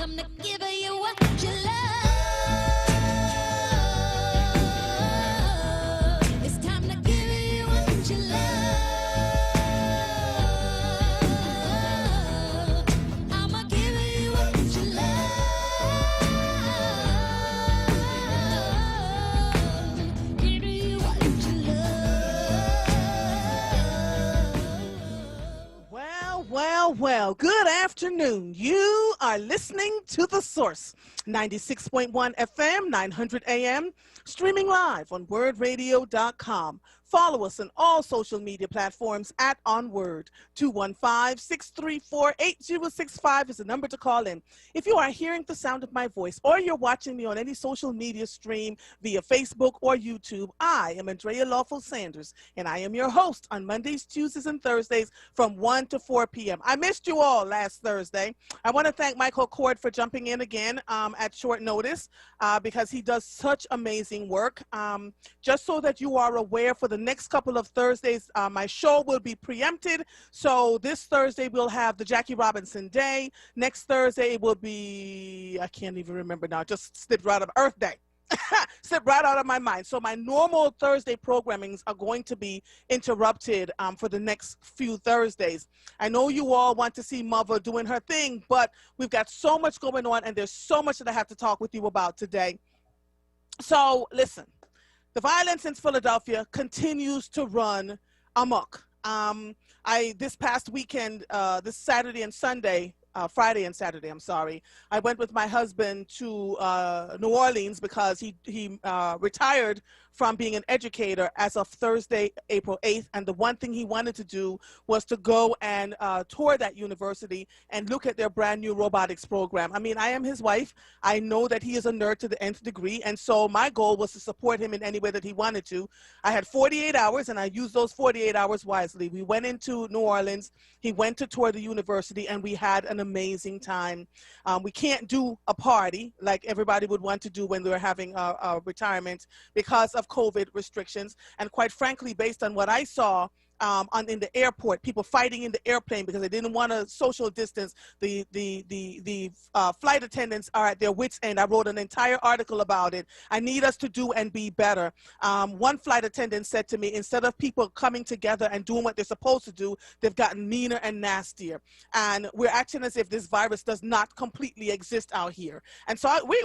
time to give you what you love. It's time to give you what you love. I'ma give you what you love. Give you what you love. Well, good afternoon. You are listening to The Source, 96.1 FM, 900 AM, streaming live on WURDradio.com. Follow us on all social media platforms at onWURD. 215-634-8065 is the number to call in. If you are hearing the sound of my voice or you're watching me on any social media stream via Facebook or YouTube, I am Andrea Lawful Sanders, and I am your host on Mondays, Tuesdays, and Thursdays from 1 to 4 p.m. I missed you all last Thursday. I want to thank Michael Cord for jumping in again at short notice because he does such amazing work. Just so that you are aware, for the next couple of Thursdays, my show will be preempted. So this Thursday, we'll have the Jackie Robinson Day. Next Thursday, it will be, I can't even remember now, just slipped right up, Earth Day. Slipped right out of my mind. So my normal Thursday programmings are going to be interrupted for the next few Thursdays. I know you all want to see Mother doing her thing, but we've got so much going on, and there's so much that I have to talk with you about today. So listen. The violence in Philadelphia continues to run amok. This past weekend, this Saturday and Sunday, Friday and Saturday, I'm sorry, I went with my husband to New Orleans because he retired from being an educator as of Thursday, April 8th. And the one thing he wanted to do was to go and tour that university and look at their brand new robotics program. I mean, I am his wife. I know that he is a nerd to the nth degree. And so my goal was to support him in any way that he wanted to. I had 48 hours and I used those 48 hours wisely. We went into New Orleans. He went to tour the university and we had an amazing time. We can't do a party like everybody would want to do when they were having a retirement because of COVID restrictions. And quite frankly, based on what I saw in the airport, people fighting in the airplane because they didn't want to social distance. The flight attendants are at their wits' end. I wrote an entire article about it. I need us to do and be better. One flight attendant said to me, instead of people coming together and doing what they're supposed to do, they've gotten meaner and nastier. And we're acting as if this virus does not completely exist out here. And so we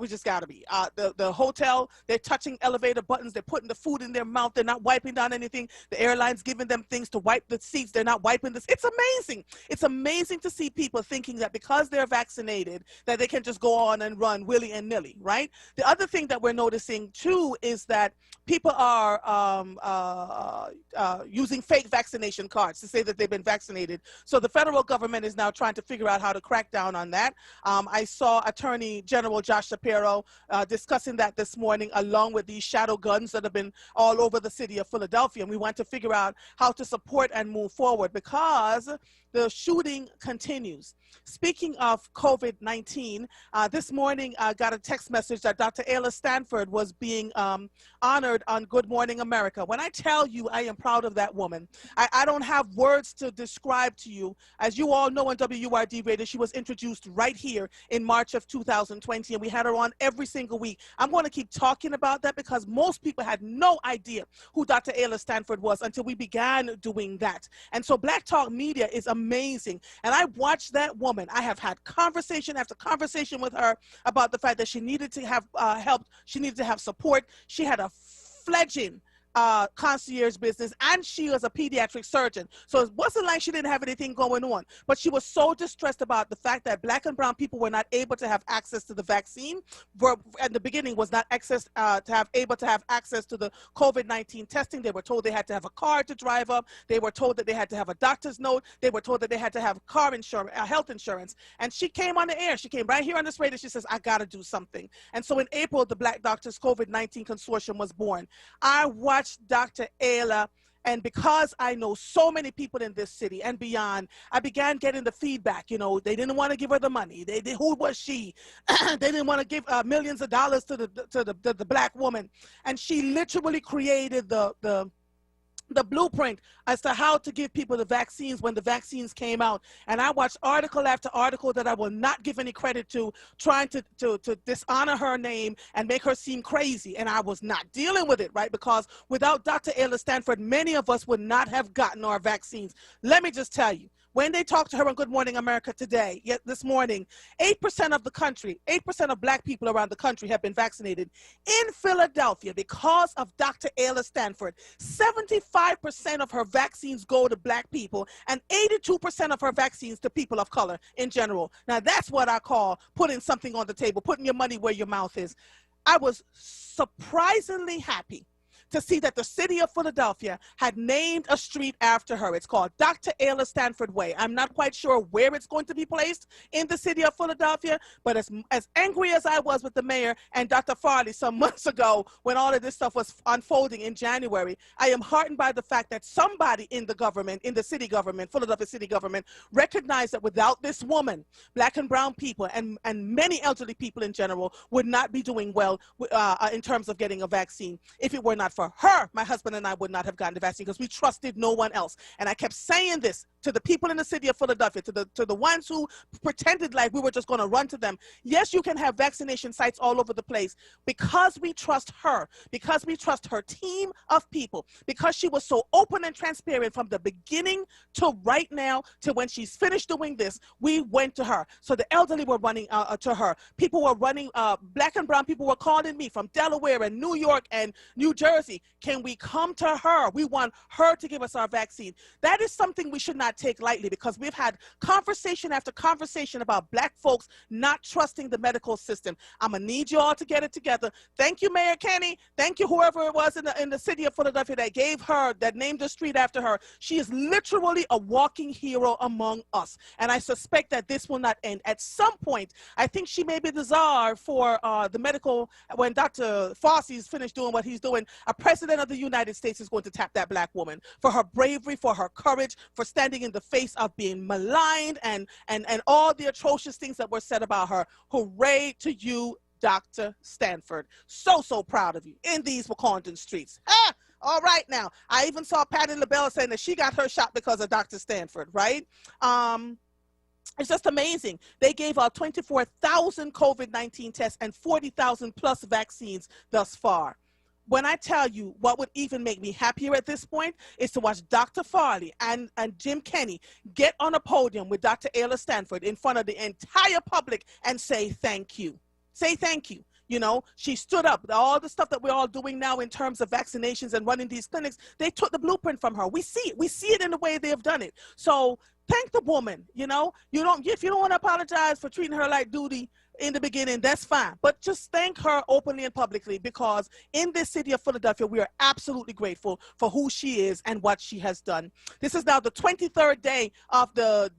just got to be. The hotel, they're touching elevator buttons. They're putting the food in their mouth. They're not wiping down anything. The airline's giving them things to wipe the seats. They're not wiping this. It's amazing. It's amazing to see people thinking that because they're vaccinated that they can just go on and run willy and nilly, right? The other thing that we're noticing too is that people are using fake vaccination cards to say that they've been vaccinated. So the federal government is now trying to figure out how to crack down on that. I saw Attorney General Josh Shapiro discussing that this morning, along with these shadow guns that have been all over the city of Philadelphia. And we want to figure out how to support and move forward because the shooting continues. Speaking of COVID-19, this morning I got a text message that Dr. Ayla Stanford was being honored on Good Morning America. When I tell you I am proud of that woman, I don't have words to describe to you. As you all know on WURD Radio, she was introduced right here in March of 2020, and we had her on every single week. I'm going to keep talking about that because most people had no idea who Dr. Ayla Stanford was until we began doing that. And so Black Talk Media is amazing. And I watched that woman. I have had conversation after conversation with her about the fact that she needed to have help. She needed to have support. She had a fledgling concierge business, and she was a pediatric surgeon. So it wasn't like she didn't have anything going on, but she was so distressed about the fact that Black and brown people were not able to have access to the vaccine. At the beginning was not able to have access to the COVID-19 testing. They were told they had to have a car to drive up. They were told that they had to have a doctor's note. They were told that they had to have car insurance, health insurance. And she came on the air. She came right here on this radio. She says, I got to do something. And so in April, the Black Doctors COVID-19 Consortium was born. I watched Dr. Ayla, and because I know so many people in this city and beyond, I began getting the feedback. You know, they didn't want to give her the money. Who was she? They didn't want to give millions of dollars to the Black woman. And she literally created the the blueprint as to how to give people the vaccines when the vaccines came out. And I watched article after article that I will not give any credit to, trying to dishonor her name and make her seem crazy. And I was not dealing with it, right? Because without Dr. Ayla Stanford, many of us would not have gotten our vaccines. Let me just tell you, when they talked to her on Good Morning America today, yet this morning, 8% of the country, 8% of black people around the country have been vaccinated. In Philadelphia, because of Dr. Ayla Stanford, 75% of her vaccines go to black people and 82% of her vaccines to people of color in general. Now, that's what I call putting something on the table, putting your money where your mouth is. I was surprisingly happy to see that the city of Philadelphia had named a street after her. It's called Dr. Ayla Stanford Way. I'm not quite sure where it's going to be placed in the city of Philadelphia, but as angry as I was with the mayor and Dr. Farley some months ago when all of this stuff was unfolding in January, I am heartened by the fact that somebody in the government, in the city government, Philadelphia city government, recognized that without this woman, black and brown people and many elderly people in general would not be doing well in terms of getting a vaccine. If it were not for her, my husband and I would not have gotten the vaccine because we trusted no one else. And I kept saying this to the people in the city of Philadelphia, to the ones who pretended like we were just going to run to them. Yes, you can have vaccination sites all over the place because we trust her, because we trust her team of people, because she was so open and transparent from the beginning to right now to when she's finished doing this. We went to her. So the elderly were running to her. People were running, black and brown people were calling me from Delaware and New York and New Jersey. Can we come to her? We want her to give us our vaccine. That is something we should not take lightly because we've had conversation after conversation about black folks not trusting the medical system. I'm gonna need you all to get it together. Thank you, Mayor Kenny. Thank you, whoever it was in the city of Philadelphia that gave her, that named the street after her. She is literally a walking hero among us. And I suspect that this will not end. At some point, I think she may be the czar for the medical, when Dr. Fauci's finished doing what he's doing, a president of the United States is going to tap that black woman for her bravery, for her courage, for standing in the face of being maligned and all the atrocious things that were said about her. Hooray to you, Dr. Stanford. So proud of you in these Wakandan streets. Ah! All right now. I even saw Patty LaBelle saying that she got her shot because of Dr. Stanford, right? It's just amazing. They gave out 24,000 COVID-19 tests and 40,000 plus vaccines thus far. When I tell you what would even make me happier at this point is to watch Dr. Farley and Jim Kenney get on a podium with Dr. Ayla Stanford in front of the entire public and say thank you. Say thank you. You know, she stood up. All the stuff that we're all doing now in terms of vaccinations and running these clinics, they took the blueprint from her. We see it. We see it in the way they've done it. So thank the woman. You know, if you don't want to apologize for treating her like duty in the beginning, that's fine. But just thank her openly and publicly, because in this city of Philadelphia, we are absolutely grateful for who she is and what she has done. This is now the 23rd day of the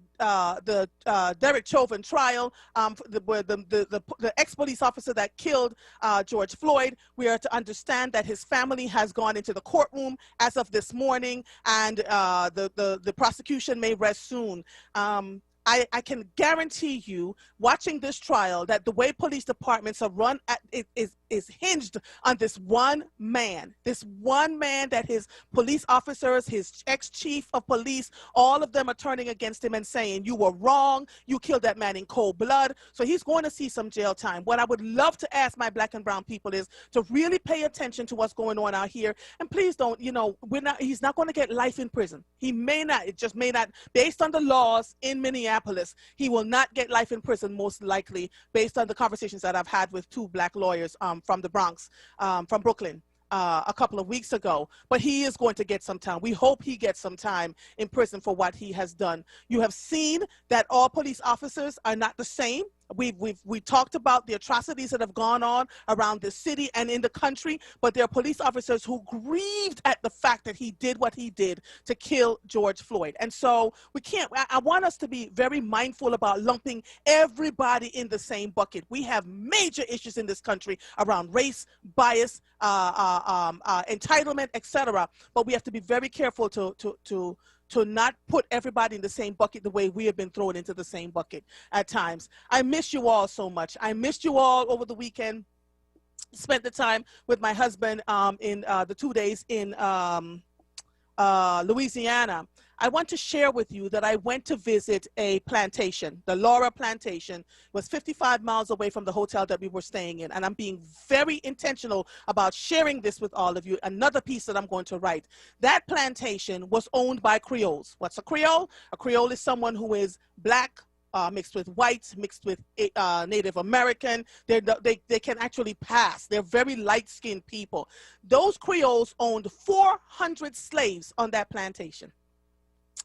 Derek Chauvin trial, the ex-police officer that killed George Floyd. We are to understand that his family has gone into the courtroom as of this morning, and the prosecution may rest soon. I can guarantee you, watching this trial, that the way police departments are run is hinged on this one man that his police officers, his ex-chief of police, all of them are turning against him and saying, you were wrong, you killed that man in cold blood. So he's going to see some jail time. What I would love to ask my black and brown people is to really pay attention to what's going on out here. And please don't, he's not going to get life in prison. He may not, it just may not, based on the laws in Minneapolis, he will not get life in prison, most likely, based on the conversations that I've had with two black lawyers from the Bronx, from Brooklyn, a couple of weeks ago. But he is going to get some time. We hope he gets some time in prison for what he has done. You have seen that all police officers are not the same. We talked about the atrocities that have gone on around the city and in the country, but there are police officers who grieved at the fact that he did what he did to kill George Floyd. And so we can't, I want us to be very mindful about lumping everybody in the same bucket. We have major issues in this country around race, bias, entitlement, etc. But we have to be very careful to not put everybody in the same bucket the way we have been thrown into the same bucket at times. I miss you all so much. I missed you all over the weekend. Spent the time with my husband in the 2 days in Louisiana, I want to share with you that I went to visit a plantation. The Laura plantation was 55 miles away from the hotel that we were staying in. And I'm being very intentional about sharing this with all of you. Another piece that I'm going to write. That plantation was owned by Creoles. What's a Creole? A Creole is someone who is black, mixed with whites, mixed with Native American. They can actually pass. They're very light-skinned people. Those Creoles owned 400 slaves on that plantation.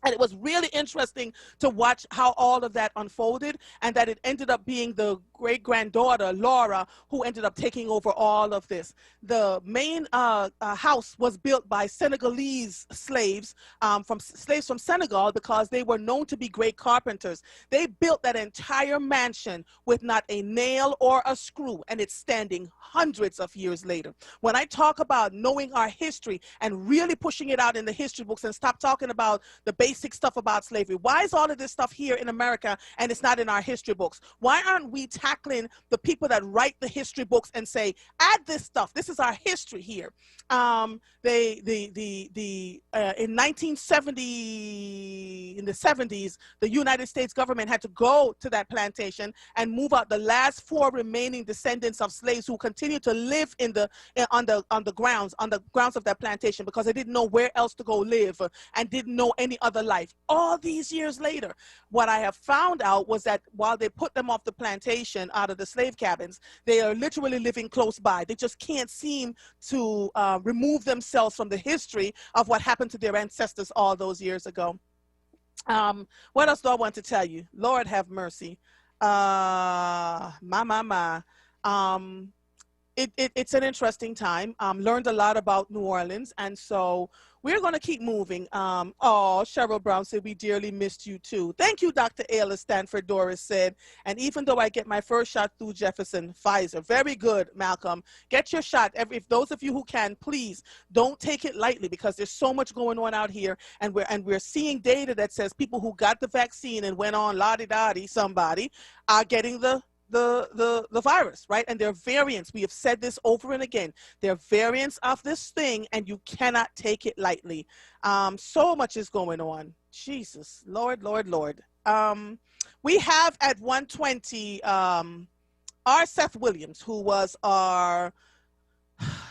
And it was really interesting to watch how all of that unfolded, and that it ended up being the great-granddaughter, Laura, who ended up taking over all of this. The main house was built by Senegalese slaves, slaves from Senegal, because they were known to be great carpenters. They built that entire mansion with not a nail or a screw, and it's standing hundreds of years later. When I talk about knowing our history and really pushing it out in the history books and stop talking about the basic stuff about slavery. Why is all of this stuff here in America and it's not in our history books? Why aren't we tackling the people that write the history books and say, add this stuff? This is our history here. In 1970, in the 70s, the United States government had to go to that plantation and move out the last 4 remaining descendants of slaves who continue to live on the grounds of that plantation, because they didn't know where else to go live and didn't know any other life. All these years later, what I have found out was that while they put them off the plantation out of the slave cabins, they are literally living close by. They just can't seem to remove themselves from the history of what happened to their ancestors all those years ago. What else do I want to tell you? Lord have mercy. It's an interesting time. Learned a lot about New Orleans, and so we're going to keep moving. Oh, Cheryl Brown said, we dearly missed you too. Thank you, Dr. Ayla Stanford, Doris said. And even though I get my first shot through Jefferson, Pfizer. Very good, Malcolm. Get your shot. If those of you who can, please don't take it lightly, because there's so much going on out here, and we're seeing data that says people who got the vaccine and went on la-di-da-di somebody are getting the virus, right? And there are variants. We have said this over and again. There are variants of this thing, and you cannot take it lightly. So much is going on. Jesus, Lord, Lord, Lord. We have at 1:20 our Seth Williams, who was our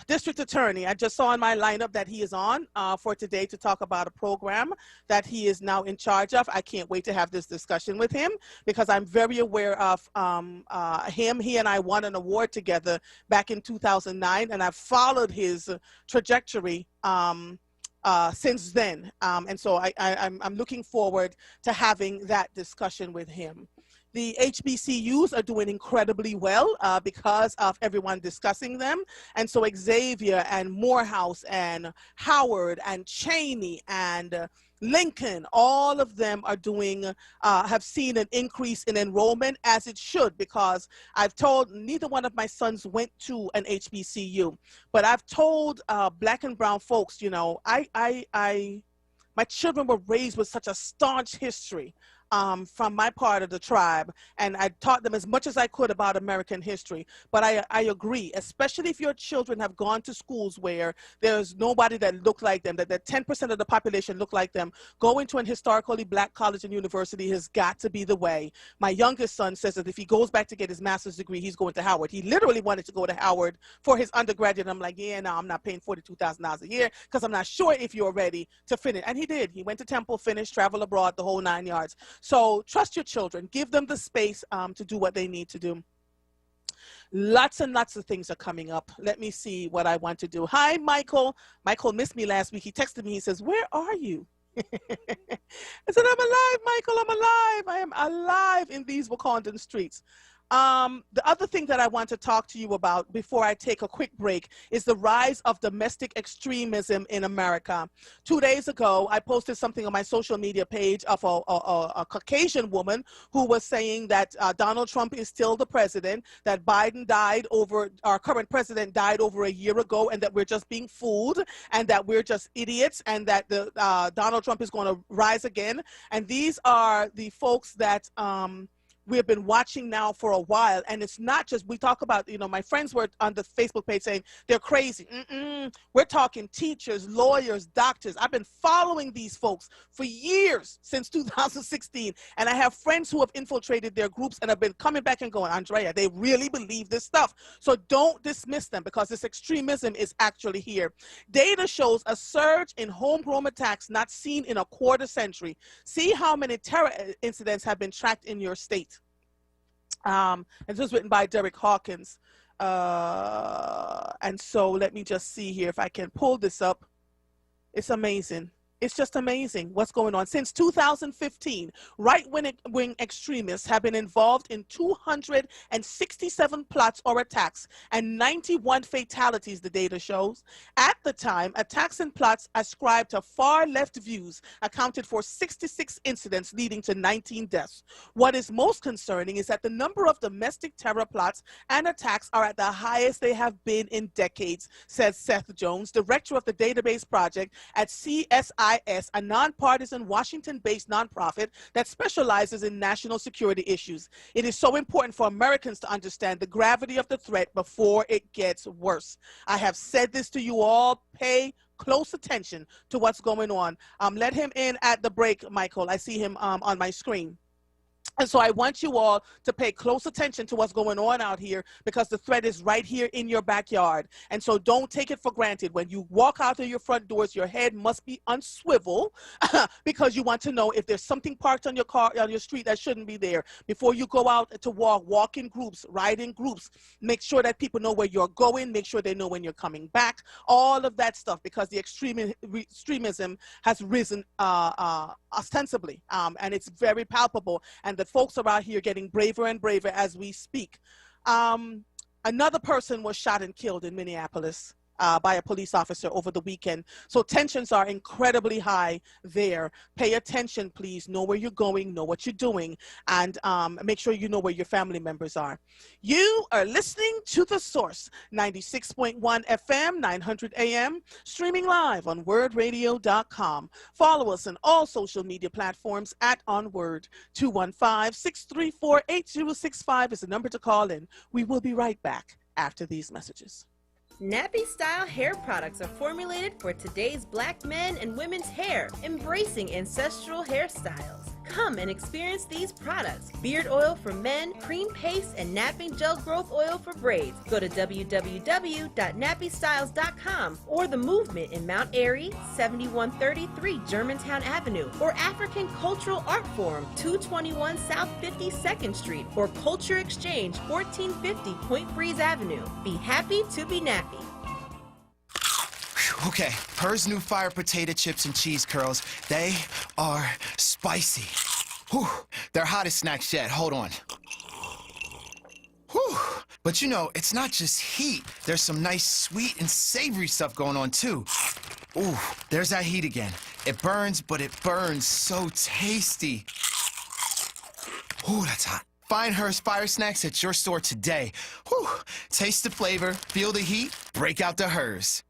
district attorney. I just saw in my lineup that he is on for today to talk about a program that he is now in charge of. I can't wait to have this discussion with him, because I'm very aware of him. He and I won an award together back in 2009, and I've followed his trajectory since then. And so I'm looking forward to having that discussion with him. The HBCUs are doing incredibly well because of everyone discussing them. And so Xavier and Morehouse and Howard and Cheney and Lincoln, all of them are doing, have seen an increase in enrollment, as it should, because I've told, neither one of my sons went to an HBCU, but I've told Black and brown folks, you know, my children were raised with such a staunch history from my part of the tribe, and I taught them as much as I could about American history. But I agree, especially if your children have gone to schools where there's nobody that looked like them, that 10% of the population look like them, going to an historically Black college and university has got to be the way. My youngest son says that if he goes back to get his master's degree, he's going to Howard. He literally wanted to go to Howard for his undergraduate. I'm like, yeah, no, I'm not paying $42,000 a year, because I'm not sure if you're ready to finish. And he did. He went to Temple, finished, travel abroad, the whole 9 yards. So trust your children, give them the space to do what they need to do. Lots and lots of things are coming up. Let me see what I want to do. Hi, Michael. Michael missed me last week. He texted me. He says, where are you? I said, I'm alive, Michael. I'm alive. I am alive in these Wakandan streets. The other thing that I want to talk to you about before I take a quick break is the rise of domestic extremism in America. 2 days ago, I posted something on my social media page of a Caucasian woman who was saying that Donald Trump is still the president, that Biden died over, our current president died over a year ago, and that we're just being fooled, and that we're just idiots, and that Donald Trump is going to rise again. And these are the folks that we have been watching now for a while. And it's not just, we talk about, you know, my friends were on the Facebook page saying they're crazy. We're talking teachers, lawyers, doctors. I've been following these folks for years, since 2016. And I have friends who have infiltrated their groups and have been coming back and going, Andrea, they really believe this stuff. So don't dismiss them, because this extremism is actually here. Data shows a surge in homegrown attacks not seen in a quarter century. See how many terror incidents have been tracked in your state. And this was written by Derek Hawkins. And so let me just see here if I can pull this up. It's amazing. It's just amazing what's going on. Since 2015, right-wing extremists have been involved in 267 plots or attacks and 91 fatalities, the data shows. At the time, attacks and plots ascribed to far-left views accounted for 66 incidents, leading to 19 deaths. What is most concerning is that the number of domestic terror plots and attacks are at the highest they have been in decades, says Seth Jones, director of the database project at CSIS, a nonpartisan Washington-based nonprofit that specializes in national security issues. It is so important for Americans to understand the gravity of the threat before it gets worse. I have said this to you all. Pay close attention to what's going on. Let him in at the break, Michael. I see him on my screen. And so I want you all to pay close attention to what's going on out here, because the threat is right here in your backyard. And so don't take it for granted. When you walk out of your front doors, your head must be on swivel because you want to know if there's something parked on your car, on your street that shouldn't be there. Before you go out to walk in groups, ride in groups, make sure that people know where you're going, make sure they know when you're coming back, all of that stuff, because the extremism has risen ostensibly, and it's very palpable. And the folks are out here getting braver and braver as we speak. Another person was shot and killed in Minneapolis by a police officer over the weekend. So tensions are incredibly high there. Pay attention, please. Know where you're going, know what you're doing, and make sure you know where your family members are. You are listening to The Source, 96.1 FM, 900 AM, streaming live on WURDradio.com. Follow us on all social media platforms at onWURD. 215-634-8065 is the number to call in. We will be right back after these messages. Nappy-style hair products are formulated for today's black men and women's hair, embracing ancestral hairstyles. Come and experience these products: beard oil for men, cream paste, and napping gel growth oil for braids. Go to www.nappystyles.com or The Movement in Mount Airy, 7133 Germantown Avenue, or African Cultural Art Forum, 221 South 52nd Street, or Culture Exchange, 1450 Point Breeze Avenue. Be happy to be nappy. Okay, Her's new fire potato chips and cheese curls, they are spicy. Whew, they're hottest snacks yet. Hold on. Whew. But you know, it's not just heat. There's some nice sweet and savory stuff going on too. Ooh, there's that heat again. It burns, but it burns so tasty. Ooh, that's hot. Find Her's Fire Snacks at your store today. Whew. Taste the flavor, feel the heat, break out the Her's.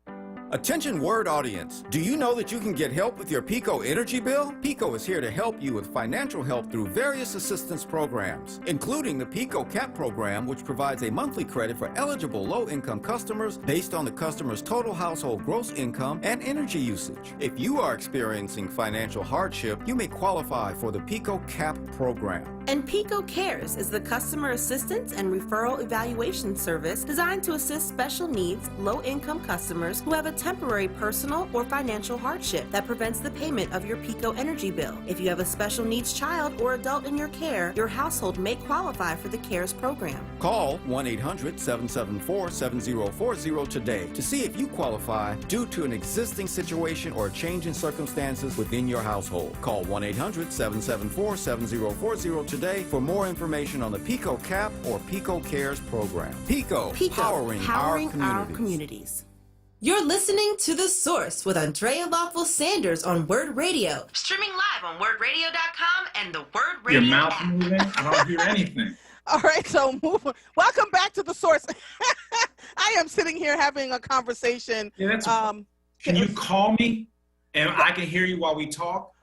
Attention WURD audience, do you know that you can get help with your PICO energy bill? PICO is here to help you with financial help through various assistance programs, including the PICO CAP program, which provides a monthly credit for eligible low-income customers based on the customer's total household gross income and energy usage. If you are experiencing financial hardship, you may qualify for the PICO CAP program. And PICO Cares is the customer assistance and referral evaluation service designed to assist special needs, low-income customers who have a temporary personal or financial hardship that prevents the payment of your PICO energy bill. If you have a special needs child or adult in your care, your household may qualify for the CARES program. Call 1-800-774-7040 today to see if you qualify due to an existing situation or a change in circumstances within your household. Call 1-800-774-7040 today for more information on the PICO CAP or PICO CARES program. PICO, powering our communities. You're listening to The Source with Andrea Lawful Sanders on WURD Radio. Streaming live on WURDradio.com and the WURD Radio Your mouth app. moving? I don't hear anything. All right, so welcome back to The Source. I am sitting here having a conversation. Yeah, that's, can you call me and I can hear you while we talk?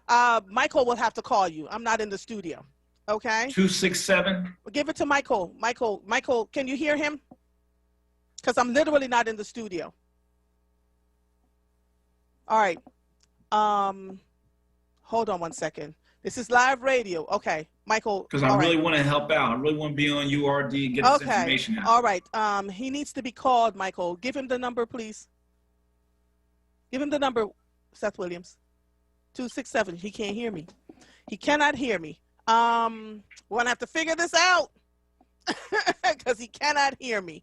Michael will have to call you. I'm not in the studio. Okay. 267. Give it to Michael. Michael, can you hear him? Because I'm literally not in the studio. All right. Hold on one second. This is live radio. Okay, Michael. Because I really want to help out. I really want to be on URD and get this information out. All right. He needs to be called, Michael. Give him the number, please. Give him the number, Seth Williams. 267. He can't hear me. He cannot hear me. We're gonna have to figure this out because he cannot hear me.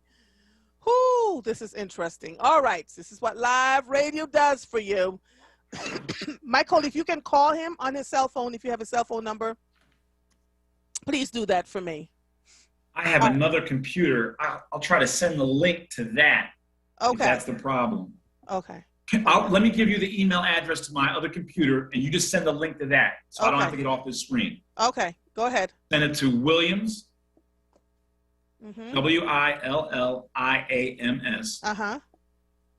Whoo, this is interesting. All right, this is what live radio does for you. Michael, if you can call him on his cell phone, if you have a cell phone number, please do that for me. I have another computer. I'll try to send the link to that. Okay. If that's the problem. Okay. Let me give you the email address to my other computer, and you just send the link to that, so I don't have to get off this screen. Okay, go ahead. Send it to Williams, Williams,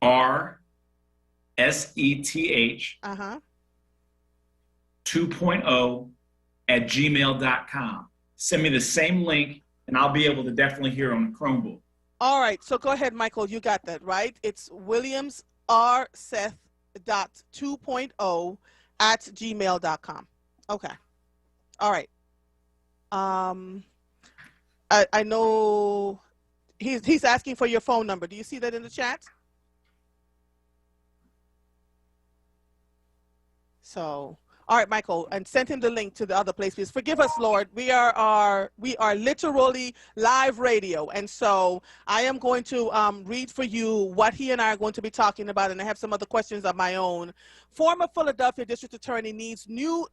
RSETH 2.0 at gmail.com. Send me the same link, and I'll be able to definitely hear on the Chromebook. All right, so go ahead, Michael. You got that, right? It's Williams rseth.2.0 at gmail.com. Okay. All right. I know he's asking for your phone number. Do you see that in the chat? So, all right, Michael, and send him the link to the other place, please. Forgive us, Lord. We are literally live radio, and so I am going to read for you what he and I are going to be talking about, and I have some other questions of my own. Former Philadelphia District Attorney leads new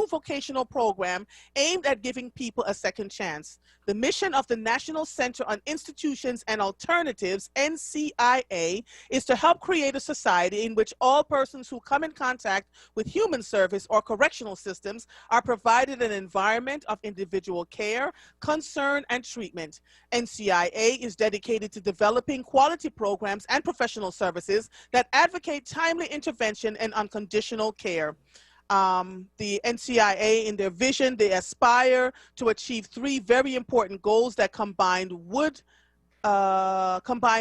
vocational program aimed at giving people a second chance. The mission of the National Center on Institutions and Alternatives, NCIA, is to help create a society in which all persons who come in contact with human service or correctional systems are provided an environment of individual care, concern, and treatment. NCIA is dedicated to developing quality programs and professional services that advocate timely intervention and unconditional care. The NCIA, in their vision, they aspire to achieve three very important goals that would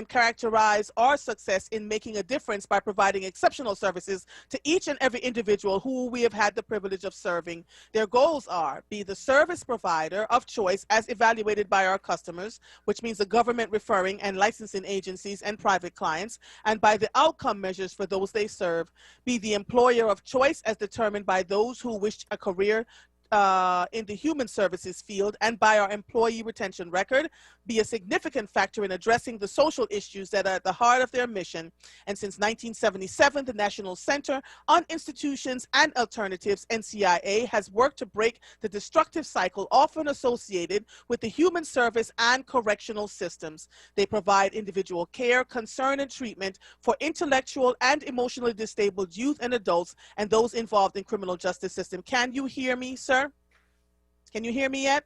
characterize our success in making a difference by providing exceptional services to each and every individual who we have had the privilege of serving. Their goals are: be the service provider of choice as evaluated by our customers, which means the government referring and licensing agencies and private clients, and by the outcome measures for those they serve; be the employer of choice as determined by those who wish a career in the human services field, and by our employee retention record; be a significant factor in addressing the social issues that are at the heart of their mission. And since 1977, the National Center on Institutions and Alternatives, NCIA, has worked to break the destructive cycle often associated with the human service and correctional systems. They provide individual care, concern, and treatment for intellectual and emotionally disabled youth and adults and those involved in criminal justice system. Can you hear me, sir? Can you hear me yet?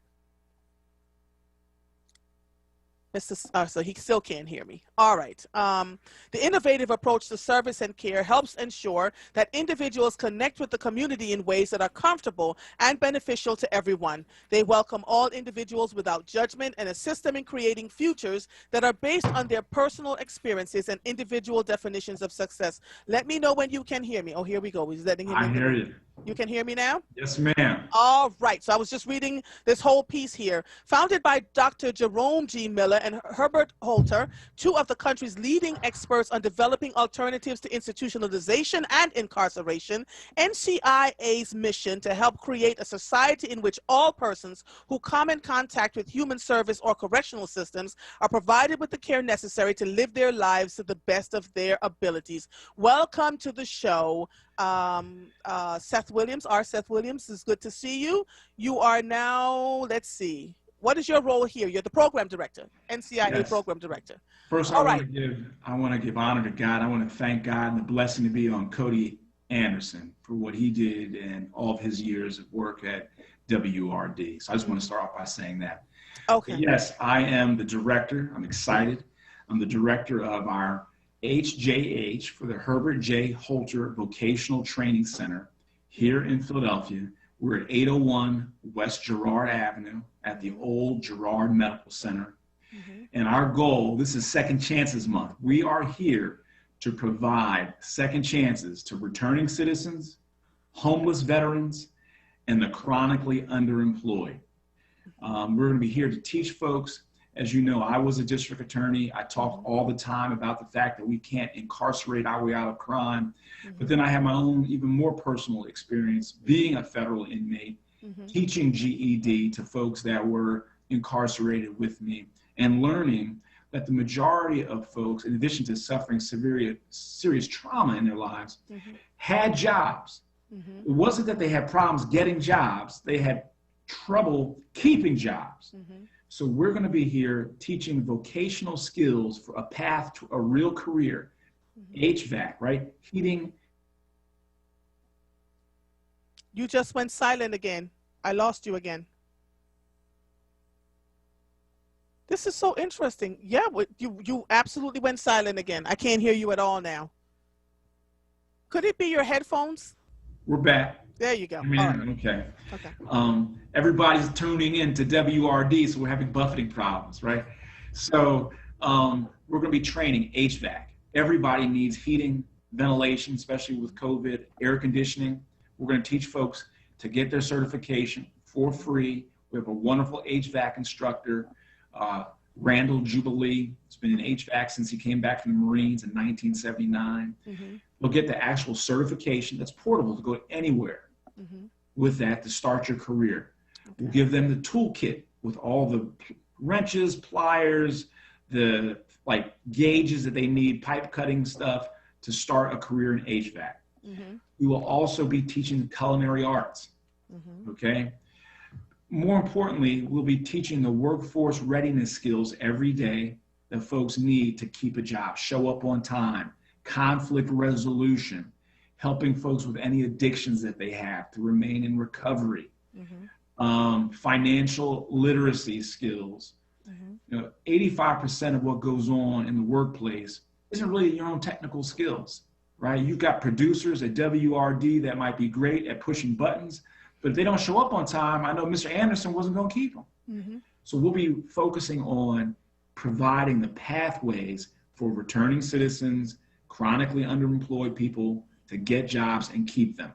So he still can't hear me. All right. The innovative approach to service and care helps ensure that individuals connect with the community in ways that are comfortable and beneficial to everyone. They welcome all individuals without judgment and assist them in creating futures that are based on their personal experiences and individual definitions of success. Let me know when you can hear me. Oh, here we go. He's letting him I hear you. You can hear me now? Yes, ma'am. All right. So I was just reading this whole piece here. Founded by Dr. Jerome G. Miller and Herbert Holter, two of the country's leading experts on developing alternatives to institutionalization and incarceration, NCIA's mission to help create a society in which all persons who come in contact with human service or correctional systems are provided with the care necessary to live their lives to the best of their abilities. Welcome to the show, Seth Williams. Seth Williams, it's good to see you. You are now, let's see, what is your role here? You're the program director, NCIA Yes. program director. First, I want to give honor to God. I want to thank God and the blessing to be on Cody Anderson for what he did and all of his years of work at WURD. So I just want to start off by saying that. Okay. But yes, I am the director. I'm excited. I'm the director of our HJH for the Herbert J. Holter Vocational Training Center here in Philadelphia, We're at 801 West Girard Avenue at the old Girard Medical Center. And our goal, this is Second Chances Month. We are here to provide second chances to returning citizens, homeless veterans, and the chronically underemployed. We're going to be here to teach folks. As you know, I was a district attorney. I talk all the time about the fact that we can't incarcerate our way out of crime. But then I have my own even more personal experience being a federal inmate, teaching GED to folks that were incarcerated with me, and learning that the majority of folks, in addition to suffering serious trauma in their lives, had jobs. It wasn't that they had problems getting jobs. They had trouble keeping jobs. So we're going to be here teaching vocational skills for a path to a real career. HVAC, right? Heating. You just went silent again. I lost you again. This is so interesting. Yeah, you absolutely went silent again. I can't hear you at all now. Could it be your headphones? We're back. There you go. Man, All right. okay. Okay. Everybody's tuning in to WRD, so we're having buffeting problems, right? So we're going to be training HVAC. Everybody needs heating, ventilation, especially with COVID, air conditioning. We're going to teach folks to get their certification for free. We have a wonderful HVAC instructor, Randall Jubilee. It's been in HVAC since he came back from the Marines in 1979. You'll get the actual certification that's portable to go anywhere with that to start your career. We'll give them the toolkit with all the wrenches, pliers, the gauges that they need, pipe cutting stuff to start a career in HVAC. We will also be teaching culinary arts, okay? More importantly, we'll be teaching the workforce readiness skills every day that folks need to keep a job, show up on time, conflict resolution, helping folks with any addictions that they have to remain in recovery, financial literacy skills. 85% of what goes on in the workplace isn't really your own technical skills, right? You've got producers at WRD that might be great at pushing buttons, but if they don't show up on time, I know Mr. Anderson wasn't going to keep them. So we'll be focusing on providing the pathways for returning citizens, chronically underemployed people to get jobs and keep them.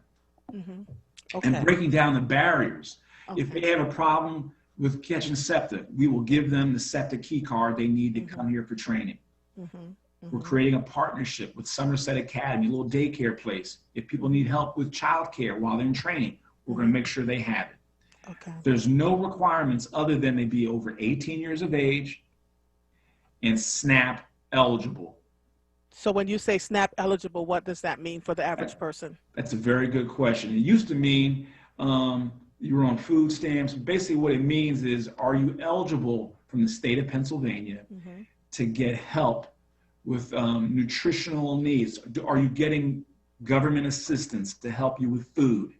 And breaking down the barriers. If they have a problem with catching SEPTA, we will give them the SEPTA key card they need to come here for training. We're creating a partnership with Somerset Academy, a little daycare place. If people need help with childcare while they're in training, we're going to make sure they have it. There's no requirements other than they be over 18 years of age and SNAP eligible. So when you say SNAP eligible, what does that mean for the average person? That's a very good question. It used to mean you were on food stamps. Basically what it means is, are you eligible from the state of Pennsylvania to get help with nutritional needs? Are you getting government assistance to help you with food?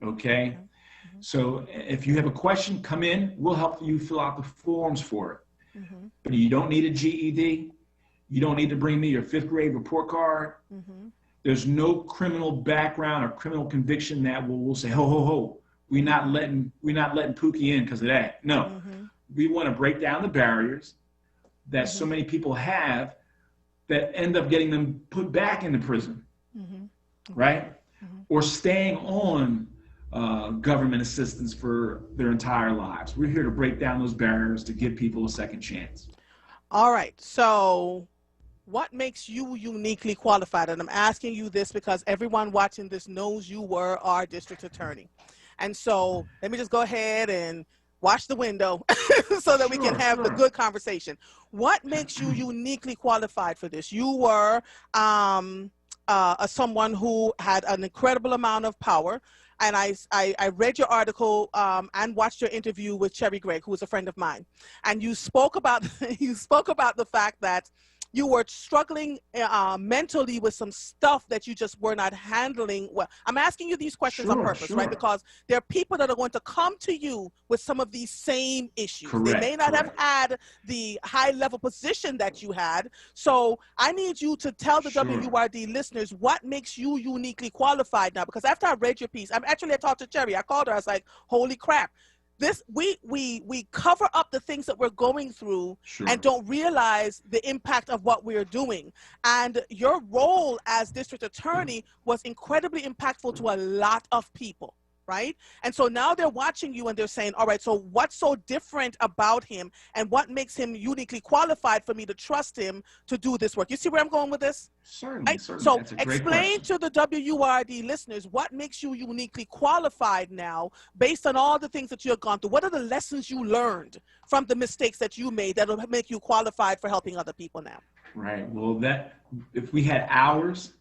Okay. So if you have a question, come in. We'll help you fill out the forms for it. But you don't need a GED. You don't need to bring me your 5th grade report card. There's no criminal background or criminal conviction that we'll say, ho, ho, ho, we're not letting Pookie in because of that. No, we want to break down the barriers that so many people have that end up getting them put back into prison, right? Or staying on government assistance for their entire lives. We're here to break down those barriers to give people a second chance. All right. So what makes you uniquely qualified? And I'm asking you this because everyone watching this knows you were our district attorney. And so let me just go ahead and wash the window so that we can have the good conversation. What makes you uniquely qualified for this? You were someone who had an incredible amount of power. And I read your article and watched your interview with Cherry Gregg, who is a friend of mine. And you spoke about the fact that you were struggling mentally with some stuff that you just were not handling well. I'm asking you these questions on purpose, right? Because there are people that are going to come to you with some of these same issues. They may not have had the high level position that you had. So I need you to tell the WURD listeners what makes you uniquely qualified now. Because after I read your piece, I talked to Cherry. I called her. I was like, holy crap. This we cover up the things that we're going through and don't realize the impact of what we're doing. And your role as district attorney was incredibly impactful to a lot of people, right? And so now they're watching you and they're saying, all right, so what's so different about him and what makes him uniquely qualified for me to trust him to do this work? You see where I'm going with this? Certainly, right? certainly. So That's a great explain question. to the WURD listeners what makes you uniquely qualified now based on all the things that you have gone through. What are the lessons you learned from the mistakes that you made that will make you qualified for helping other people now? Right. Well, if we had hours,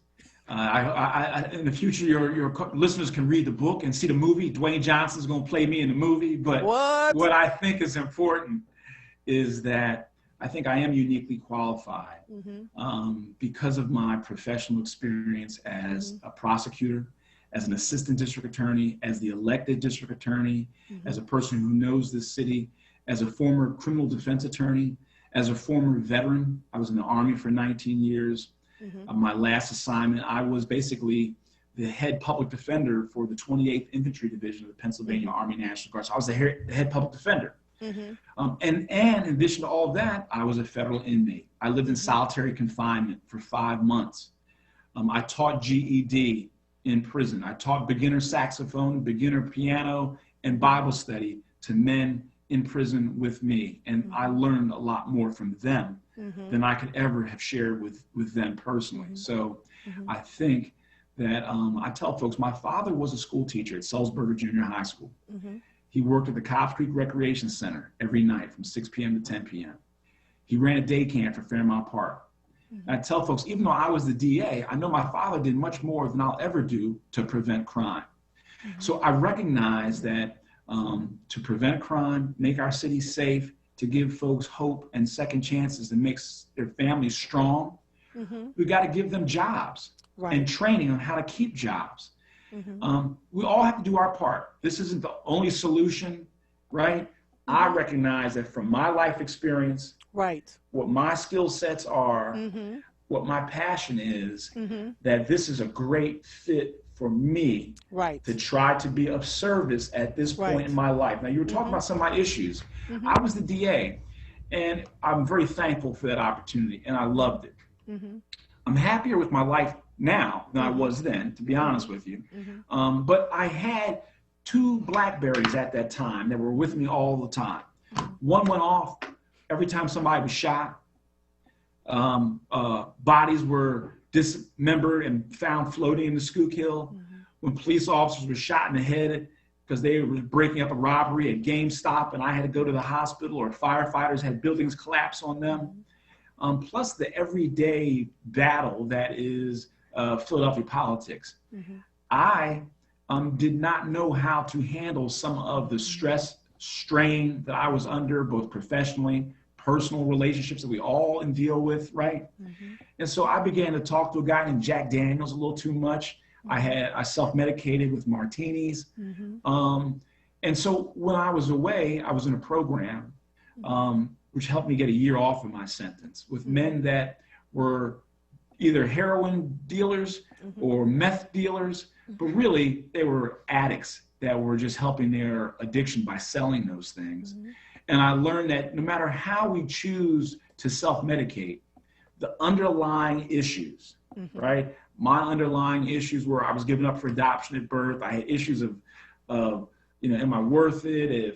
in the future, your listeners can read the book and see the movie. Dwayne Johnson's going to play me in the movie. But what I think is important is that I think I am uniquely qualified because of my professional experience as a prosecutor, as an assistant district attorney, as the elected district attorney, as a person who knows this city, as a former criminal defense attorney, as a former veteran. I was in the Army for 19 years. My last assignment, I was basically the head public defender for the 28th Infantry Division of the Pennsylvania Army National Guard. So I was the head public defender. And in addition to all of that, I was a federal inmate. I lived in solitary confinement for 5 months. I taught GED in prison. I taught beginner saxophone, beginner piano, and Bible study to men in prison with me. And I learned a lot more from them than I could ever have shared with them personally. So I think that I tell folks, my father was a school teacher at Sulzberger Junior High School. He worked at the Cobbs Creek Recreation Center every night from 6 p.m. to 10 p.m. He ran a day camp for Fairmount Park. And I tell folks, even though I was the DA, I know my father did much more than I'll ever do to prevent crime. So I recognize that to prevent crime, make our city safe, to give folks hope and second chances and make their families strong, we got to give them jobs and training on how to keep jobs. We all have to do our part. This isn't the only solution, right? I recognize that from my life experience, what my skill sets are, what my passion is, that this is a great fit for me to try to be of service at this point in my life. Now, you were talking about some of my issues. I was the DA, and I'm very thankful for that opportunity, and I loved it. I'm happier with my life now than I was then, to be honest with you. But I had 2 Blackberries at that time that were with me all the time. One went off every time somebody was shot. Bodies were dismembered and found floating in the Schuylkill. When police officers were shot in the head because they were breaking up a robbery at GameStop and I had to go to the hospital, or firefighters had buildings collapse on them. Plus the everyday battle that is Philadelphia politics. I did not know how to handle some of the stress, strain that I was under, both professionally, personal relationships that we all deal with, right? And so I began to talk to a guy named Jack Daniels a little too much. I self-medicated with martinis. And so when I was away, I was in a program which helped me get a year off of my sentence with men that were either heroin dealers or meth dealers, but really they were addicts that were just helping their addiction by selling those things. And I learned that no matter how we choose to self-medicate, the underlying issues, right? My underlying issues were I was given up for adoption at birth. I had issues of am I worth it? If,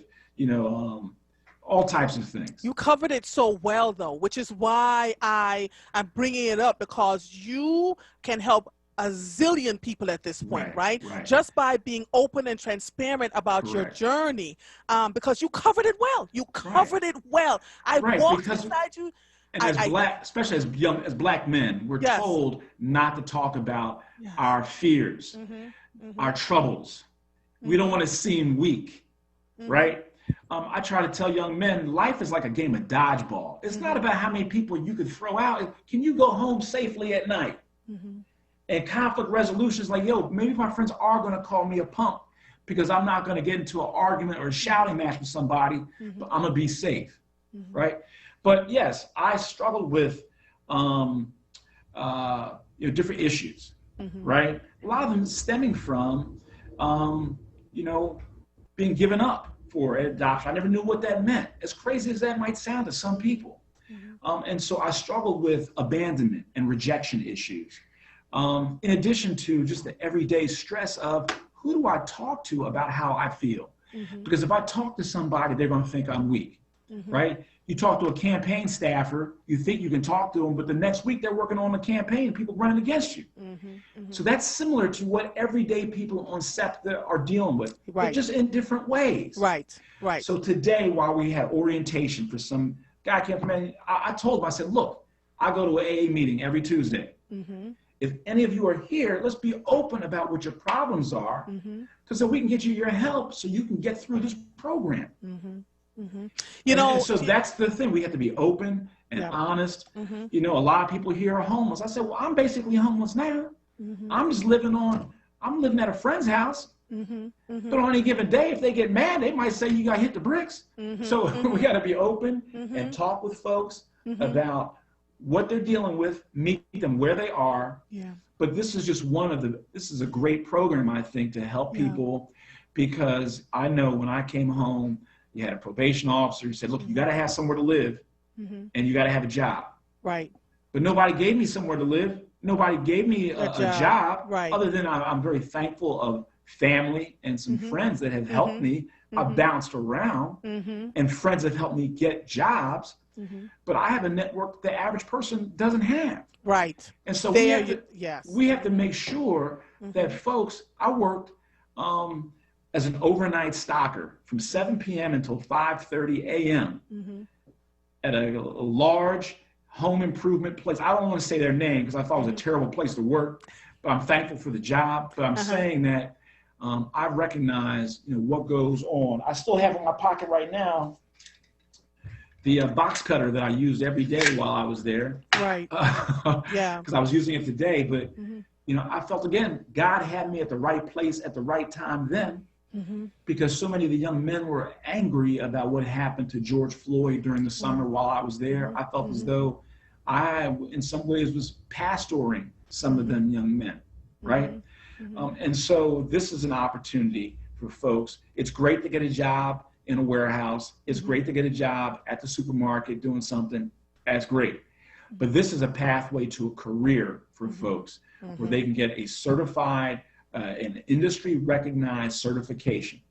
all types of things. You covered it so well, though, which is why I'm bringing it up, because you can help a zillion people at this point, right? Just by being open and transparent about your journey, because you covered it well. You covered it well. I walked beside you. And especially as black men, we're told not to talk about our fears, our troubles. We don't want to seem weak, right? I try to tell young men, life is like a game of dodgeball. It's not about how many people you could throw out. Can you go home safely at night? And conflict resolution is like, yo, maybe my friends are going to call me a punk because I'm not going to get into an argument or a shouting match with somebody, but I'm going to be safe, right? But yes, I struggled with different issues, right? A lot of them stemming from, being given up for adoption. I never knew what that meant, as crazy as that might sound to some people. And so I struggled with abandonment and rejection issues. In addition to just the everyday stress of who do I talk to about how I feel? Because if I talk to somebody, they're going to think I'm weak, right? You talk to a campaign staffer, you think you can talk to them, but the next week they're working on a campaign and people running against you. So that's similar to what everyday people on SEPTA are dealing with, but just in different ways. Right. So today, while we had orientation for some guy came from me, I told him, I said, look, I go to an AA meeting every Tuesday. If any of you are here, let's be open about what your problems are, because then we can get you your help so you can get through this program. And so that's the thing. We have to be open and honest. A lot of people here are homeless. I said, well, I'm basically homeless now. I'm living at a friend's house. But on any given day, if they get mad, they might say you got hit the bricks. So we got to be open and talk with folks about what they're dealing with, meet them where they are. But this is just this is a great program, I think, to help people, because I know when I came home, you had a probation officer who said, look, you got to have somewhere to live and you got to have a job. Right. But nobody gave me somewhere to live. Nobody gave me a job. Right. Other than I'm very thankful of family and some friends that have helped me. I've bounced around and friends have helped me get jobs. But I have a network the average person doesn't have. Right. And so we have to make sure that folks, I worked as an overnight stalker from 7 p.m. until 5:30 a.m. At a large home improvement place. I don't want to say their name because I thought it was a terrible place to work, but I'm thankful for the job. But I'm saying that I recognize what goes on. I still have in my pocket right now the box cutter that I used every day while I was there. Right. Because I was using it today. But I felt, again, God had me at the right place at the right time then. Because so many of the young men were angry about what happened to George Floyd during the summer while I was there. I felt as though I, in some ways, was pastoring some of them young men, right? And so this is an opportunity for folks. It's great to get a job in a warehouse. It's great to get a job at the supermarket doing something. That's great. But this is a pathway to a career for folks where they can get a certified an industry recognized certification.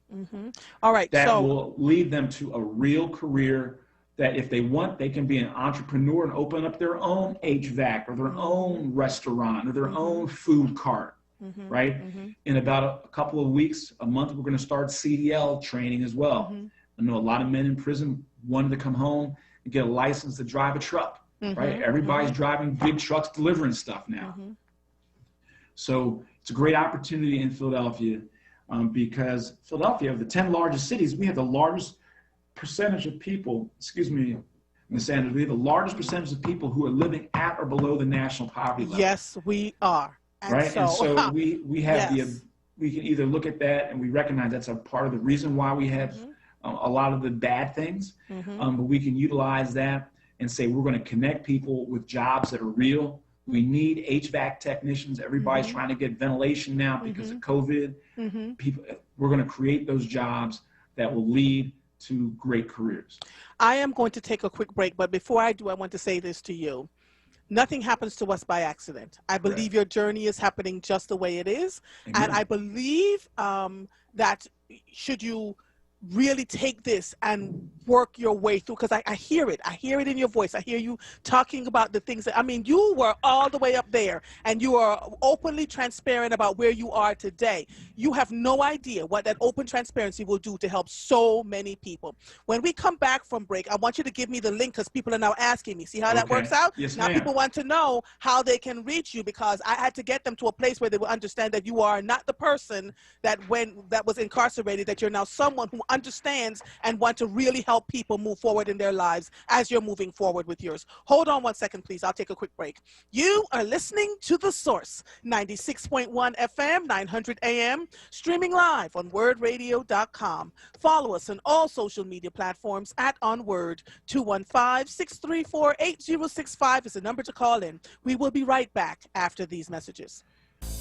All right. That will lead them to a real career that if they want, they can be an entrepreneur and open up their own HVAC or their own restaurant or their own food cart, right? In about a couple of weeks, a month, we're going to start CDL training as well. I know a lot of men in prison wanted to come home and get a license to drive a truck, right? Everybody's driving big trucks, delivering stuff now. So it's a great opportunity in Philadelphia because Philadelphia, of the 10 largest cities, we have the largest percentage of people, excuse me, Ms. Sanders, we have the largest percentage of people who are living at or below the national poverty level. Yes, we are. And right? And so we have we can either look at that and we recognize that's a part of the reason why we have a lot of the bad things, but we can utilize that and say we're going to connect people with jobs that are real. We need HVAC technicians. Everybody's trying to get ventilation now because of COVID. People, we're going to create those jobs that will lead to great careers. I am going to take a quick break, but before I do, I want to say this to you. Nothing happens to us by accident. I believe your journey is happening just the way it is. Amen. And I believe that should you really take this and work your way through, because I hear it. I hear it in your voice. I hear you talking about the things that, I mean, you were all the way up there and you are openly transparent about where you are today. You have no idea what that open transparency will do to help so many people. When we come back from break, I want you to give me the link because people are now asking me. See how that works out? Yes, now people want to know how they can reach you, because I had to get them to a place where they will understand that you are not the person that was incarcerated, that you're now someone who understands and want to really help people move forward in their lives as you're moving forward with yours. Hold on one second, please. I'll take a quick break. You are listening to The Source, 96.1 FM, 900 AM, streaming live on WURDradio.com. Follow us on all social media platforms at onWURD. 215-634-8065 is the number to call in. We will be right back after these messages.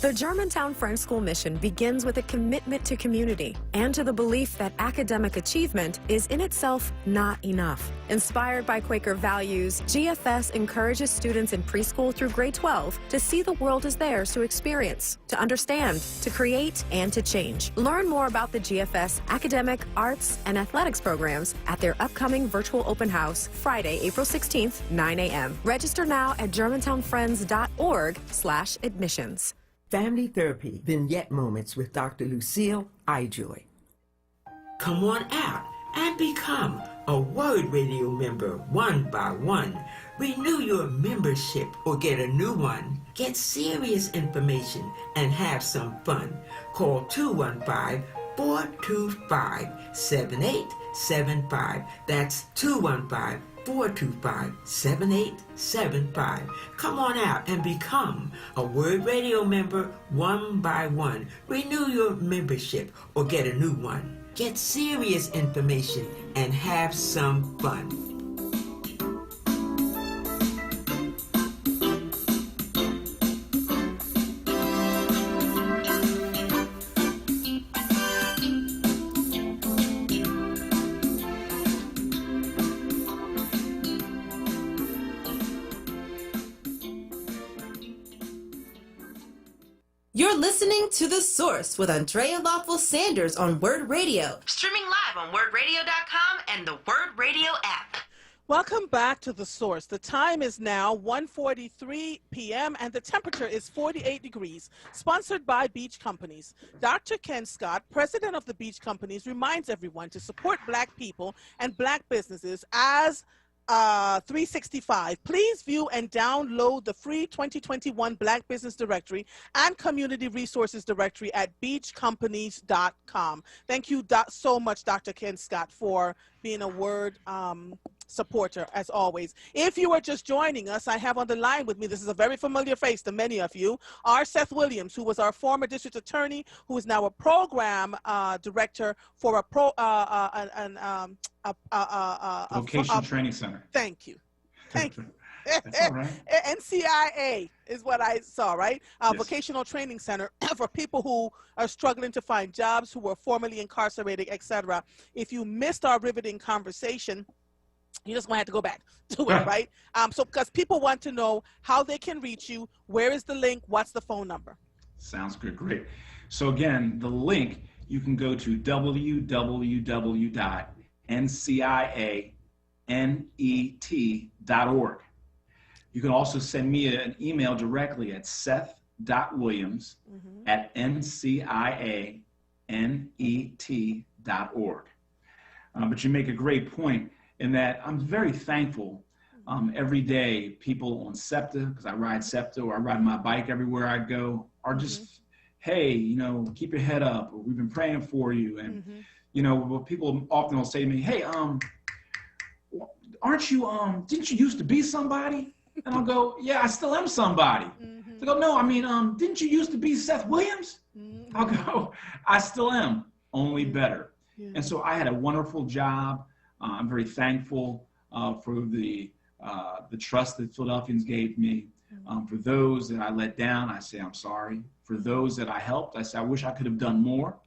The Germantown Friends School mission begins with a commitment to community and to the belief that academic achievement is in itself not enough. Inspired by Quaker values, GFS encourages students in preschool through grade 12 to see the world as theirs to experience, to understand, to create, and to change. Learn more about the GFS academic, arts, and athletics programs at their upcoming virtual open house, Friday, April 16th, 9 a.m. Register now at germantownfriends.org/admissions. Family Therapy Vignette Moments with Dr. Lucille Ijoy. Come on out and become a WURD radio member one by one. Renew your membership or get a new one. Get serious information and have some fun. Call 215-425-7875. That's 215-425-7875. Come on out and become a WURD radio member one by one. Renew your membership or get a new one. Get serious information and have some fun. You're listening to The Source with Andrea Lawful Sanders on WURD Radio. Streaming live on WURDradio.com and the WURD Radio app. Welcome back to The Source. The time is now 1:43 p.m. and the temperature is 48 degrees, sponsored by Beach Companies. Dr. Ken Scott, president of the Beach Companies, reminds everyone to support Black people and Black businesses as 365. Please view and download the free 2021 Black Business Directory and Community Resources Directory at beachcompanies.com. Thank you so much, Dr. Ken Scott, for being a WURD supporter, as always. If you are just joining us, I have on the line with me, this is a very familiar face to many of you, R. Seth Williams, who was our former district attorney, who is now a program director for Vocation Training Center. Thank you. Thank you. That's all right. NCIA is what I saw, right? Yes. Vocational Training Center for people who are struggling to find jobs, who were formerly incarcerated, etc. If you missed our riveting conversation, you just want to have to go back to it, right? So because people want to know how they can reach you, where is the link, what's the phone number? Sounds good, great. So again, the link, you can go to www.ncianet.org. You can also send me an email directly at seth.williams@ncianet.org. But you make a great point in that I'm very thankful every day. People on SEPTA, because I ride SEPTA or I ride my bike everywhere I go, are just, hey, you know, keep your head up, or we've been praying for you. And, you know, people often will say to me, hey, aren't you, didn't you used to be somebody? And I'll go, yeah, I still am somebody. They go, no, I mean, didn't you used to be Seth Williams? I'll go, I still am, only better. And so I had a wonderful job. I'm very thankful for the trust that Philadelphians gave me. For those that I let down, I say I'm sorry. For those that I helped, I say I wish I could have done more.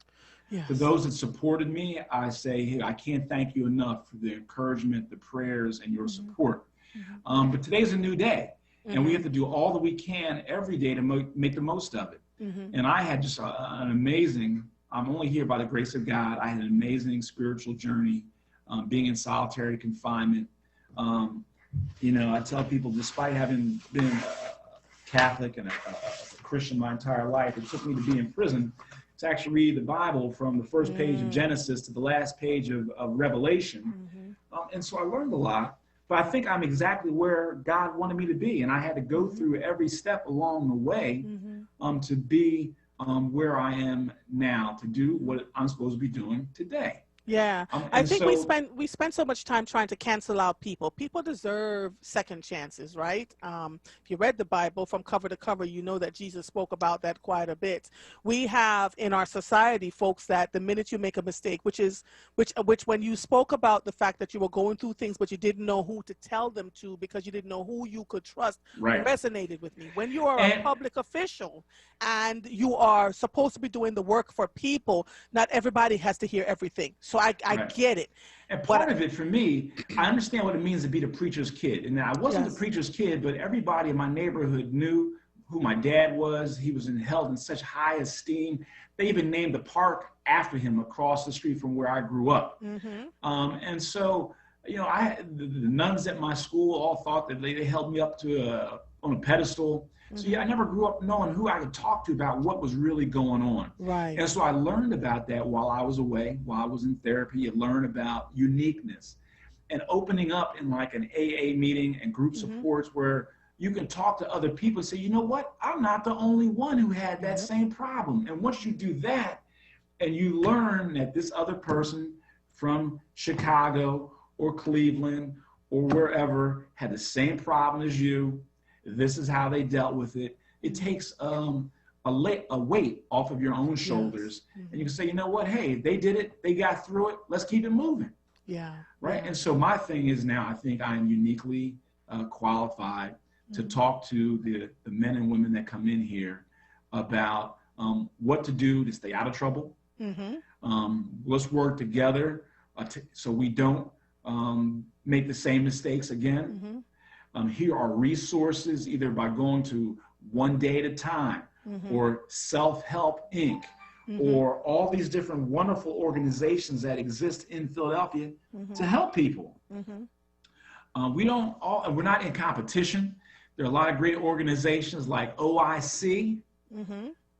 Yes. For those that supported me, I say, hey, I can't thank you enough for the encouragement, the prayers, and your support. But today's a new day, and we have to do all that we can every day to make the most of it. And I had just an amazing, I'm only here by the grace of God, I had an amazing spiritual journey. Being in solitary confinement. You know, I tell people, despite having been a Catholic and a Christian my entire life, it took me to be in prison to actually read the Bible from the first page of Genesis to the last page of Revelation. And so I learned a lot, but I think I'm exactly where God wanted me to be. And I had to go through every step along the way to be where I am now, to do what I'm supposed to be doing today. Yeah, I And think so, we spend so much time trying to cancel out people. People deserve second chances, right? If you read the Bible from cover to cover, you know that Jesus spoke about that quite a bit. We have in our society folks that the minute you make a mistake, which when you spoke about the fact that you were going through things but you didn't know who to tell them to because you didn't know who you could trust, right. resonated with me. When you are a And public official and you are supposed to be doing the work for people, not everybody has to hear everything. So I right. get it. And part of it for me, I understand what it means to be the preacher's kid. And I wasn't the Yes. preacher's kid, but everybody in my neighborhood knew who my dad was. He was held in such high esteem. They even named the park after him across the street from where I grew up. And so, you know, the nuns at my school all thought that they held me up on a pedestal. So yeah, I never grew up knowing who I could talk to about what was really going on. Right. And so I learned about that while I was away, while I was in therapy. You learn about uniqueness and opening up in like an AA meeting and group supports where you can talk to other people and say, you know what, I'm not the only one who had that same problem. And once you do that and you learn that this other person from Chicago or Cleveland or wherever had the same problem as you, this is how they dealt with it. It takes a weight off of your own shoulders. And you can say, you know what, hey, they did it, they got through it, let's keep it moving. Yeah. Right. And so my thing is now I think I'm uniquely qualified to talk to the men and women that come in here about what to do to stay out of trouble. Let's work together so we don't make the same mistakes again. Here are resources either by going to One Day at a Time or Self-Help Inc. Or all these different wonderful organizations that exist in Philadelphia to help people. We're not in competition. There are a lot of great organizations like OIC,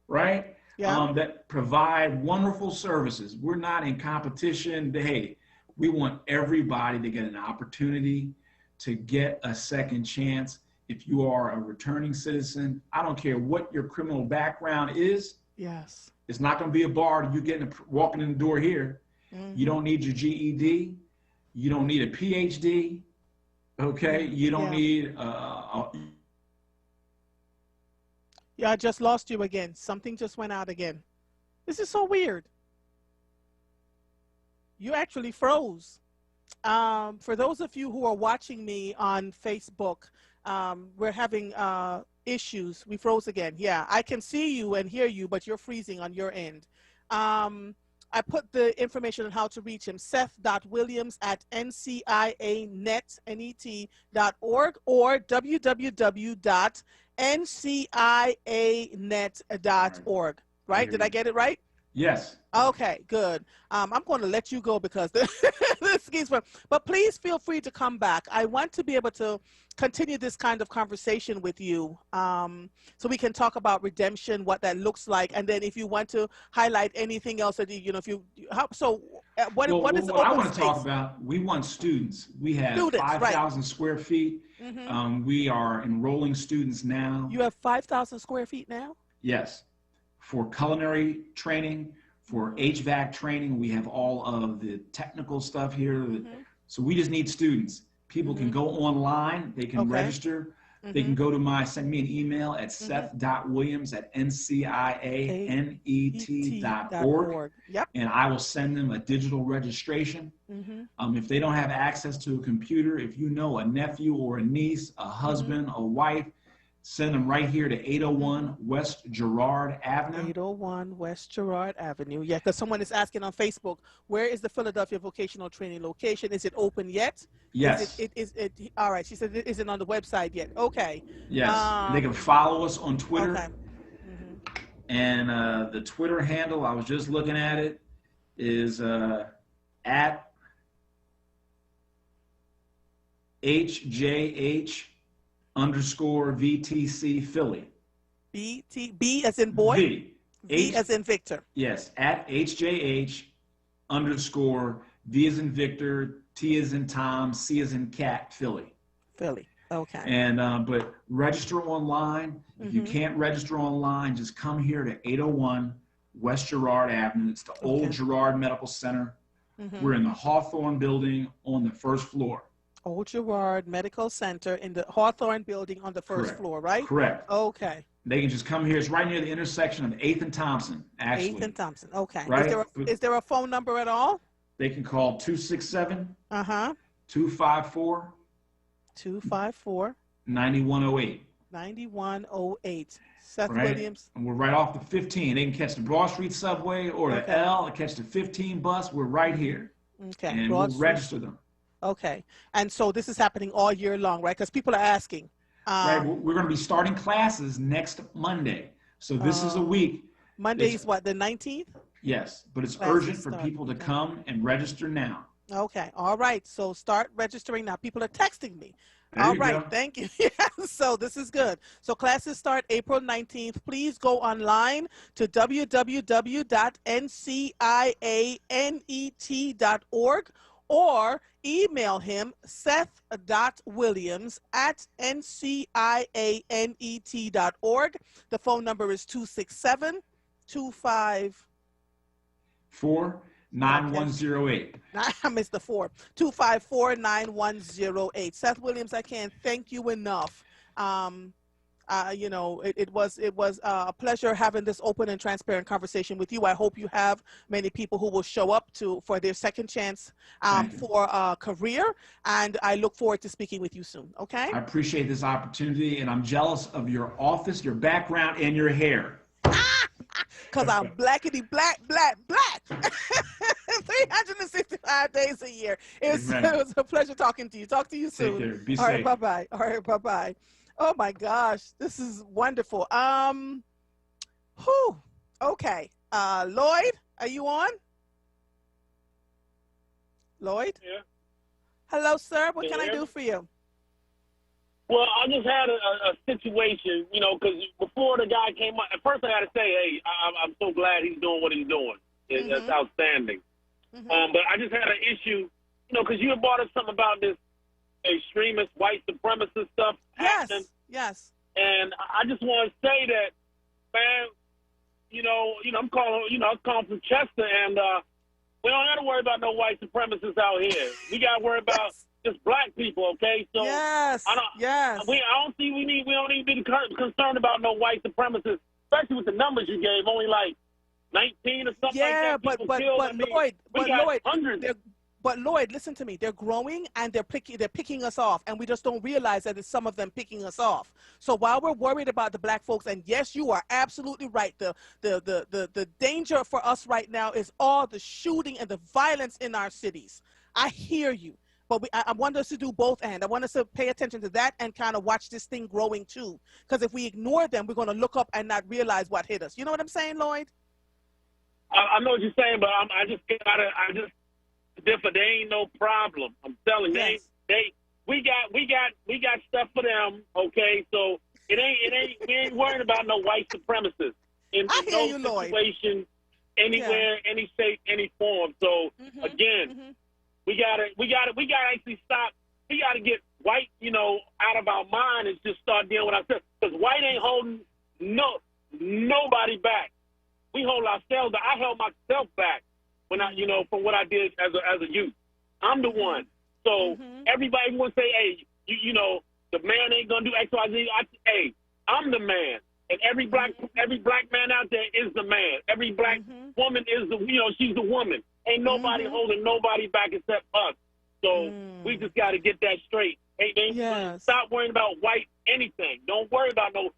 right? Yeah. That provide wonderful services. We're not in competition. Hey, we want everybody to get an opportunity to get a second chance. If you are a returning citizen, I don't care what your criminal background is. Yes. It's not going to be a bar to you walking in the door here. You don't need your GED. You don't need a PhD. Okay. You don't need Yeah, I just lost you again. Something just went out again. This is so weird. You actually froze. For those of you who are watching me on Facebook, we're having issues. We froze again. Yeah, I can see you and hear you, but you're freezing on your end. I put the information on how to reach him, seth.williams@ncianet.org or www.ncianet.org. Right? Did I get it right? Yes. Okay, good. I'm going to let you go because this keeps from, but please feel free to come back. I want to be able to continue this kind of conversation with you, so we can talk about redemption, what that looks like, and then if you want to highlight anything else that what is what I open want to space? talk about? We want students. We have Students, 5,000 square feet. We are enrolling students now. You have 5,000 square feet now? Yes. For culinary training, for HVAC training, we have all of the technical stuff here. So we just need students. People can go online, they can register, they can send me an email at seth.williams@ncianet.org. Yep. And I will send them a digital registration. If they don't have access to a computer, if you know a nephew or a niece, a husband, a wife, send them right here to 801 West Girard Avenue. 801 West Girard Avenue. Yeah, because someone is asking on Facebook, where is the Philadelphia Vocational Training location? Is it open yet? Yes. All right. She said it isn't on the website yet. Okay. Yes. They can follow us on Twitter. Okay. And the Twitter handle, I was just looking at it, is at HJH_VTC Philly. B as in boy? V as in Victor. Yes, at HJH_V as in Victor, T as in Tom, C as in cat, Philly. Philly. Okay. And but register online. If you can't register online, just come here to 801 West Girard Avenue. It's the old Girard Medical Center. We're in the Hawthorne building on the first floor. onWURD Medical Center in the Hawthorne building on the first Correct. floor, right? Correct. Okay. They can just come here. It's right near the intersection of 8th and Thompson, actually. 8th and Thompson. Okay. Right? Is there a phone number at all? They can call 267 Uh-huh. 254 254 9108. 9108. Seth Right? Williams. And we're right off the 15. They can catch the Broad Street subway or the Okay. L and catch the 15 bus. We're right here. Okay. And Broad we'll Street. register them. Okay. And so this is happening all year long, right? Because people are asking. Right? We're going to be starting classes next Monday. So this is a week. Monday's what, the 19th? Yes, but it's Classes urgent for start, people to okay. come and register now. Okay. All right. So start registering now. People are texting me. There All you right. go. Thank you. Yeah, so this is good. So classes start April 19th. Please go online to www.ncianet.org or email him seth.williams@ncianet.org. The phone number is 267-25. 49108. I missed the 4. 254-9108. Seth Williams, I can't thank you enough. You know, it was a pleasure having this open and transparent conversation with you. I hope you have many people who will show up for their second chance for a career, and I look forward to speaking with you soon. Okay? I appreciate this opportunity, and I'm jealous of your office, your background, and your hair. Because I'm blackity black. 365 days a year. It was a pleasure talking to you. Talk to you soon. Take care. Be All right, safe. bye-bye. All right, bye-bye. Oh my gosh, this is wonderful. Okay. Lloyd, are you on? Lloyd? Yeah. Hello, sir. What can I Yeah. do for you? Well, I just had a situation, you know, because before the guy came up, at first I had to say, hey, I'm so glad he's doing what he's doing. That's outstanding. But I just had an issue, you know, because you had brought up something about this extremist white supremacist stuff happening. Yes. And I just want to say that, man, I'm calling from Chester, and we don't got to worry about no white supremacists out here. We got to worry about just black people, okay? So Yes. I don't see we don't need to be concerned about no white supremacists, especially with the numbers you gave, only like 19 or something like that. But Lloyd, listen to me. They're growing and they're picking us off, and we just don't realize that it's some of them picking us off. So while we're worried about the black folks, and yes, you are absolutely right. The danger for us right now is all the shooting and the violence in our cities. I hear you. But I want us to do both ends. I want us to pay attention to that and kind of watch this thing growing too. Because if we ignore them, we're going to look up and not realize what hit us. You know what I'm saying, Lloyd? I know what you're saying, but I just differ. There ain't no problem. I'm telling you, we got stuff for them. Okay, so we ain't worried about no white supremacists in no situation, anywhere, any shape, any form. So again. We gotta actually stop. We gotta get white, out of our mind and just start dealing with ourselves. Because white ain't holding nobody back. We hold ourselves back. I held myself back when from what I did as a youth. I'm the one. So everybody want to say, hey, the man ain't gonna do X, Y, Z. Hey, I'm the man. And every black man out there is the man. Every black woman is she's the woman. Ain't nobody holding nobody back except us. So we just got to get that straight. Hey, stop worrying about white anything. Don't worry about no,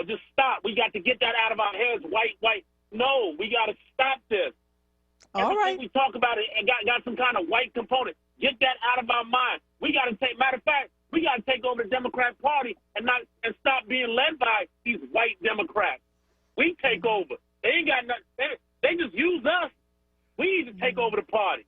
just stop. We got to get that out of our heads. White. No, we got to stop this. Everything we talk about it got some kind of white component. Get that out of our mind. We got to matter of fact, we got to take over the Democrat Party and stop being led by these white Democrats. We take over. They ain't got nothing. They just use us. We need to take over the party.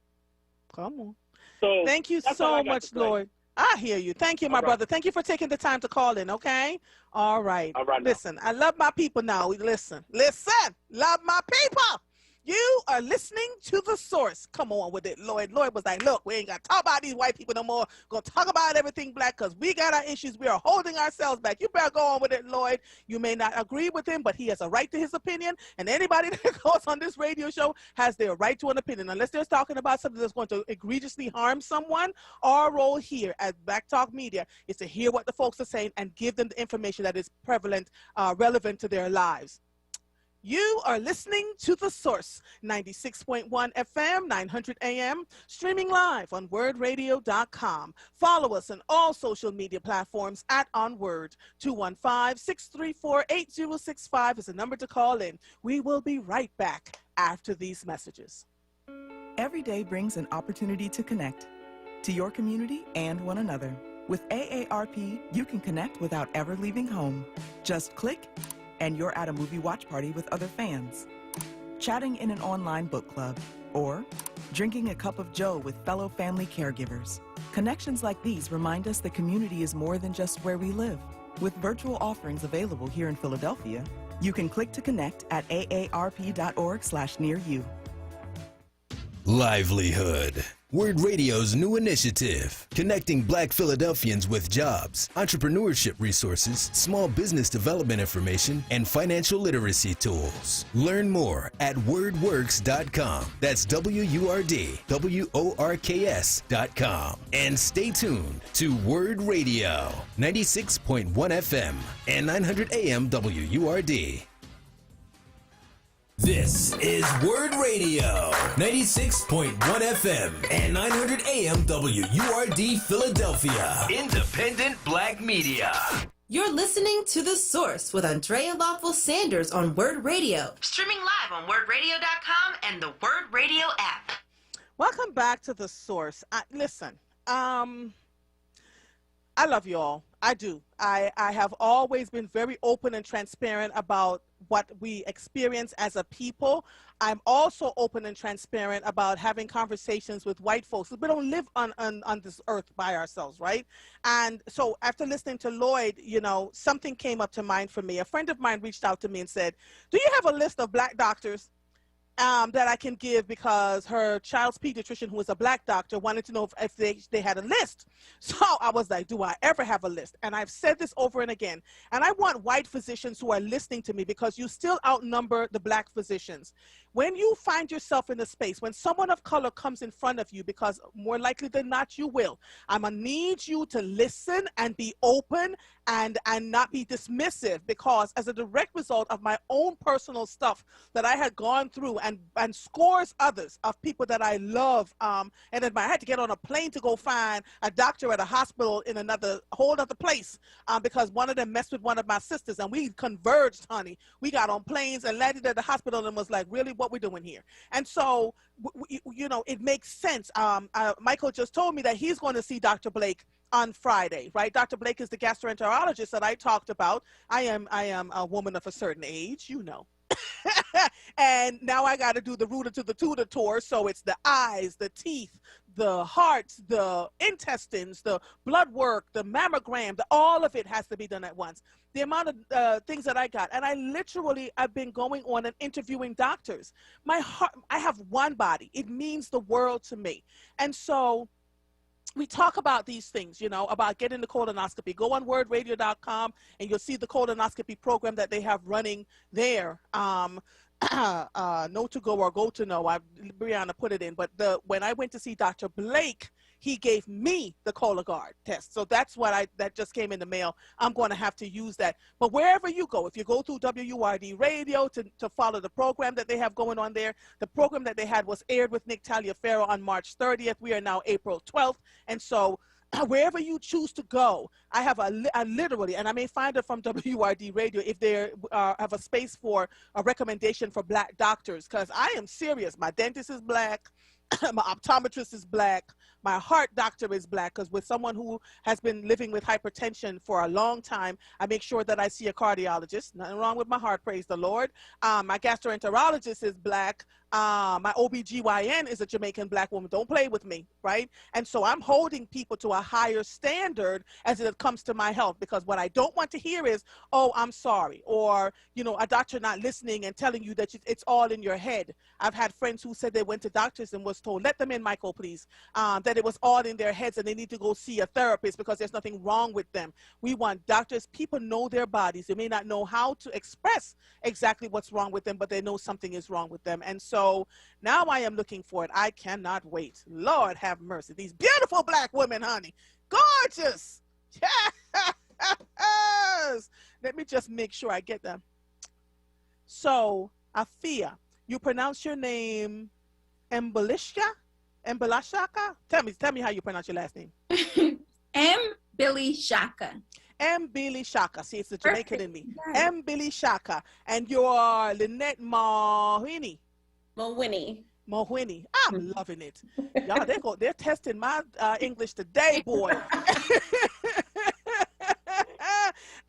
Come on. So thank you so much, Lloyd. I hear you. Thank you, my brother. Thank you for taking the time to call in, okay? All right. All right. Listen, I love my people now. Listen. Love my people. You are listening to The Source. Come on with it, Lloyd. Lloyd was like, look, we ain't got to talk about these white people no more. Going to talk about everything black because we got our issues. We are holding ourselves back. You better go on with it, Lloyd. You may not agree with him, but he has a right to his opinion. And anybody that goes on this radio show has their right to an opinion. Unless they're talking about something that's going to egregiously harm someone, our role here at Black Talk Media is to hear what the folks are saying and give them the information that is prevalent, relevant to their lives. You are listening to The Source, 96.1 FM, 900 AM, streaming live on WURDradio.com. Follow us on all social media platforms at onWURD. 215-634-8065 is the number to call in. We will be right back after these messages. Every day brings an opportunity to connect to your community and one another. With AARP, you can connect without ever leaving home. Just click and you're at a movie watch party with other fans, chatting in an online book club, or drinking a cup of joe with fellow family caregivers. Connections like these remind us that community is more than just where we live. With virtual offerings available here in Philadelphia, you can click to connect at aarp.org/nearyou. Livelihood. WURD Radio's new initiative, connecting Black Philadelphians with jobs, entrepreneurship resources, small business development information, and financial literacy tools. Learn more at wordworks.com. That's WURDWORKS.com. And stay tuned to WURD Radio, 96.1 FM and 900 AM WURD. This is WURD Radio, 96.1 FM and 900 AM WURD Philadelphia. Independent Black Media. You're listening to The Source with Andrea Lawful Sanders on WURD Radio. Streaming live on WURDradio.com and the WURD Radio app. Welcome back to The Source. Listen, I love you all. I do. I have always been very open and transparent about what we experience as a people. I'm also open and transparent about having conversations with white folks. We don't live on this earth by ourselves, right? And so after listening to Lloyd, you know, something came up to mind for me. A friend of mine reached out to me and said, do you have a list of black doctors that I can give, because her child's pediatrician, who is a black doctor, wanted to know if they had a list. So I was like, do I ever have a list? And I've said this over and again. And I want white physicians who are listening to me, because you still outnumber the black physicians. When you find yourself in a space, when someone of color comes in front of you, because more likely than not you will, I'm going to need you to listen and be open and not be dismissive, because as a direct result of my own personal stuff that I had gone through, and scores others of people that I love, and admire. I had to get on a plane to go find a doctor at a hospital in a whole other place, because one of them messed with one of my sisters, and we converged, honey. We got on planes and landed at the hospital and was like, really, what we doing here? And so, you know, it makes sense. Michael just told me that he's going to see Dr. Blake on Friday, right? Dr. Blake is the gastroenterologist that I talked about. I am a woman of a certain age, you know. And now I got to do the rooter to the tutor tour. So it's the eyes, the teeth, the heart, the intestines, the blood work, the mammogram, all of it has to be done at once. The amount of things that I got. And I've been going on and interviewing doctors. My heart, I have one body. It means the world to me. And so we talk about these things, you know, about getting the colonoscopy. Go on WURDradio.com and you'll see the colonoscopy program that they have running there. Know to go or go to know. Brianna put it in. But when I went to see Dr. Blake, he gave me the Cologuard test. So that's that just came in the mail. I'm going to have to use that. But wherever you go, if you go through WURD Radio to follow the program that they have going on there, the program that they had was aired with Nick Taliaferro on March 30th. We are now April 12th. And so wherever you choose to go, I have a literally, and I may find it from WURD Radio if they have a space for a recommendation for black doctors, because I am serious. My dentist is black. My optometrist is black. My heart doctor is black, because with someone who has been living with hypertension for a long time, I make sure that I see a cardiologist. Nothing wrong with my heart, praise the Lord. My gastroenterologist is black. My OBGYN is a Jamaican black woman. Don't play with me, right? And so I'm holding people to a higher standard as it comes to my health, because what I don't want to hear is, oh, I'm sorry, or, you know, a doctor not listening and telling you that it's all in your head. I've had friends who said they went to doctors and was told, let them in, Michael, please, that it was all in their heads and they need to go see a therapist because there's nothing wrong with them. We want doctors. People know their bodies. They may not know how to express exactly what's wrong with them, but they know something is wrong with them. And so now I am looking for it. I cannot wait. Lord have mercy. These beautiful black women, honey. Gorgeous. Yes. Let me just make sure I get them. So, Afia, you pronounce your name Embalishka? Embalashaka? Tell me how you pronounce your last name. Billy Shaka. Billy Shaka. See, it's the Jamaican in me. Billy Shaka. And you're Lynette Mahwini. Mahwini. I'm loving it. Y'all, they're testing my English today, boy.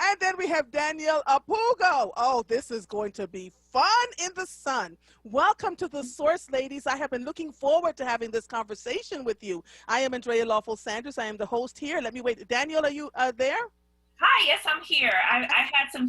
And then we have Danielle Apugo. Oh, this is going to be fun in the sun. Welcome to The Source, ladies. I have been looking forward to having this conversation with you. I am Andrea Lawful Sanders. I am the host here. Let me wait. Danielle, are you there? Hi, yes, I'm here. I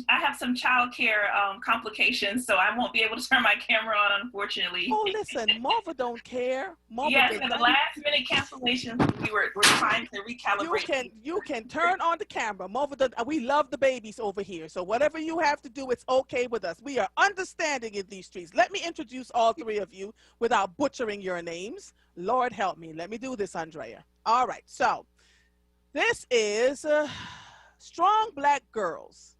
have some childcare complications, so I won't be able to turn my camera on, unfortunately. Oh, listen, Marva don't care. Marva yes, for the last minute cancellations, we're trying to recalibrate. You can turn on the camera. Marva, we love the babies over here, so whatever you have to do, it's okay with us. We are understanding in these streets. Let me introduce all three of you without butchering your names. Lord help me. Let me do this, Andrea. All right, so this is Strong Black Girls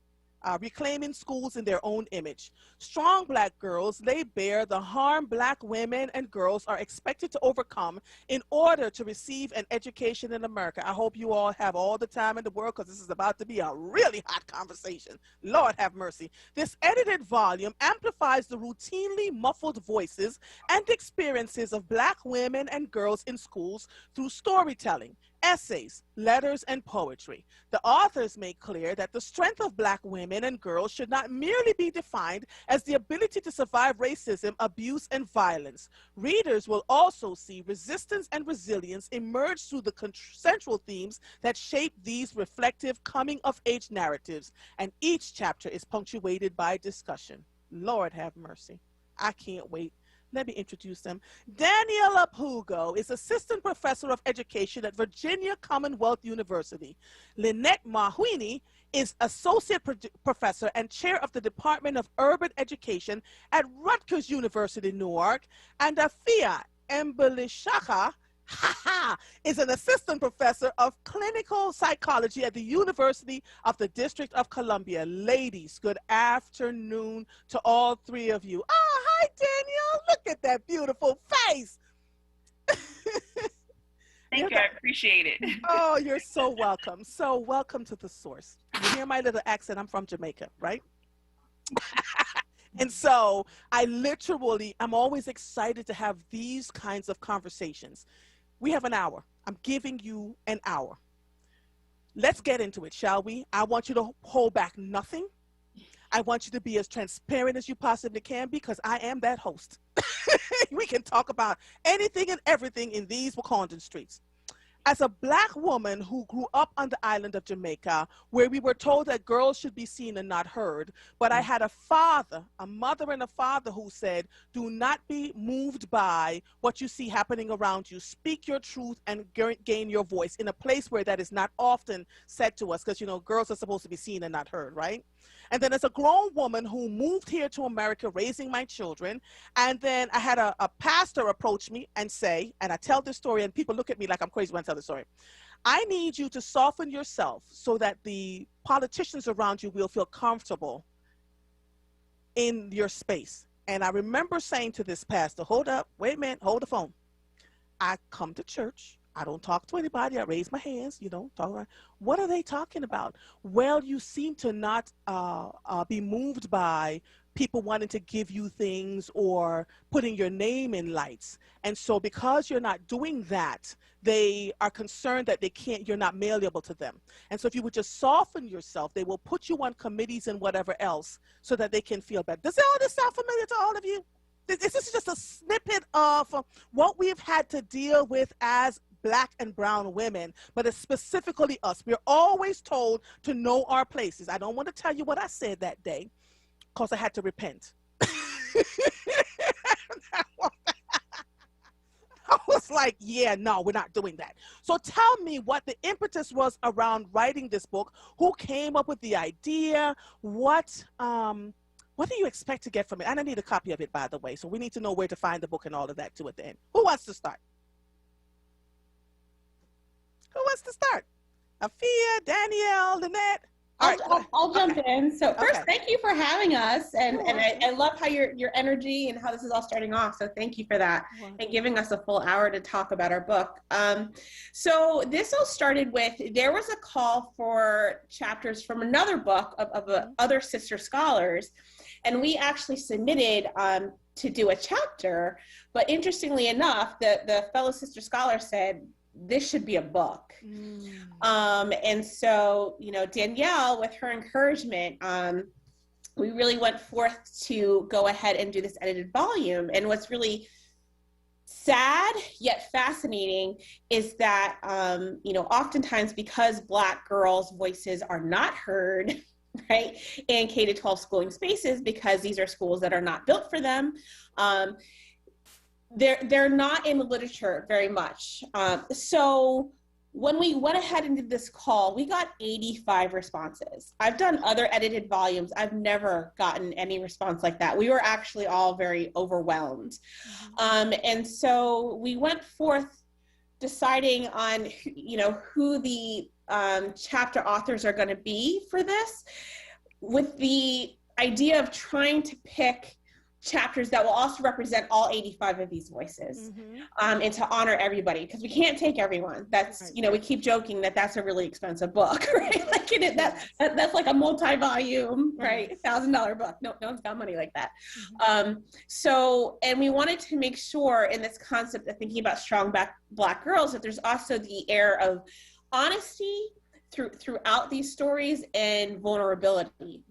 Reclaiming Schools in Their Own Image. Strong Black girls lay bare the harm Black women and girls are expected to overcome in order to receive an education in America. I hope you all have all the time in the world, because this is about to be a really hot conversation. Lord have mercy. This edited volume amplifies the routinely muffled voices and experiences of Black women and girls in schools through storytelling, essays, letters, and poetry. The authors make clear that the strength of Black women and girls should not merely be defined as the ability to survive racism, abuse, and violence. Readers will also see resistance and resilience emerge through the central themes that shape these reflective coming-of-age narratives, and each chapter is punctuated by discussion. Lord have mercy. I can't wait. Let me introduce them. Danielle Apugo is Assistant Professor of Education at Virginia Commonwealth University. Lynette Mahwini is Associate Professor and Chair of the Department of Urban Education at Rutgers University, Newark. And Afia Mbalishaka is an Assistant Professor of Clinical Psychology at the University of the District of Columbia. Ladies, good afternoon to all three of you. Oh, hi, Danielle. Look at that beautiful face. Thank you. I appreciate it. Oh, you're so welcome. So welcome to The Source. You hear my little accent? I'm from Jamaica, right? And so I'm always excited to have these kinds of conversations. We have an hour. I'm giving you an hour. Let's get into it, shall we? I want you to hold back nothing. I want you to be as transparent as you possibly can, because I am that host. We can talk about anything and everything in these Wakandan streets. As a Black woman who grew up on the island of Jamaica, where we were told that girls should be seen and not heard, but I had a mother and a father who said, do not be moved by what you see happening around you. Speak your truth and gain your voice in a place where that is not often said to us, because, you know, girls are supposed to be seen and not heard, right? And then as a grown woman who moved here to America, raising my children, and then I had a pastor approach me and say, and I tell this story and people look at me like I'm crazy when I tell the story, I need you to soften yourself so that the politicians around you will feel comfortable in your space. And I remember saying to this pastor, hold up, wait a minute, hold the phone. I come to church. I don't talk to anybody. I raise my hands, you know, talk about, what are they talking about? Well, you seem to not be moved by people wanting to give you things or putting your name in lights. And so because you're not doing that, they are concerned that you're not malleable to them. And so if you would just soften yourself, they will put you on committees and whatever else so that they can feel better. Does all this sound familiar to all of you? this is just a snippet of what we've had to deal with as Black and brown women, but it's specifically us. We're always told to know our places. I don't want to tell you what I said that day because I had to repent. I was like, yeah, no, we're not doing that. So tell me what the impetus was around writing this book. Who came up with the idea? What do you expect to get from it? And I need a copy of it, by the way. So we need to know where to find the book and all of that too at the end. Who wants to start? Who wants to start? Afia, Danielle, Lynette? I'll jump in. So first, thank you for having us, and I love how your energy and how this is all starting off. So thank you for that and giving us a full hour to talk about our book. So this all started with, there was a call for chapters from another book of other sister scholars, and we actually submitted to do a chapter. But interestingly enough, the fellow sister scholar said, this should be a book. And so, you know, Danielle, with her encouragement, we really went forth to go ahead and do this edited volume. And what's really sad yet fascinating is that, you know, oftentimes because Black girls' voices are not heard, right, in K-12 schooling spaces, because these are schools that are not built for them, they're not in the literature very much. So when we went ahead and did this call, we got 85 responses. I've done other edited volumes. I've never gotten any response like that. We were actually all very overwhelmed. And so we went forth deciding on, you know, who the chapter authors are going to be for this, with the idea of trying to pick chapters that will also represent all 85 of these voices, and to honor everybody, because we can't take everyone. That's, you know, we keep joking that that's a really expensive book, right? Like that's like a multi-volume, right, $1,000 book. No one's got money like that. So, and we wanted to make sure in this concept of thinking about strong Black girls, that there's also the air of honesty throughout these stories and vulnerability,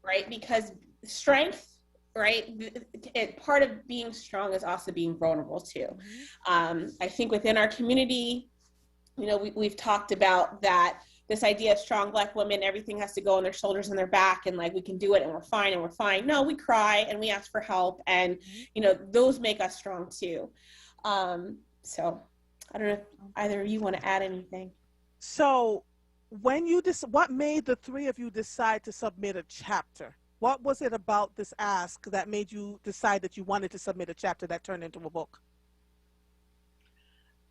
right? Because strength, right, part of being strong is also being vulnerable too. I think within our community, you know, we've talked about that, this idea of strong Black women, everything has to go on their shoulders and their back, and like we can do it and we're fine. No, we cry and we ask for help, and you know, those make us strong too. So I don't know if either of you want to add anything. So when you what made the three of you decide to submit a chapter? What was it about this ask that made you decide that you wanted to submit a chapter that turned into a book?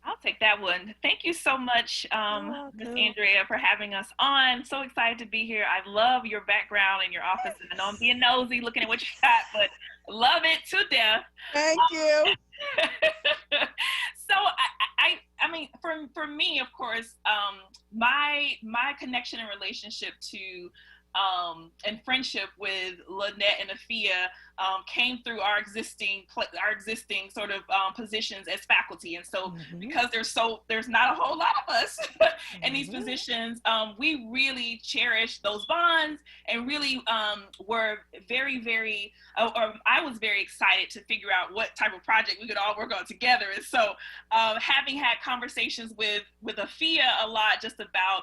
I'll take that one. Thank you so much, Ms. Andrea, for having us on. So excited to be here. I love your background and your office. And I know I'm being nosy looking at what you got, but love it to death. Thank you. So I mean, for me, of course, my connection and relationship to and friendship with Lynette and Afia came through our existing sort of positions as faculty. And so because there's not a whole lot of us in these positions, we really cherish those bonds and really were very, very, or I was very excited to figure out what type of project we could all work on together. And so having had conversations with Afia a lot just about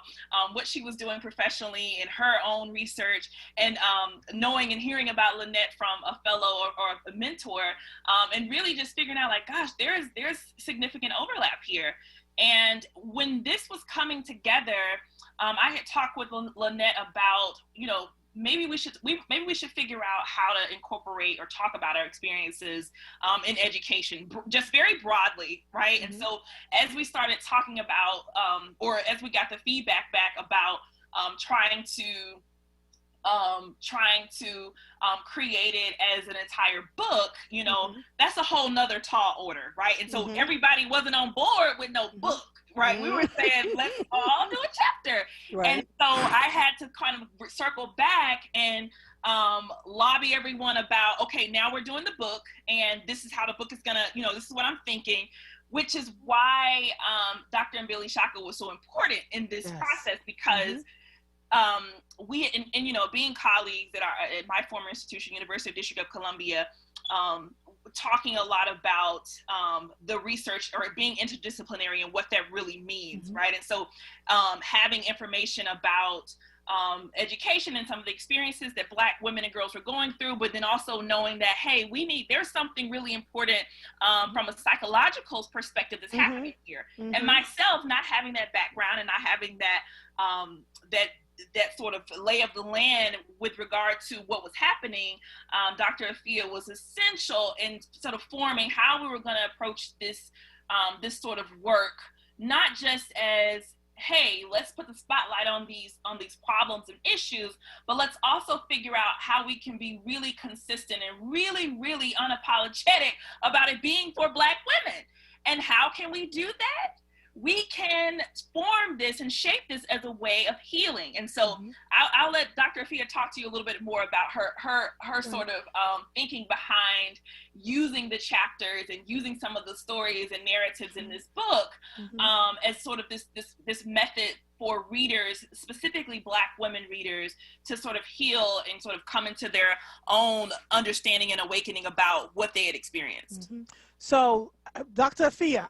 what she was doing professionally in her own research, and knowing and hearing about Lynette from a fellow or a mentor, and really just figuring out like, gosh, there's significant overlap here. And when this was coming together, I had talked with Lynette about, you know, maybe we should figure out how to incorporate or talk about our experiences in education, just very broadly, right? And so as we started talking about, or as we got the feedback back about trying to create it as an entire book, you know, that's a whole nother tall order, right? And so everybody wasn't on board with no book, right? We were saying, let's all do a chapter. Right. And so I had to kind of circle back and lobby everyone about, okay, now we're doing the book, and this is how the book is gonna, you know, this is what I'm thinking, which is why Dr. Mbili Shaka was so important in this process, because we, and you know, being colleagues at my former institution, University of District of Columbia, talking a lot about the research or being interdisciplinary and what that really means, right? And so having information about education and some of the experiences that Black women and girls were going through, but then also knowing that, hey, there's something really important from a psychological perspective that's happening here. And myself not having that background and not having that that sort of lay of the land with regard to what was happening, Dr. Afia was essential in sort of forming how we were going to approach this this sort of work, not just as, hey, let's put the spotlight on these problems and issues, but let's also figure out how we can be really consistent and really, really unapologetic about it being for Black women. And how can we do that? We can form this and shape this as a way of healing. And so I'll let Dr. Afia talk to you a little bit more about her sort of thinking behind using the chapters and using some of the stories and narratives in this book as sort of this method for readers, specifically Black women readers, to sort of heal and sort of come into their own understanding and awakening about what they had experienced. So, Dr. Afia,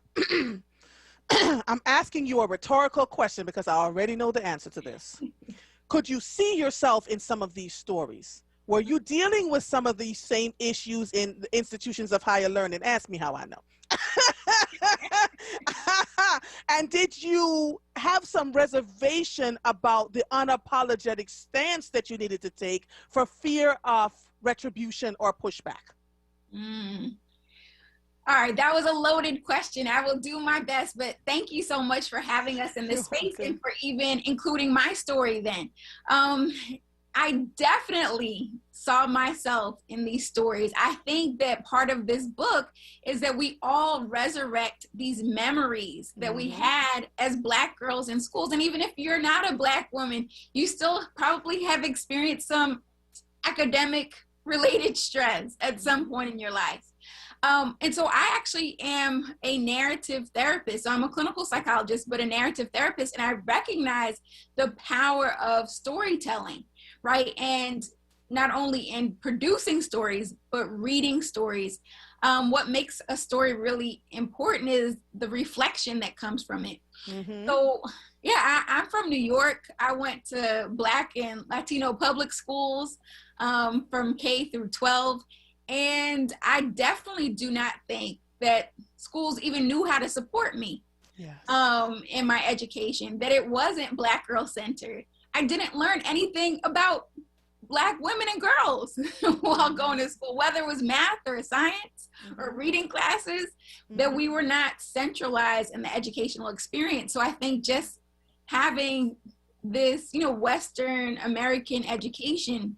I'm asking you a rhetorical question because I already know the answer to this. Could you see yourself in some of these stories? Were you dealing with some of these same issues in the institutions of higher learning? Ask me how I know. And did you have some reservation about the unapologetic stance that you needed to take for fear of retribution or pushback? All right, that was a loaded question. I will do my best, but thank you so much for having us in this space and for even including my story then. I definitely saw myself in these stories. I think that part of this book is that we all resurrect these memories that we had as Black girls in schools. And even if you're not a Black woman, you still probably have experienced some academic related stress at some point in your life. And so I actually am a narrative therapist. So I'm a clinical psychologist, but a narrative therapist. And I recognize the power of storytelling, right? And not only in producing stories, but reading stories. What makes a story really important is the reflection that comes from it. So yeah, I'm from New York. I went to Black and Latino public schools from K through 12. And I definitely do not think that schools even knew how to support me in my education, that it wasn't Black girl centered. I didn't learn anything about Black women and girls while going to school, whether it was math or science or reading classes, that we were not centralized in the educational experience. So I think just having this, Western American education,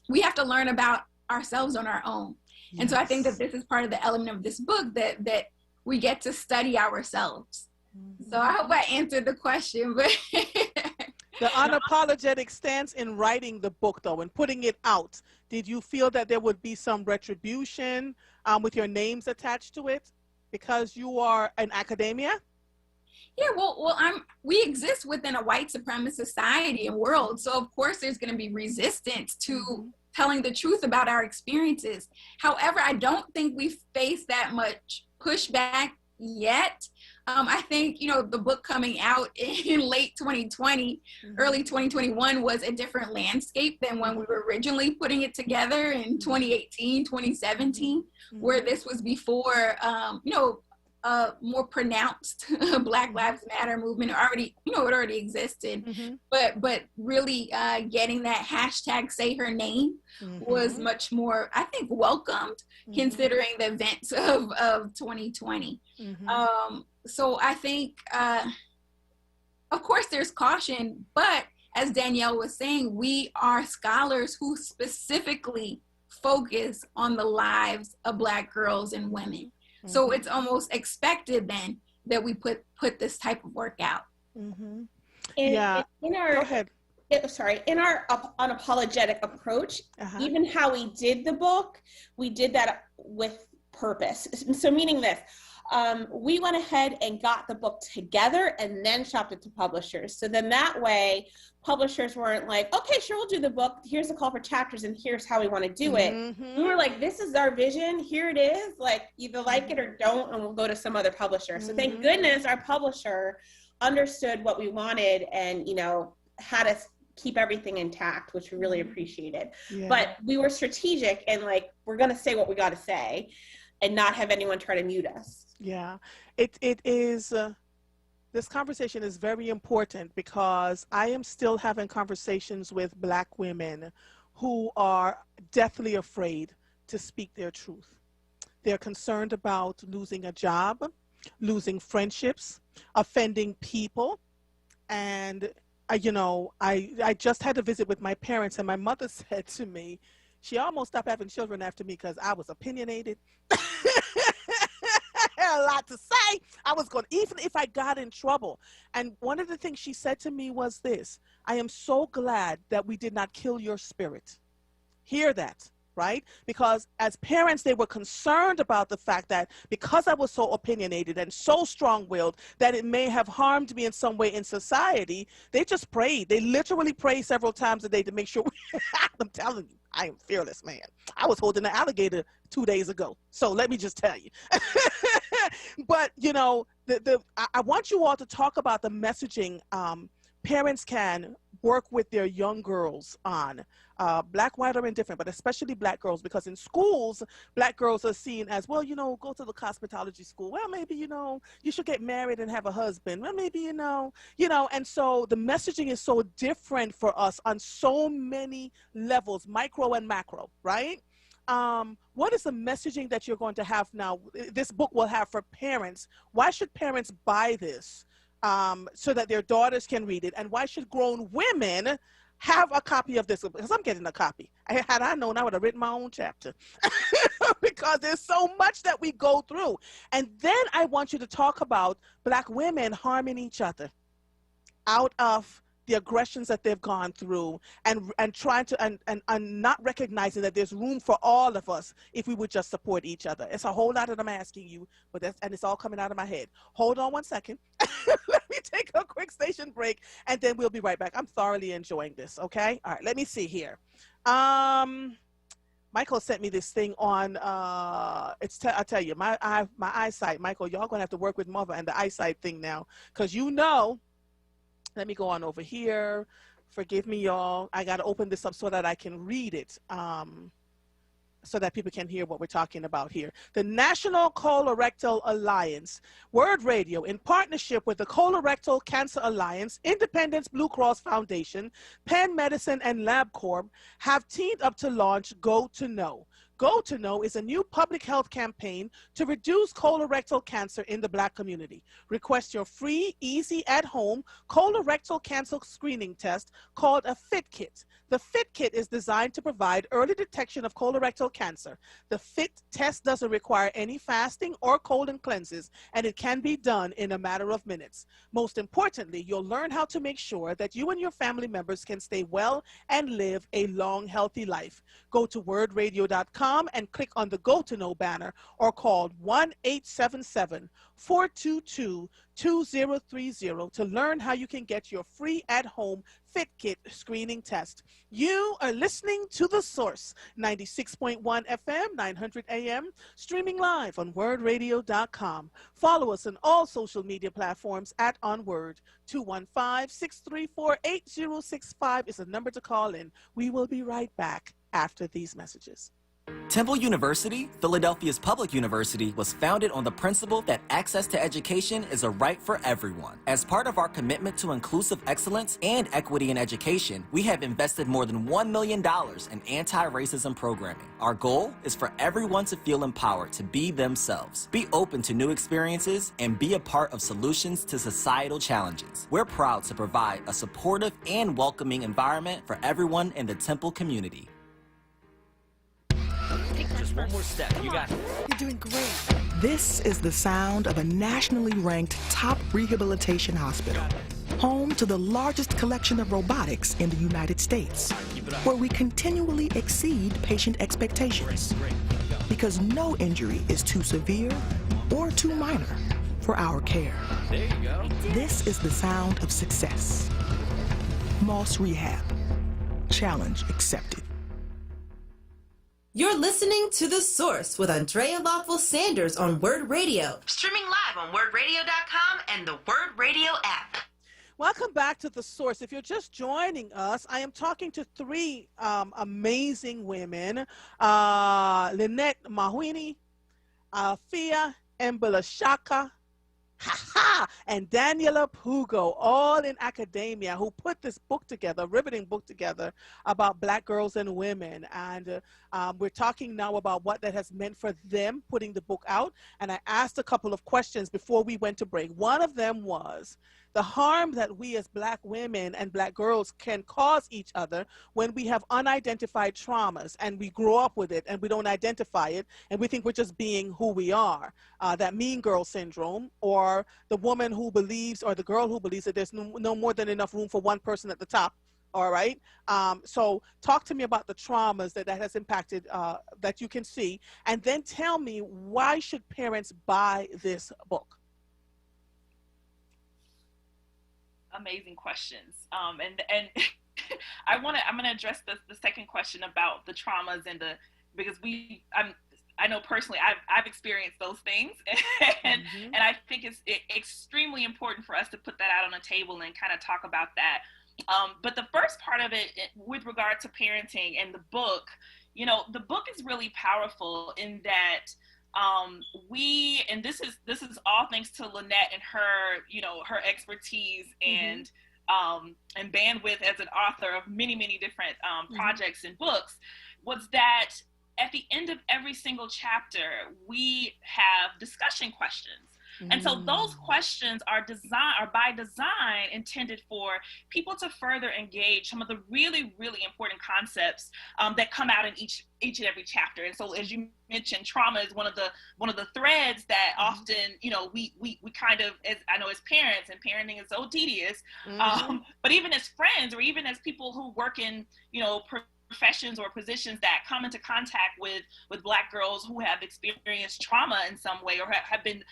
we have to learn about ourselves on our own. And so I think that this is part of the element of this book, that we get to study ourselves. So I hope I answered the question. But the unapologetic stance in writing the book, though, and putting it out, did you feel that there would be some retribution with your names attached to it because you are in academia? Yeah, well, we exist within a white supremacist society and world. So of course there's going to be resistance to telling the truth about our experiences. However, I don't think we face that much pushback yet. I think, the book coming out in late 2020, early 2021 was a different landscape than when we were originally putting it together in 2018, 2017, where this was before, more pronounced Black Lives Matter movement already, it already existed, but really getting that hashtag say her name was much more, I think, welcomed considering the events of 2020. So I think, of course there's caution, but as Danielle was saying, we are scholars who specifically focus on the lives of Black girls and women. So it's almost expected then that we put this type of work out. In our Go ahead. In our unapologetic approach, even how we did the book, we did that with purpose. So meaning this, we went ahead and got the book together and then shopped it to publishers. So then that way, publishers weren't like, okay, sure, we'll do the book. Here's the call for chapters and here's how we want to do it. We were like, this is our vision. Here it is. Like, either like it or don't, and we'll go to some other publisher. So thank goodness our publisher understood what we wanted and, you know, had us keep everything intact, which we really appreciated. But we were strategic and like, we're going to say what we got to say and not have anyone try to mute us. Yeah, it is. This conversation is very important because I am still having conversations with Black women who are deathly afraid to speak their truth. They're concerned about losing a job, losing friendships, offending people. And, you know, I just had a visit with my parents, and my mother said to me, she almost stopped having children after me because I was opinionated. A lot to say. I was going, even if I got in trouble. And one of the things she said to me was this: I am so glad that we did not kill your spirit. Hear that, right? Because as parents, they were concerned about the fact that because I was so opinionated and so strong-willed that it may have harmed me in some way in society. They just prayed. They literally prayed several times a day to make sure I'm telling you, I am fearless, man. I was holding an alligator 2 days ago. So let me just tell you. But, you know, I want you all to talk about the messaging parents can work with their young girls on. Black, white, or indifferent, but especially Black girls, because in schools, Black girls are seen as, well, you know, go to the cosmetology school. Well, maybe, you know, you should get married and have a husband. Well, maybe, you know, and so the messaging is so different for us on so many levels, micro and macro, right? What is the messaging that you're going to have now? This book will have for parents. Why should parents buy this so that their daughters can read it? And why should grown women have a copy of this? Because I'm getting a copy. Had I known, I would have written my own chapter. Because there's so much that we go through. And then I want you to talk about Black women harming each other out of the aggressions that they've gone through, and trying to and not recognizing that there's room for all of us if we would just support each other. It's a whole lot that I'm asking you, but it's all coming out of my head. Hold on one second. Let me take a quick station break, and then we'll be right back. I'm thoroughly enjoying this. Okay, all right. Let me see here. Michael sent me this thing on. I tell you, my eyesight, Michael. Y'all gonna have to work with Mother and the eyesight thing now, because you know. Let me go on over here. Forgive me, y'all. I got to open this up so that I can read it, so that people can hear what we're talking about here. The National Colorectal Alliance, WURD Radio, in partnership with the Colorectal Cancer Alliance, Independence Blue Cross Foundation, Penn Medicine, and LabCorp, have teamed up to launch Go to Know. Go to Know is a new public health campaign to reduce colorectal cancer in the Black community. Request your free, easy, at-home colorectal cancer screening test called a FIT kit. The FIT kit is designed to provide early detection of colorectal cancer. The FIT test doesn't require any fasting or colon cleanses, and it can be done in a matter of minutes. Most importantly, you'll learn how to make sure that you and your family members can stay well and live a long, healthy life. Go to wordradio.com and click on the Go to Know banner, or call 1-877-422-2030 to learn how you can get your free at-home FIT kit screening test. You are listening to The Source, 96.1 FM, 900 AM, streaming live on wordradio.com. Follow us on all social media platforms at onWURD. 215-634-8065 is the number to call in. We will be right back after these messages. Temple University, Philadelphia's public university, was founded on the principle that access to education is a right for everyone. As part of our commitment to inclusive excellence and equity in education, we have invested more than $1 million in anti-racism programming. Our goal is for everyone to feel empowered to be themselves, be open to new experiences, and be a part of solutions to societal challenges. We're proud to provide a supportive and welcoming environment for everyone in the Temple community. Just one more step. You got it. You're doing great. This is the sound of a nationally ranked top rehabilitation hospital, home to the largest collection of robotics in the United States, where we continually exceed patient expectations. Because no injury is too severe or too minor for our care. There you go. This is the sound of success. Moss Rehab. Challenge accepted. You're listening to The Source with Andrea Lawful Sanders on WURD Radio. Streaming live on WURDradio.com and the WURD Radio app. Welcome back to The Source. If you're just joining us, I am talking to three amazing women, Lynette Mahwini, Fia Mbalashaka, and Daniela Pugo, all in academia, who put this book together, a riveting book together about Black girls and women. And we're talking now about what that has meant for them putting the book out. And I asked a couple of questions before we went to break. One of them was the harm that we as Black women and Black girls can cause each other when we have unidentified traumas and we grow up with it and we don't identify it and we think we're just being who we are. That mean girl syndrome, or the woman who believes, or the girl who believes that there's no more than enough room for one person at the top. All right. So talk to me about the traumas that has impacted, that you can see, and then tell me, why should parents buy this book? Amazing questions. And I'm gonna address the second question about the traumas and because I know personally I've experienced those things, and I think it's extremely important for us to put that out on the table and kind of talk about that. But the first part of it, with regard to parenting and the book, the book is really powerful in that and this is all thanks to Lynette and her expertise and bandwidth as an author of many different projects and books, was that at the end of every single chapter we have discussion questions. And so those questions are by design intended for people to further engage some of the really, really important concepts that come out in each and every chapter. And so, as you mentioned, trauma is one of the threads that often, we kind of, as I know, as parents, and parenting is so tedious, but even as friends, or even as people who work in, professions or positions that come into contact with Black girls who have experienced trauma in some way, or have been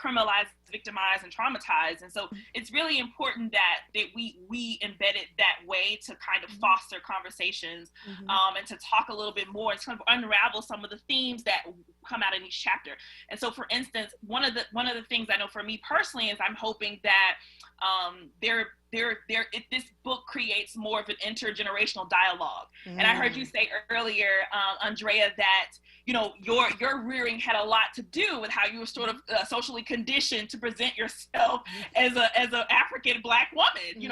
criminalized, victimized, and traumatized. And so it's really important that we embed it that way to kind of foster conversations and to talk a little bit more and kind of unravel some of the themes that come out in each chapter. And so, for instance, one of the things I know for me personally is I'm hoping that this book creates more of an intergenerational dialogue. And I heard you say earlier, Andrea, that your rearing had a lot to do with how you were sort of socially conditioned to present yourself as an African Black woman,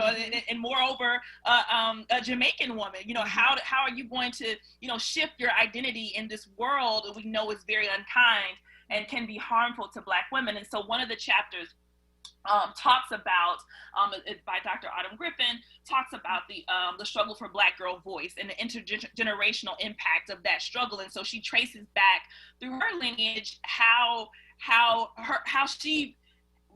and moreover a Jamaican woman. How are you going to shift your identity in this world that we know is very unkind and can be harmful to Black women? And so one of the chapters talks about, by Dr. Autumn Griffin, talks about the struggle for Black girl voice and the intergenerational impact of that struggle. And so she traces back through her lineage how she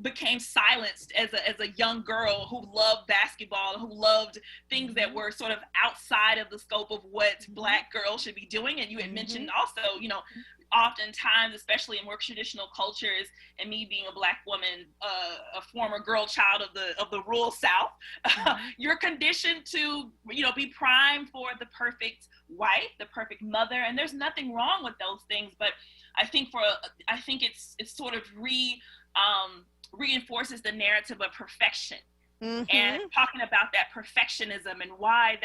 became silenced as a young girl who loved basketball, who loved things that were sort of outside of the scope of what Black girls should be doing. And you had mentioned also, oftentimes, especially in more traditional cultures, and me being a Black woman, a former girl child of the rural South, you're conditioned to, be primed for the perfect wife, the perfect mother, and there's nothing wrong with those things. But I think it's sort of reinforces the narrative of perfection, and talking about that perfectionism and why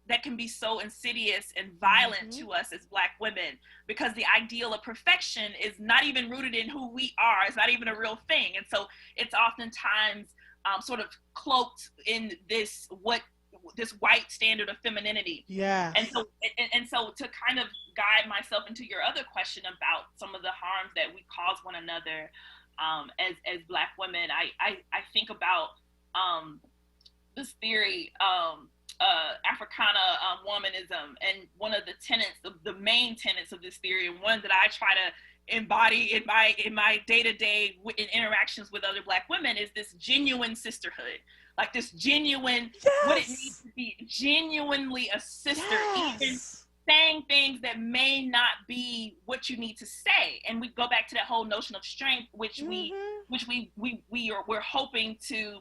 that can be so insidious and violent to us as Black women, because the ideal of perfection is not even rooted in who we are. It's not even a real thing. And so it's oftentimes sort of cloaked in this white standard of femininity. Yeah. And so to kind of guide myself into your other question about some of the harms that we cause one another as Black women, I think about this theory, Africana womanism, and one of the main tenets of this theory, and one that I try to embody in my day-to-day interactions with other Black women, is this genuine sisterhood. Like this genuine, what it means to be genuinely a sister, saying things that may not be what you need to say. And we go back to that whole notion of strength, which we're hoping to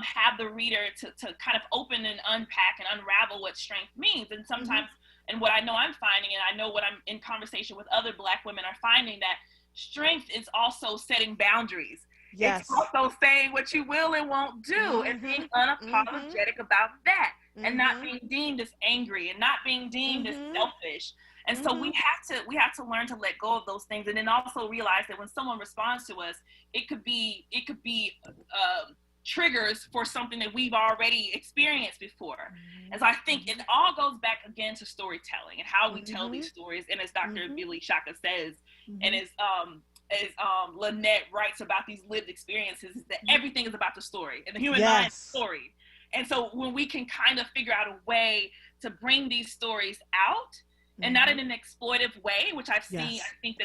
have the reader to kind of open and unpack and unravel what strength means. And sometimes, and what I know I'm finding, and I know what I'm in conversation with other Black women are finding, that strength is also setting boundaries. Yes. It's also saying what you will and won't do, and being unapologetic about that, and not being deemed as angry, and not being deemed as selfish. And so we have to learn to let go of those things, and then also realize that when someone responds to us, it could be triggers for something that we've already experienced before. And so I think it all goes back again to storytelling and how we tell these stories. And as Dr. Billy Shaka says, and as Lynette writes about these lived experiences, is that everything is about the story and the human mind story. And so when we can kind of figure out a way to bring these stories out, and not in an exploitive way, which I've seen, I think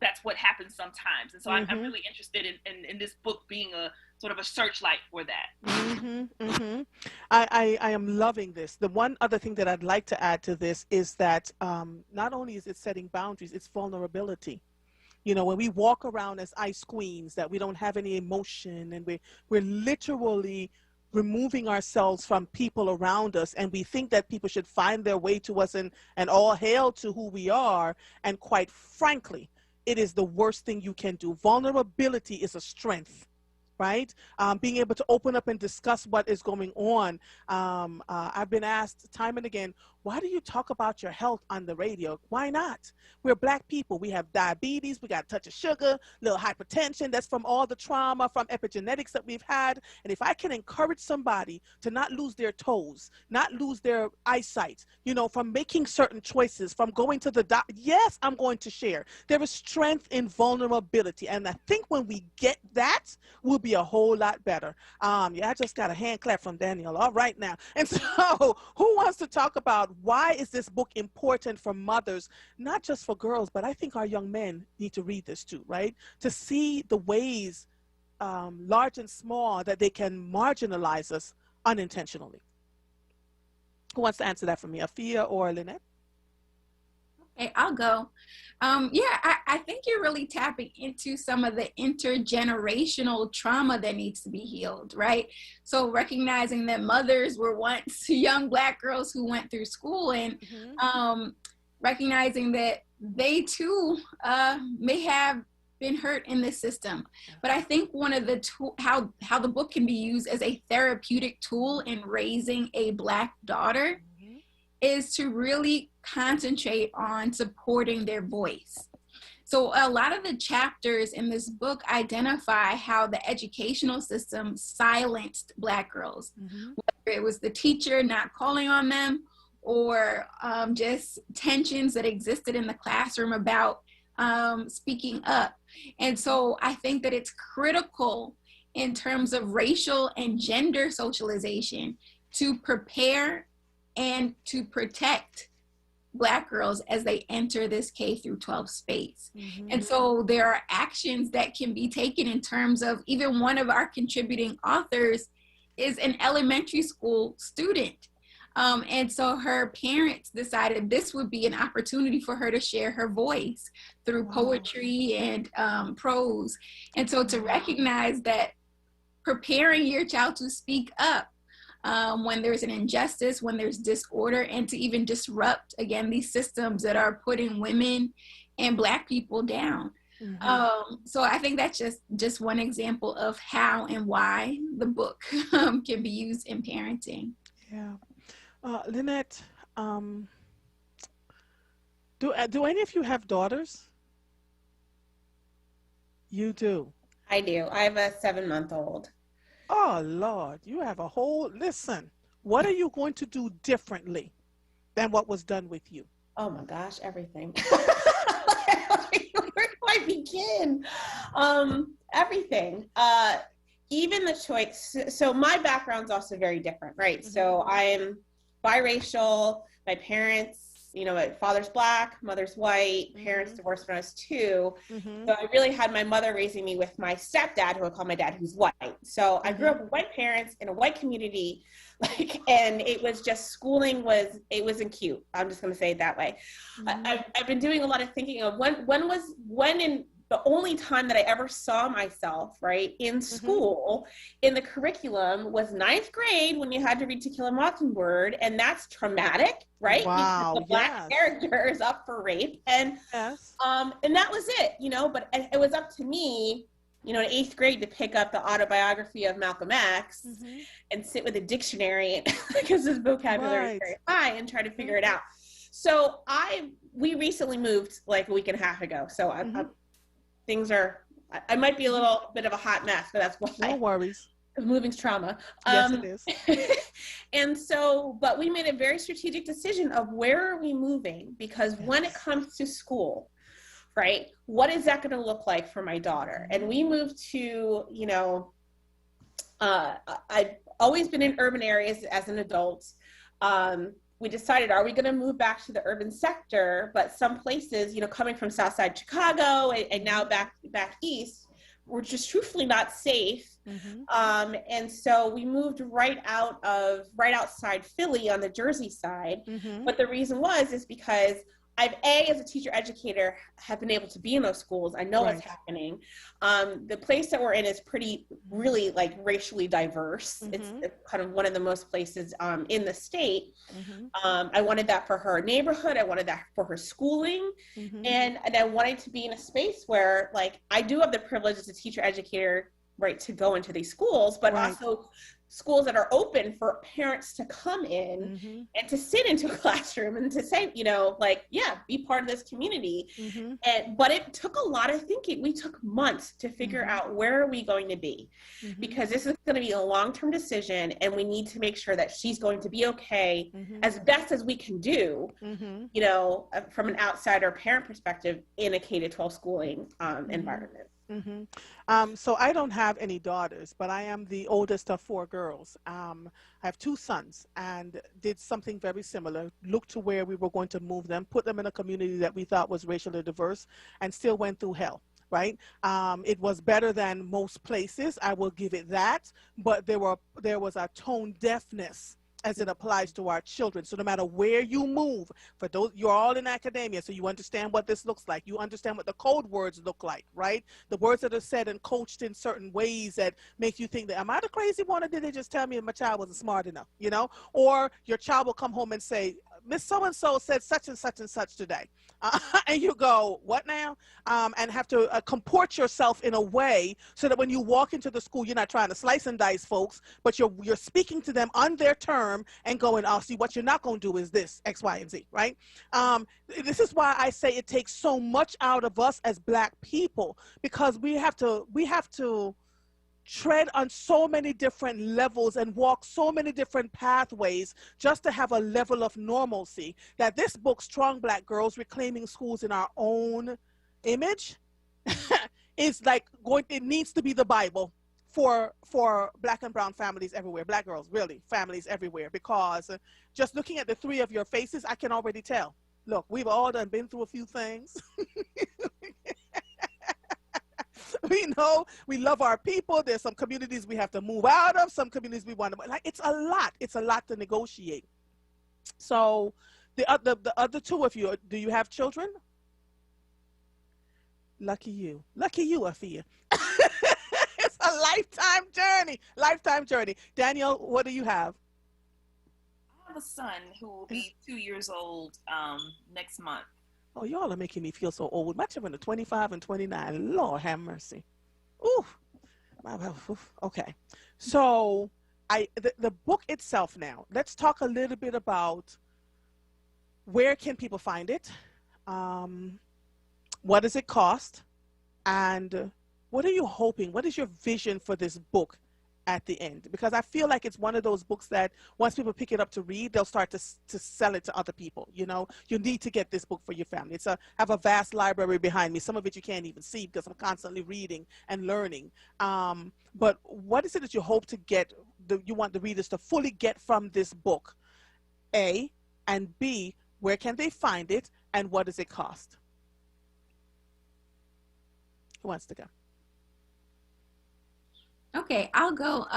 that's what happens sometimes. And so I'm really interested in this book being a sort of a searchlight for that. I am loving this. The one other thing that I'd like to add to this is that not only is it setting boundaries, it's vulnerability. You know, when we walk around as ice queens, that we don't have any emotion, and we're literally removing ourselves from people around us, and we think that people should find their way to us and all hail to who we are. And quite frankly, it is the worst thing you can do. Vulnerability is a strength, right? Being able to open up and discuss what is going on. I've been asked time and again, why do you talk about your health on the radio? Why not? We're Black people. We have diabetes. We got a touch of sugar, little hypertension. That's from all the trauma, from epigenetics that we've had. And if I can encourage somebody to not lose their toes, not lose their eyesight, you know, from making certain choices, from going to the doctor, yes, I'm going to share. There is strength in vulnerability. And I think when we get that, we'll be a whole lot better. Yeah, I just got a hand clap from Daniel. All right now. And so who wants to talk about why is this book important for mothers, not just for girls, but I think our young men need to read this too, right? To see the ways, large and small, that they can marginalize us unintentionally. Who wants to answer that for me, Afia or Lynette? Okay, I'll go. I think you're really tapping into some of the intergenerational trauma that needs to be healed, right? So recognizing that mothers were once young Black girls who went through school, and recognizing that they too may have been hurt in this system. But I think one of the how the book can be used as a therapeutic tool in raising a Black daughter is to really concentrate on supporting their voice. So a lot of the chapters in this book identify how the educational system silenced Black girls, whether it was the teacher not calling on them, or just tensions that existed in the classroom about speaking up. And so I think that it's critical in terms of racial and gender socialization to prepare and to protect Black girls as they enter this K through 12 space. And so there are actions that can be taken in terms of, even one of our contributing authors is an elementary school student. And so her parents decided this would be an opportunity for her to share her voice through poetry and prose. And so to recognize that preparing your child to speak up when there's an injustice, when there's disorder, and to even disrupt, again, these systems that are putting women and Black people down. So I think that's just one example of how and why the book can be used in parenting. Yeah. Lynette, do any of you have daughters? You do. I do. I have a 7-month-old. Oh, Lord, you have a whole, listen, what are you going to do differently than what was done with you? Oh my gosh, everything. Where do I begin? Everything. Even the choice. So my background's also very different, right? So I'm biracial. My parents you know, my father's Black, mother's white, parents divorced when I was 2. So I really had my mother raising me with my stepdad, who I call my dad, who's white. So I grew up with white parents in a white community, like, and it was just schooling it wasn't cute. I'm just going to say it that way. I've been doing a lot of thinking of when in the only time that I ever saw myself, right, in school, in the curriculum was 9th grade when you had to read To Kill a Mockingbird, and that's traumatic, right? Wow, because the Black character is up for rape, and and that was it, you know. But it was up to me, you know, in 8th grade to pick up the autobiography of Malcolm X and sit with a dictionary because his vocabulary is very high and try to figure it out. So we recently moved like a week and a half ago, so things are, I might be a little bit of a hot mess, but that's why. No worries. Moving's trauma. Yes, it is. And so, but we made a very strategic decision of where are we moving? Because when it comes to school, right, what is that going to look like for my daughter? And we moved to, you know, I've always been in urban areas as an adult. We decided, are we going to move back to the urban sector? But some places, you know, coming from Southside Chicago and now back east, were just truthfully not safe. And so we moved right outside Philly on the Jersey side. But the reason is because I've, as a teacher educator, have been able to be in those schools. I know what's happening. The place that we're in is really like racially diverse. It's kind of one of the most places in the state. I wanted that for her neighborhood. I wanted that for her schooling. And I wanted to be in a space where, like, I do have the privilege as a teacher educator, right, to go into these schools, but also schools that are open for parents to come in and to sit into a classroom and to say, you know, like, yeah, be part of this community. But it took a lot of thinking. We took months to figure out where are we going to be, because this is going to be a long-term decision, and we need to make sure that she's going to be okay as best as we can do, you know, from an outsider parent perspective in a K-12 schooling environment. So I don't have any daughters, but I am the oldest of 4 girls. I have 2 sons, and did something very similar. Looked to where we were going to move them, put them in a community that we thought was racially diverse, and still went through hell. Right? It was better than most places, I will give it that, but there was a tone deafness as it applies to our children. So no matter where you move, for those, you're all in academia, so you understand what this looks like. You understand what the code words look like, right? The words that are said and coached in certain ways that make you think that, am I the crazy one, or did they just tell me my child wasn't smart enough, you know? Or your child will come home and say, Miss So-and-so said such and such and such today. And you go, what now? And have to comport yourself in a way so that when you walk into the school, you're not trying to slice and dice folks, but you're speaking to them on their term and going, oh, see, what you're not going to do is this, X, Y, and Z, right? This is why I say it takes so much out of us as Black people, because we have to tread on so many different levels and walk so many different pathways just to have a level of normalcy, that this book, Strong Black Girls Reclaiming Schools in Our Own Image, is like it needs to be the Bible for Black and brown families everywhere, Black girls, really, families everywhere, because just looking at the 3 of your faces, I can already tell. Look, we've all been through a few things. We know we love our people. There's some communities we have to move out of, some communities we want to, like, it's a lot to negotiate. So the other 2 of you, do you have children? Lucky you, Afia. It's a lifetime journey. Daniel, what do you have? I have a son who will be 2 years old next month. Oh, y'all are making me feel so old. My children are 25 and 29. Lord have mercy. Oof. Okay. So the book itself now, let's talk a little bit about where can people find it? What does it cost? And what are you hoping? What is your vision for this book at the end? Because I feel like it's one of those books that once people pick it up to read, they'll start to sell it to other people. You know, you need to get this book for your family. I have a vast library behind me. Some of it you can't even see because I'm constantly reading and learning. But what is it that you hope to get, you want the readers to fully get from this book, A, and B, Where can they find it? And what does it cost? Who wants to go? Okay, I'll go.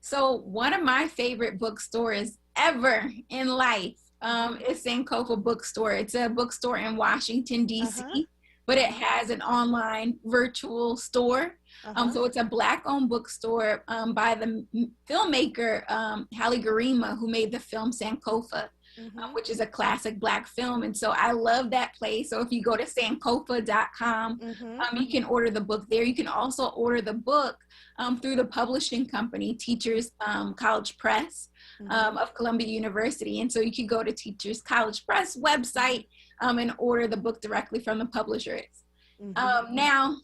So one of my favorite bookstores ever in life is Sankofa Bookstore. It's a bookstore in Washington, D.C., but it has an online virtual store. So it's a Black-owned bookstore by the filmmaker Halle Garima, who made the film Sankofa, which is a classic Black film. And so I love that place. So if you go to sankofa.com, you can order the book there. You can also order the book through the publishing company, Teachers College Press of Columbia University. And so you can go to Teachers College Press website and order the book directly from the publishers. Now,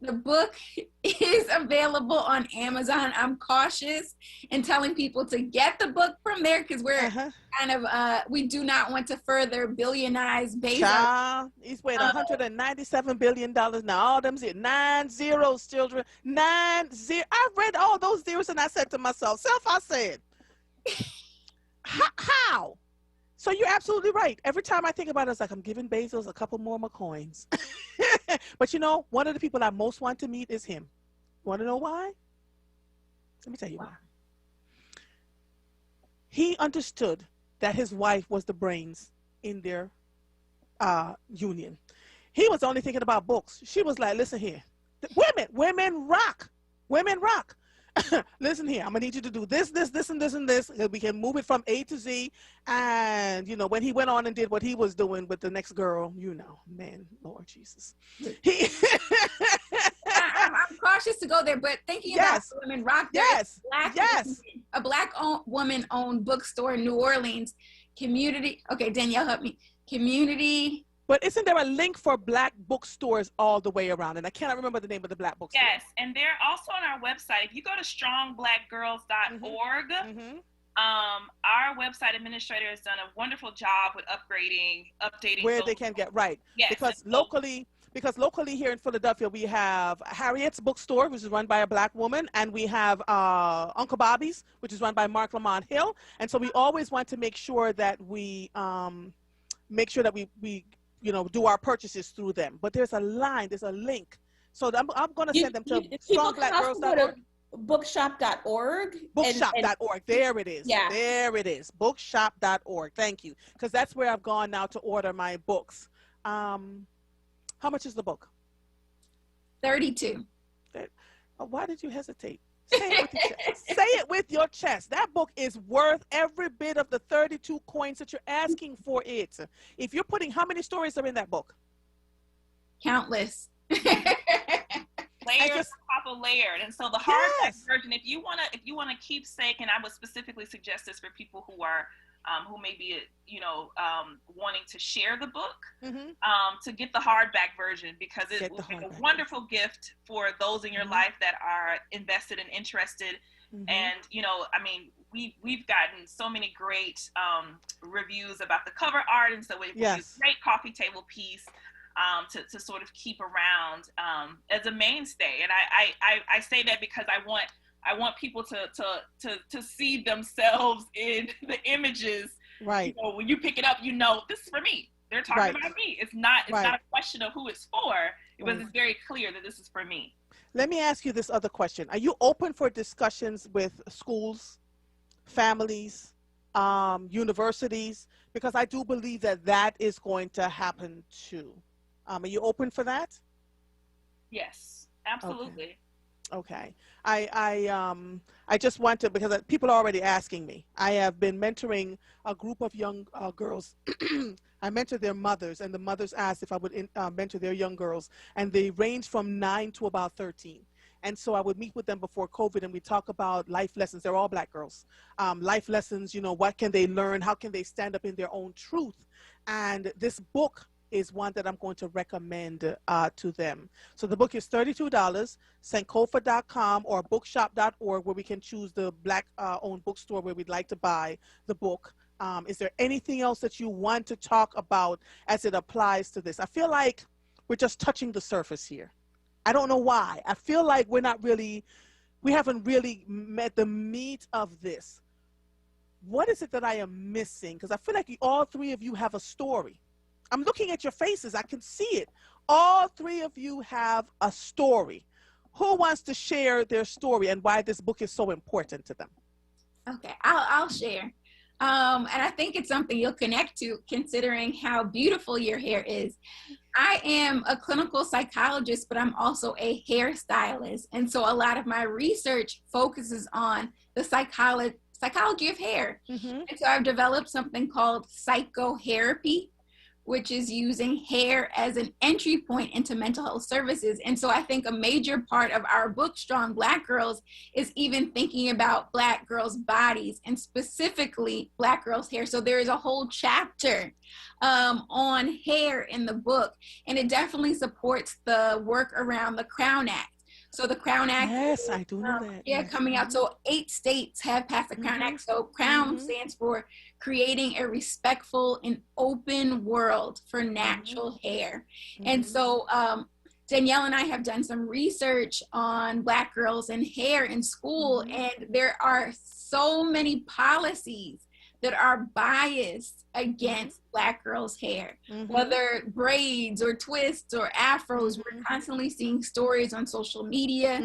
the book is available on Amazon. I'm cautious in telling people to get the book from there because we're kind of, we do not want to further billionize Bezos. He's paid $197 billion now. All them 9 zeros, children. 9 0. I read all those zeros and I said to myself, I said, how? So you're absolutely right. Every time I think about it, it's like I'm giving Bezos a couple more coins. But you know, one of the people I most want to meet is him. Want to know why? Let me tell you why. He understood that his wife was the brains in their union. He was only thinking about books. She was like, listen here, women rock. Women rock. Listen here, I'm gonna need you to do this, and this. We can move it from A to Z. And you know, when he went on and did what he was doing with the next girl, you know, man, Lord Jesus. I'm cautious to go there, but thinking about women rock, a Black woman-owned bookstore in New Orleans, community. Okay, Danielle, help me. Community. But isn't there a link for Black bookstores all the way around? And I cannot remember the name of the Black bookstore. Yes, and they're also on our website. If you go to strongblackgirls.org, our website administrator has done a wonderful job with updating where they can get right. Yes, because locally here in Philadelphia, we have Harriet's bookstore, which is run by a Black woman, and we have Uncle Bobby's, which is run by Mark Lamont Hill. And so we always want to make sure that we you know, do our purchases through them. But there's a line, there's a link. So I'm going to send them to strongblackgirls.org. Bookshop.org. Bookshop.org. There it is. Yeah. There it is. Bookshop.org. Thank you. Because that's where I've gone now to order my books. How much is the book? $32. Why did you hesitate? Say it with your chest. Say it with your chest. That book is worth every bit of the 32 coins that you're asking for it. If you're putting, how many stories are in that book? Countless. Layers on top of layered. And so the hardback version, if you wanna keepsake, and I would specifically suggest this for people who are who may be, wanting to share the book, to get the hardback version, because it will be a wonderful gift for those in your life that are invested and interested. And, we've gotten so many great reviews about the cover art, and so it was a great coffee table piece to sort of keep around as a mainstay. And I say that because I want people to see themselves in the images. Right. You know, when you pick it up, you know, this is for me. They're talking about me. It's not a question of who it's for. It's very clear that this is for me. Let me ask you this other question. Are you open for discussions with schools, families, universities? Because I do believe that is going to happen too. Are you open for that? Yes, absolutely. Okay. I just want to, because people are already asking me. I have been mentoring a group of young girls. I mentor their mothers, and the mothers asked if I would mentor their young girls, and they range from 9 to about 13. And so I would meet with them before COVID, and we talk about life lessons. They're all Black girls. Life lessons, what can they learn? How can they stand up in their own truth? And this book is one that I'm going to recommend to them. So the book is $32, sankofa.com or bookshop.org, where we can choose the Black-owned bookstore where we'd like to buy the book. Is there anything else that you want to talk about as it applies to this? I feel like we're just touching the surface here. I don't know why. I feel like we haven't really met the meat of this. what is it that I am missing? Because I feel like all three of you have a story. I'm looking at your faces. I can see it. All three of you have a story. Who wants to share their story and why this book is so important to them? Okay, I'll share. And I think it's something you'll connect to considering how beautiful your hair is. I am a clinical psychologist, but I'm also a hairstylist. And so a lot of my research focuses on the psychology of hair. And so I've developed something called psychotherapy, which is using hair as an entry point into mental health services. And so I think a major part of our book, Strong Black Girls, is even thinking about Black girls' bodies and specifically Black girls' hair. So there is a whole chapter on hair in the book, and it definitely supports the work around the Crown Act. So the Crown Act. Yes, I do know that. Yeah, coming out. So 8 states have passed the Crown Act. So Crown stands for creating a respectful and open world for natural hair. And so Danielle and I have done some research on Black girls and hair in school, and there are so many policies that are biased against Black girls' hair, whether braids or twists or afros. We're constantly seeing stories on social media,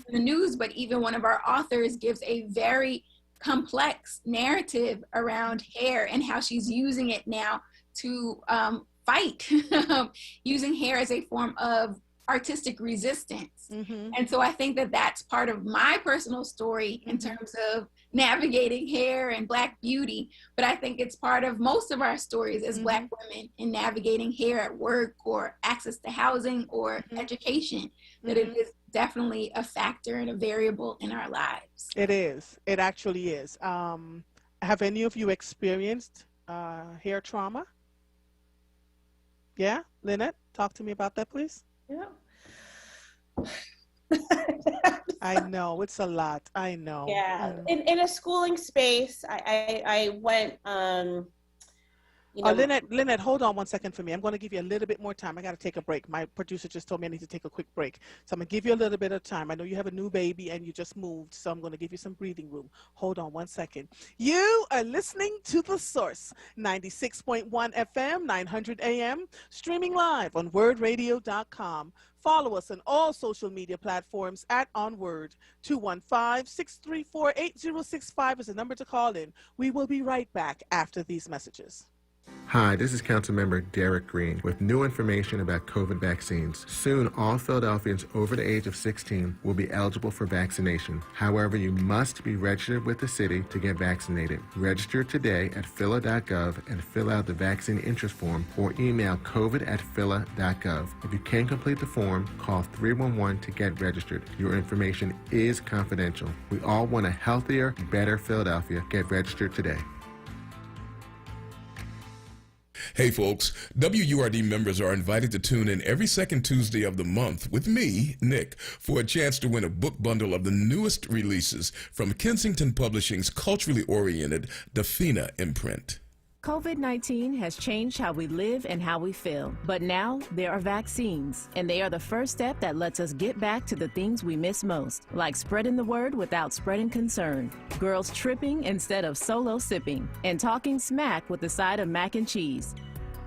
the news, but even one of our authors gives a very complex narrative around hair and how she's using it now to fight, using hair as a form of artistic resistance. And so I think that that's part of my personal story in terms of navigating hair and Black beauty, but I think it's part of most of our stories as Black women in navigating hair at work or access to housing or education, that it is definitely a factor and a variable in our lives. It is. It actually is. Have any of you experienced hair trauma? Yeah? Lynette, talk to me about that, please. Yeah. I know, it's a lot. I know. Yeah. In a schooling space, I went, you know. Lynette, hold on one second for me. I'm going to give you a little bit more time. I got to take a break. My producer just told me I need to take a quick break. So I'm going to give you a little bit of time. I know you have a new baby and you just moved, so I'm going to give you some breathing room. Hold on one second. You are listening to The Source, 96.1 FM, 900 AM, streaming live on WURDradio.com. Follow us on all social media platforms at onWURD. 215-634-8065 is the number to call in. We will be right back after these messages. Hi, this is Councilmember Derek Green with new information about COVID vaccines. Soon, all Philadelphians over the age of 16 will be eligible for vaccination. However, you must be registered with the city to get vaccinated. Register today at phila.gov and fill out the vaccine interest form or email covid@phila.gov. If you can't complete the form, call 311 to get registered. Your information is confidential. We all want a healthier, better Philadelphia. Get registered today. Hey folks, WURD members are invited to tune in every second Tuesday of the month with me, Nick, for a chance to win a book bundle of the newest releases from Kensington Publishing's culturally oriented Dafina imprint. COVID-19 has changed how we live and how we feel, but now there are vaccines, and they are the first step that lets us get back to the things we miss most, like spreading the word without spreading concern, girls tripping instead of solo sipping, and talking smack with the side of mac and cheese.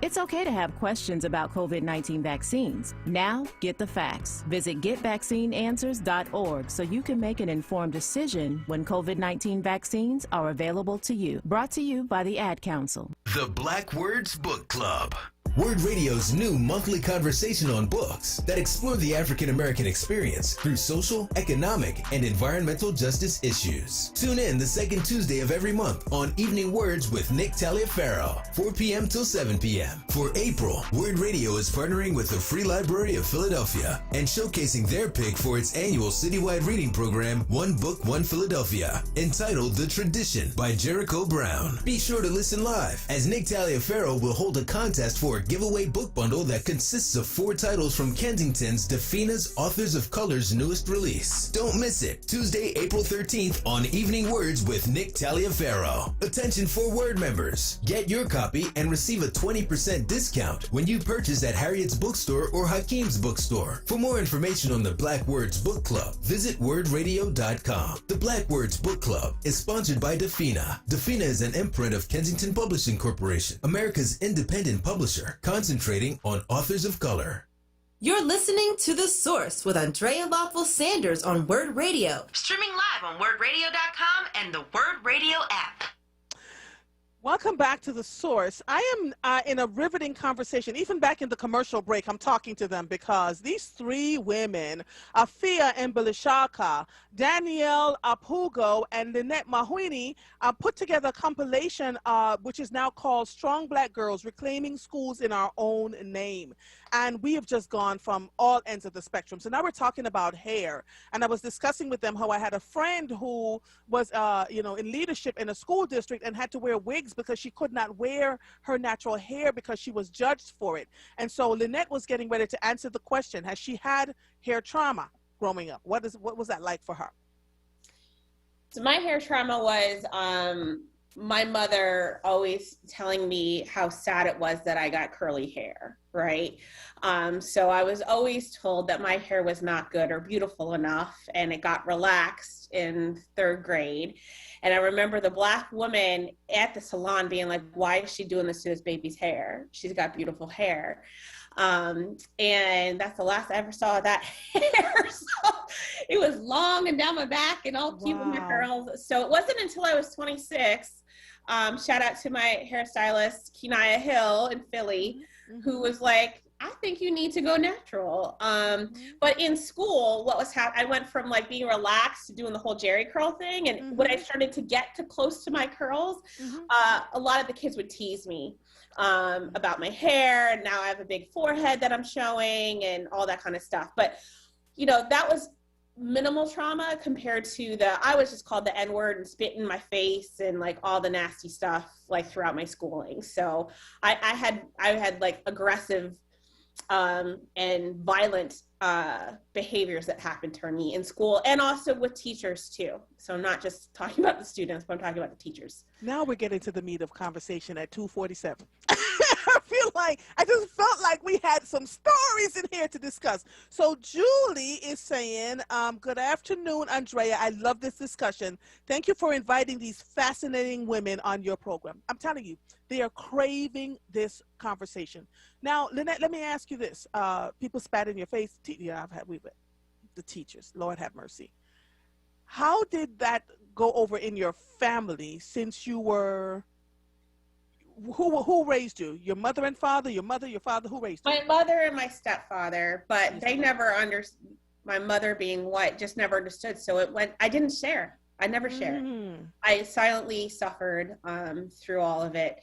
It's okay to have questions about COVID-19 vaccines. Now, get the facts. Visit getvaccineanswers.org so you can make an informed decision when COVID-19 vaccines are available to you. Brought to you by the Ad Council. The Black Words Book Club. WURD Radio's new monthly conversation on books that explore the African American experience through social, economic, and environmental justice issues. Tune in the second Tuesday of every month on Evening Words with Nick Taliaferro, 4 p.m. till 7 p.m. For April, WURD Radio is partnering with the Free Library of Philadelphia and showcasing their pick for its annual citywide reading program, One Book, One Philadelphia, entitled The Tradition by Jericho Brown. Be sure to listen live, as Nick Taliaferro will hold a contest for a giveaway book bundle that consists of 4 titles from Kensington's Defina's Authors of Color's newest release. Don't miss it. Tuesday, April 13th on Evening Words with Nick Taliaferro. Attention for WURD members. Get your copy and receive a 20% discount when you purchase at Harriet's Bookstore or Hakeem's Bookstore. For more information on the Black Words Book Club, visit wordradio.com. The Black Words Book Club is sponsored by Defina. Defina is an imprint of Kensington Publishing Corporation, America's independent publisher, concentrating on authors of color. You're listening to The Source with Andrea Lawful Sanders on WURD Radio. Streaming live on wordradio.com and the WURD Radio app. Welcome back to The Source. I am in a riveting conversation. Even back in the commercial break, I'm talking to them because these 3 women, Afia Mbilishaka, Danielle Apugo, and Lynette Mahwini, put together a compilation which is now called Strong Black Girls, Reclaiming Schools in Our Own Name. And we have just gone from all ends of the spectrum. So now we're talking about hair. And I was discussing with them how I had a friend who was, in leadership in a school district and had to wear wigs because she could not wear her natural hair because she was judged for it. And so Lynette was getting ready to answer the question, has she had hair trauma growing up? What was that like for her? So my hair trauma was my mother always telling me how sad it was that I got curly hair, right? So I was always told that my hair was not good or beautiful enough, and it got relaxed in 3rd grade. And I remember the Black woman at the salon being like, why is she doing this to this baby's hair? She's got beautiful hair. And that's the last I ever saw of that hair. So it was long and down my back and all cute with my curls. So it wasn't until I was 26, shout out to my hairstylist, Kenaya Hill in Philly, who was like, I think you need to go natural. But in school, what was happening, I went from like being relaxed to doing the whole Jerry curl thing. And when I started to get too close to my curls, a lot of the kids would tease me about my hair. And now I have a big forehead that I'm showing and all that kind of stuff. But, that was minimal trauma compared to I was just called the N-word and spit in my face and like all the nasty stuff like throughout my schooling. So I had like aggressive and violent behaviors that happened to me in school and also with teachers too. So I'm not just talking about the students, but I'm talking about the teachers. Now we're getting to the meat of conversation at 2:47. I just felt like we had some stories in here to discuss. So Julie is saying, good afternoon, Andrea. I love this discussion. Thank you for inviting these fascinating women on your program. I'm telling you, they are craving this conversation. Now, Lynette, let me ask you this. People spat in your face. The teachers, Lord have mercy. How did that go over in your family since you were... Who raised you? Your mother and father? Your mother, your father? Who raised you? My mother and my stepfather, but they never understood. My mother being white just never understood. So I didn't share. I never shared. I silently suffered through all of it.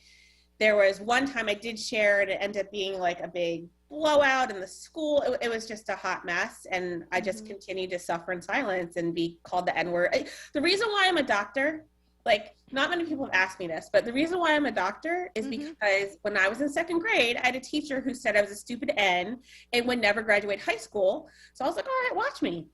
There was one time I did share and it ended up being like a big blowout in the school. It was just a hot mess. And I just continued to suffer in silence and be called the N-word. The reason why I'm a doctor, like, not many people have asked me this, but the reason why I'm a doctor is because when I was in 2nd grade, I had a teacher who said I was a stupid N and would never graduate high school. So I was like, all right, watch me.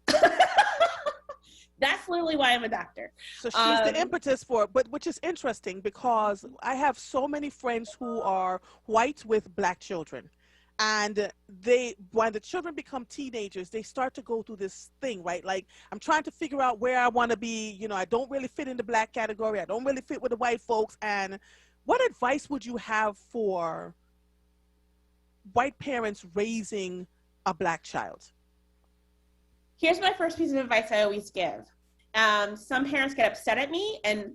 That's literally why I'm a doctor. So she's the impetus for it, but which is interesting because I have so many friends who are white with Black children. And when the children become teenagers, they start to go through this thing, right? Like, I'm trying to figure out where I want to be. I don't really fit in the Black category. I don't really fit with the white folks. And what advice would you have for white parents raising a Black child? Here's my first piece of advice I always give. Some parents get upset at me, and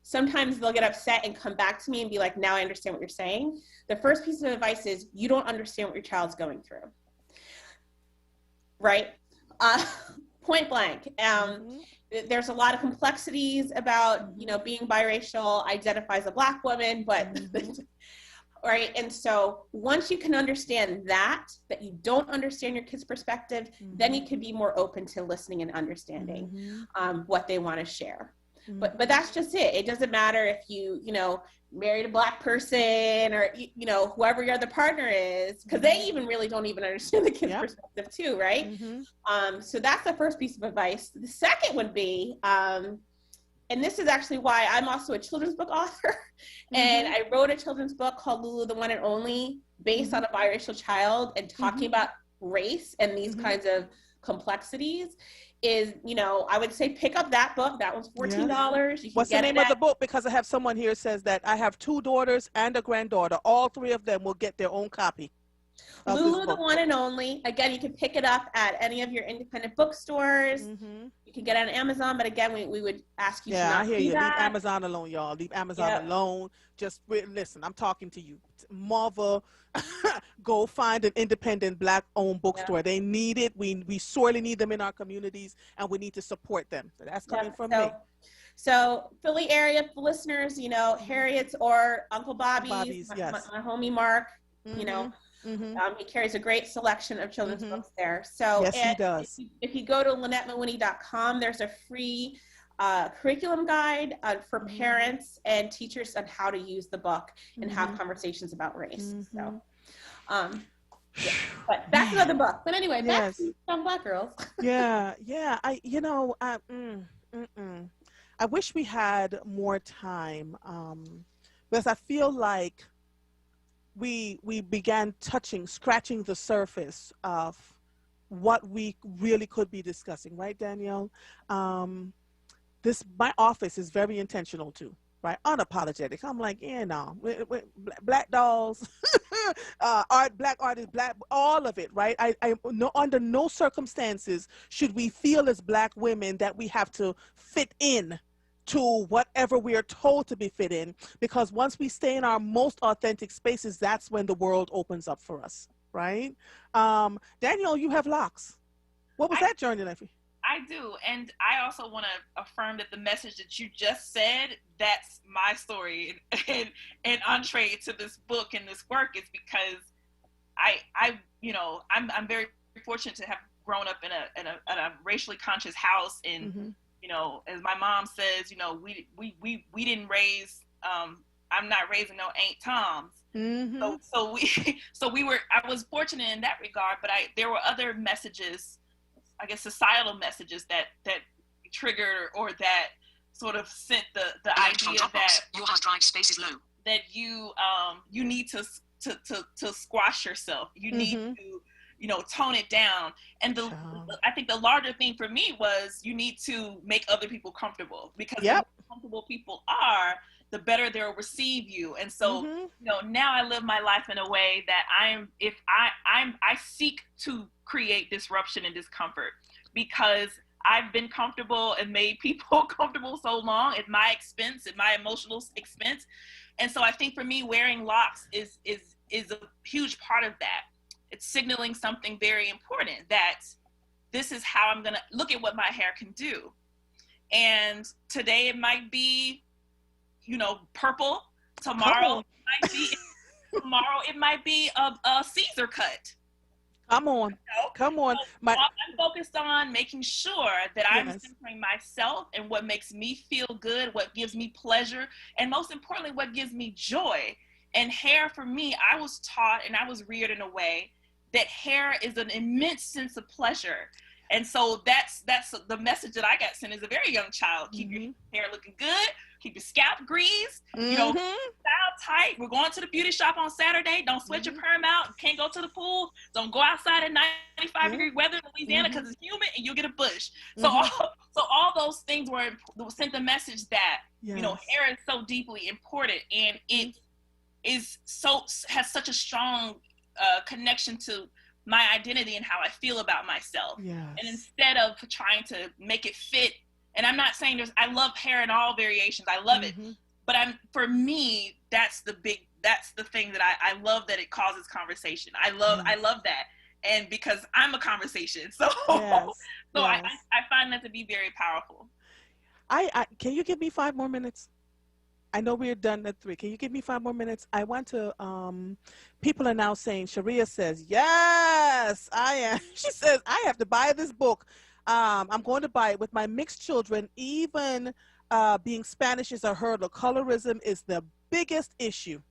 sometimes they'll get upset and come back to me and be like, now I understand what you're saying. The first piece of advice is you don't understand what your child's going through, right? Point blank. There's a lot of complexities about, being biracial, identify as a Black woman, but right? And so once you can understand that you don't understand your kid's perspective, then you can be more open to listening and understanding what they want to share. But that's just it. It doesn't matter if you married a Black person or whoever your other partner is, because they even really don't even understand the kid's perspective too, right? So that's the first piece of advice. The second would be, and this is actually why I'm also a children's book author, and I wrote a children's book called Lulu, the One and Only, based on a biracial child and talking about race and these kinds of complexities. Is, I would say pick up that book. That one's $14. You can What's the name of the book? Because I have someone here says that I have 2 daughters and a granddaughter. All 3 of them will get their own copy. Lulu, the One and Only. Again, you can pick it up at any of your independent bookstores. You can get it on Amazon, but again, we would ask you to not I hear do you. that. Leave Amazon alone, y'all. Leave Amazon alone. Just listen, I'm talking to you. Marva, go find an independent Black-owned bookstore. They need it. We sorely need them in our communities, and we need to support them. So that's coming from me. So Philly area listeners, Harriet's or Uncle Bobby's, my homie Mark, he carries a great selection of children's books there. So yes, he does. If you go to LynetteMcWhinney.com, there's a free curriculum guide for parents and teachers on how to use the book and have conversations about race. So, but that's another book. But anyway, back to Young Black Girls. I wish we had more time because I feel like we began scratching the surface of what we really could be discussing, right, Danielle? My office is very intentional too, right? Unapologetic. I'm like, Black dolls, Black artists, all of it, right? I no, under no circumstances should we feel as Black women that we have to fit in to whatever we are told to be fit in, because once we stay in our most authentic spaces, that's when the world opens up for us, right? Danielle, you have locks. What was that journey like for you? I do, and I also want to affirm that the message that you just said, that's my story and entree to this book and this work, is because I'm very fortunate to have grown up in a racially conscious house, and as my mom says, we didn't raise, I'm not raising no Ain't Toms. I was fortunate in that regard, but there were other messages, I guess societal messages that triggered or that sort of sent the idea that your hard drive space is low. That you need to squash yourself. You need to tone it down. And I think the larger thing for me was you need to make other people comfortable, because the more comfortable people are, the better they'll receive you. And so now I live my life in a way that I seek to create disruption and discomfort, because I've been comfortable and made people comfortable so long at my expense, at my emotional expense. And so I think for me, wearing locks is a huge part of that. It's signaling something very important, that this is how I'm gonna look at what my hair can do. And today it might be, purple. Tomorrow it might be a Caesar cut. Come on. I'm focused on making sure that I'm centering myself and what makes me feel good, what gives me pleasure, and most importantly, what gives me joy. And hair, for me, I was taught and I was reared in a way that hair is an immense sense of pleasure. And so that's the message that I got sent as a very young child. Keep your hair looking good, keep your scalp greased, style tight. We're going to the beauty shop on Saturday. Don't sweat your perm out. Can't go to the pool. Don't go outside in 95-degree weather in Louisiana because it's humid and you'll get a bush. So all those things sent the message that hair is so deeply important, and it has such a strong connection to my identity and how I feel about myself. And instead of trying to make it fit, and I'm not saying I love hair in all variations, I love it, but for me, that's the thing that I love, that it causes conversation. I love that. And because I'm a conversation, so I find that to be very powerful. Can you give me 5 more minutes? I know we're done at 3. Can you give me 5 more minutes? I want to, people are now saying, Sharia says, yes, I am. She says, I have to buy this book. I'm going to buy it with my mixed children. Even being Spanish is a hurdle. Colorism is the biggest issue.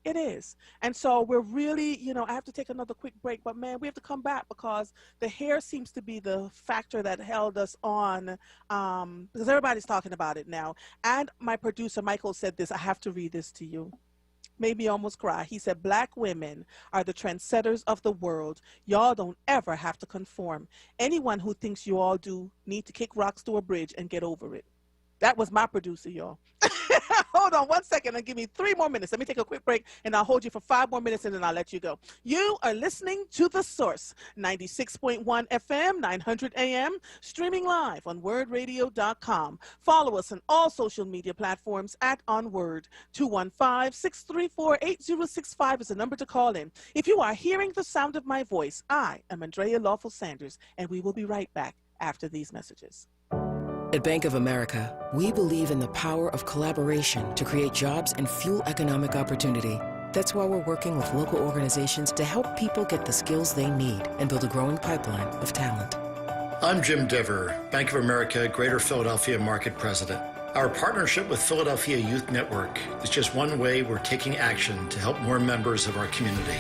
It is. And so we're really, you know, I have to take another quick break, but man, we have to come back because the hair seems to be the factor that held us on, because everybody's talking about it now. And my producer, Michael, said this. I have to read this to you. Made me almost cry. He said, Black women are the trendsetters of the world. Y'all don't ever have to conform. Anyone who thinks you all do need to kick rocks to a bridge and get over it. That was my producer, y'all. Hold on 1 second and give me 3 more minutes. Let me take a quick break and I'll hold you for 5 more minutes and then I'll let you go. You are listening to The Source, 96.1 FM, 900 AM, streaming live on WURDradio.com. Follow us on all social media platforms at onWURD. 215-634-8065 is the number to call in. If you are hearing the sound of my voice, I am Andrea Lawful Sanders, and we will be right back after these messages. At Bank of America, we believe in the power of collaboration to create jobs and fuel economic opportunity. That's why we're working with local organizations to help people get the skills they need and build a growing pipeline of talent. I'm Jim Diver, Bank of America Greater Philadelphia Market President. Our partnership with Philadelphia Youth Network is just one way we're taking action to help more members of our community.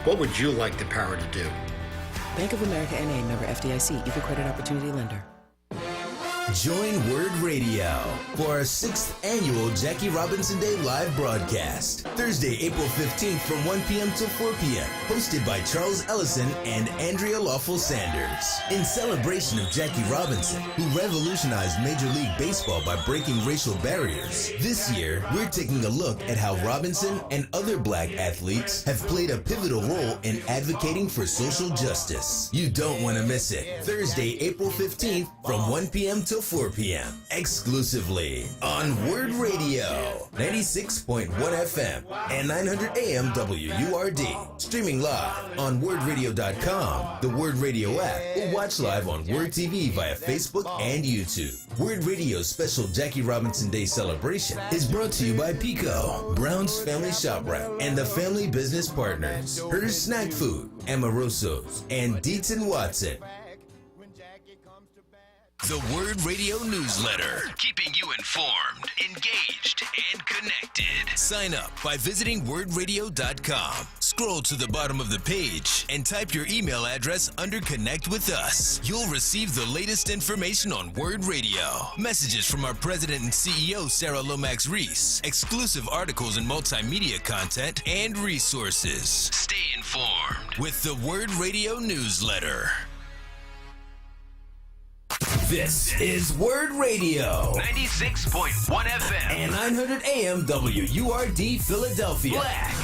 What would you like the power to do? Bank of America N.A. member FDIC, Equal Credit Opportunity Lender. Join WURD Radio for our 6th annual Jackie Robinson Day live broadcast. Thursday, April 15th from 1 p.m. till 4 p.m. Hosted by Charles Ellison and Andrea Lawful Sanders. In celebration of Jackie Robinson, who revolutionized Major League Baseball by breaking racial barriers, this year we're taking a look at how Robinson and other Black athletes have played a pivotal role in advocating for social justice. You don't want to miss it. Thursday, April 15th from 1 p.m. till 4 p.m. exclusively on WURD Radio, 96.1 FM and 900 AM WURD. Streaming live on WURDradio.com, the WURD Radio app, or watch live on WURD TV via Facebook and YouTube. WURD Radio's special Jackie Robinson Day celebration is brought to you by Pico, Brown's Family ShopRite, and the Family Business Partners, Hers Snack Food, Amoroso's, and Dietz & Watson. The WURD Radio newsletter, keeping you informed, engaged, and connected. Sign up by visiting WURDradio.com. Scroll to the bottom of the page and type your email address under Connect with Us. You'll receive the latest information on WURD Radio, messages from our president and CEO, Sarah Lomax Reese, exclusive articles and multimedia content, and resources. Stay informed with the WURD Radio newsletter. This is WURD Radio, 96.1 FM and 900 AM WURD Philadelphia. Black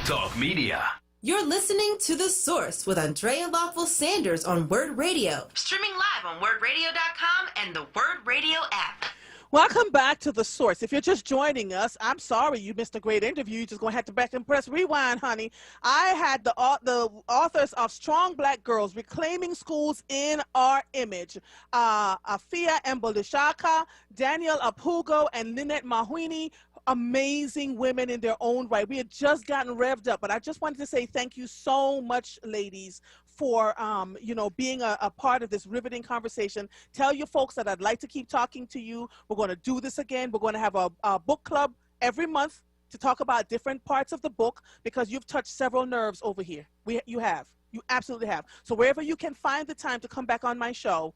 Talk Media. You're listening to The Source with Andrea Lawful Sanders on WURD Radio. Streaming live on WURDradio.com and the WURD Radio app. Welcome back to The Source. If you're just joining us, I'm sorry you missed a great interview. You're just going to have to back and press rewind, honey. I had the authors of Strong Black Girls, Reclaiming Schools in Our Image, Afia Mbolishaka, Daniel Apugo, and Lynette Mahwini. Amazing women in their own right. We had just gotten revved up, but I just wanted to say thank you so much, ladies, for being a part of this riveting conversation. Tell your folks that I'd like to keep talking to you. We're going to do this again. We're going to have a book club every month to talk about different parts of the book, because you've touched several nerves over here. You absolutely have. So wherever you can find the time to come back on my show,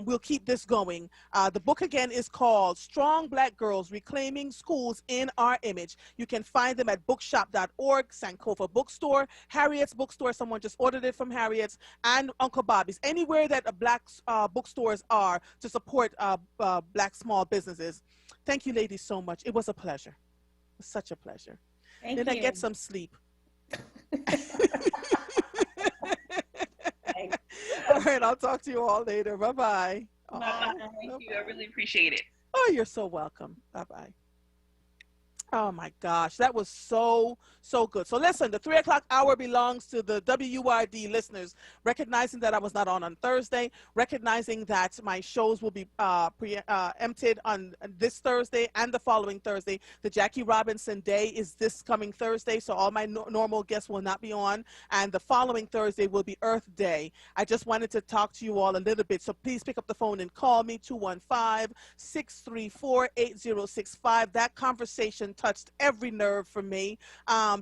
we'll keep this going. The book again is called Strong Black Girls, Reclaiming Schools in Our Image. You can find them at bookshop.org, Sankofa Bookstore, Harriet's Bookstore. Someone just ordered it from Harriet's, and Uncle Bobby's. Anywhere that Black bookstores are to support Black small businesses. Thank you, ladies, so much. It was a pleasure. It was such a pleasure. Thank Then you. I get some sleep. All right, I'll talk to you all later. Bye-bye. Thank you. I really appreciate it. Oh, you're so welcome. Bye-bye. Oh my gosh, that was so good. So listen, the 3 o'clock hour belongs to the WURD listeners, recognizing that I was not on Thursday, recognizing that my shows will be emptied on this Thursday and the following Thursday. The Jackie Robinson Day is this coming Thursday, so all my normal guests will not be on, and the following Thursday will be Earth Day. I just wanted to talk to you all a little bit, so please pick up the phone and call me, 215-634-8065. That conversation touched every nerve for me,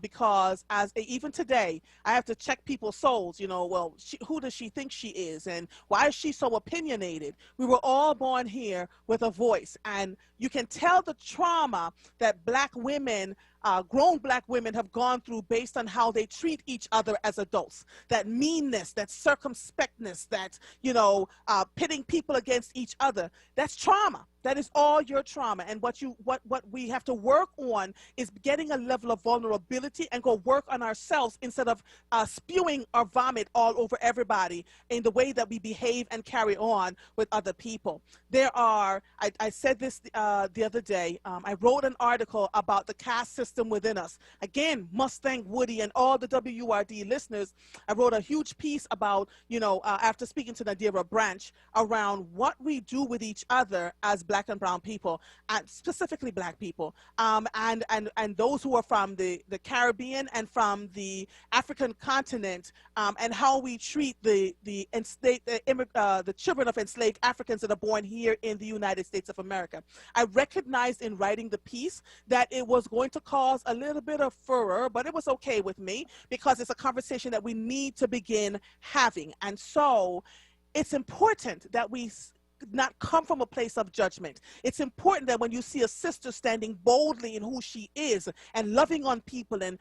because even today I have to check people's souls. Well, who does she think she is, and why is she so opinionated? We were all born here with a voice, and you can tell the trauma that black women, grown black women, have gone through based on how they treat each other as adults. That meanness, that circumspectness, that pitting people against each other. That's trauma. That is all your trauma. And what we have to work on is getting a level of vulnerability and go work on ourselves instead of spewing our vomit all over everybody in the way that we behave and carry on with other people. I said this the other day. I wrote an article about the caste system within us. Again, must thank Woody and all the WURD listeners. I wrote a huge piece about, after speaking to Nadira Branch, around what we do with each other as black and brown people, and specifically black people, and those who are from the Caribbean and from the African continent, and how we treat the children of enslaved Africans that are born here in the United States of America. I recognized in writing the piece that it was going to cause a little bit of furor, but it was okay with me because it's a conversation that we need to begin having. And so it's important that we not come from a place of judgment. It's important that when you see a sister standing boldly in who she is and loving on people and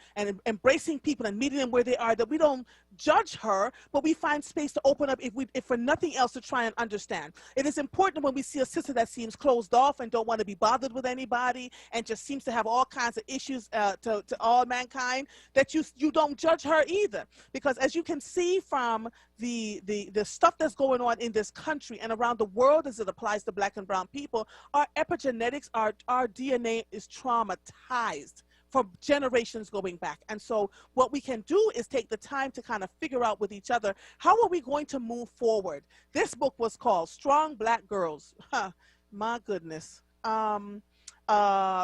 embracing people and meeting them where they are, that we don't judge her, but we find space to open up, if for nothing else, to try and understand. It is important when we see a sister that seems closed off and don't want to be bothered with anybody and just seems to have all kinds of issues to all mankind, that you don't judge her either. Because as you can see from the stuff that's going on in this country and around the world as it applies to black and brown people, our epigenetics, our DNA is traumatized for generations going back. And so what we can do is take the time to kind of figure out with each other, how are we going to move forward? This book was called Strong Black Girls. My goodness.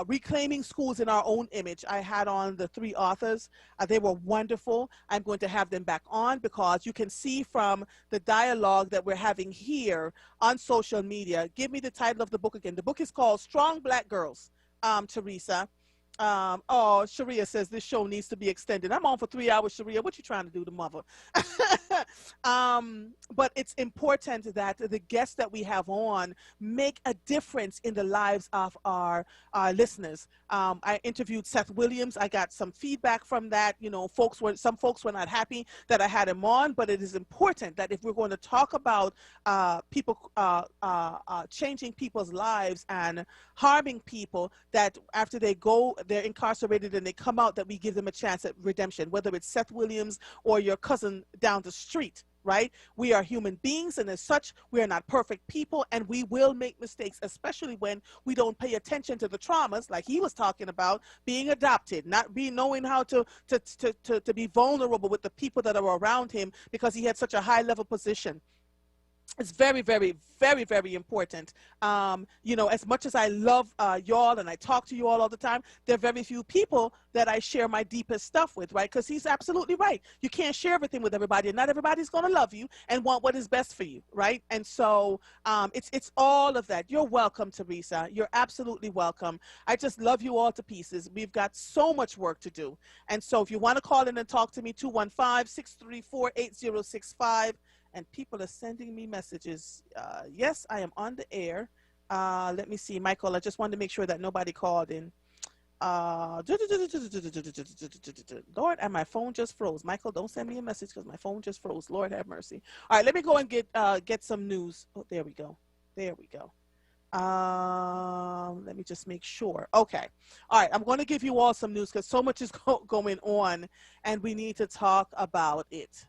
Reclaiming Schools in Our Own Image. I had on the 3 authors. They were wonderful. I'm going to have them back on because you can see from the dialogue that we're having here on social media. Give me the title of the book again. The book is called Strong Black Girls, Teresa. Sharia says this show needs to be extended. I'm on for 3 hours, Sharia. What you trying to do to mother? But it's important that the guests that we have on make a difference in the lives of our listeners. I interviewed Seth Williams. I got some feedback from that. Some folks were not happy that I had him on, but it is important that if we're going to talk about people changing people's lives and harming people, that after they go, they're incarcerated and they come out, that we give them a chance at redemption, whether it's Seth Williams or your cousin down the street, right? We are human beings, and as such, we are not perfect people, and we will make mistakes, especially when we don't pay attention to the traumas, like he was talking about, being adopted, not knowing how to be vulnerable with the people that are around him because he had such a high level position. It's very, very, very, very important. As much as I love y'all and I talk to you all the time, there are very few people that I share my deepest stuff with, right? Because he's absolutely right. You can't share everything with everybody, and not everybody's going to love you and want what is best for you, right? And so it's all of that. You're welcome, Teresa. You're absolutely welcome. I just love you all to pieces. We've got so much work to do. And so if you want to call in and talk to me, 215-634-8065. And people are sending me messages. Yes, I am on the air. Let me see, Michael. I just wanted to make sure that nobody called in. Lord, and my phone just froze. Michael, don't send me a message because my phone just froze. Lord have mercy. All right, let me go and get some news. Oh, there we go. There we go. Let me just make sure. Okay. All right, I'm going to give you all some news because so much is going on, and we need to talk about it.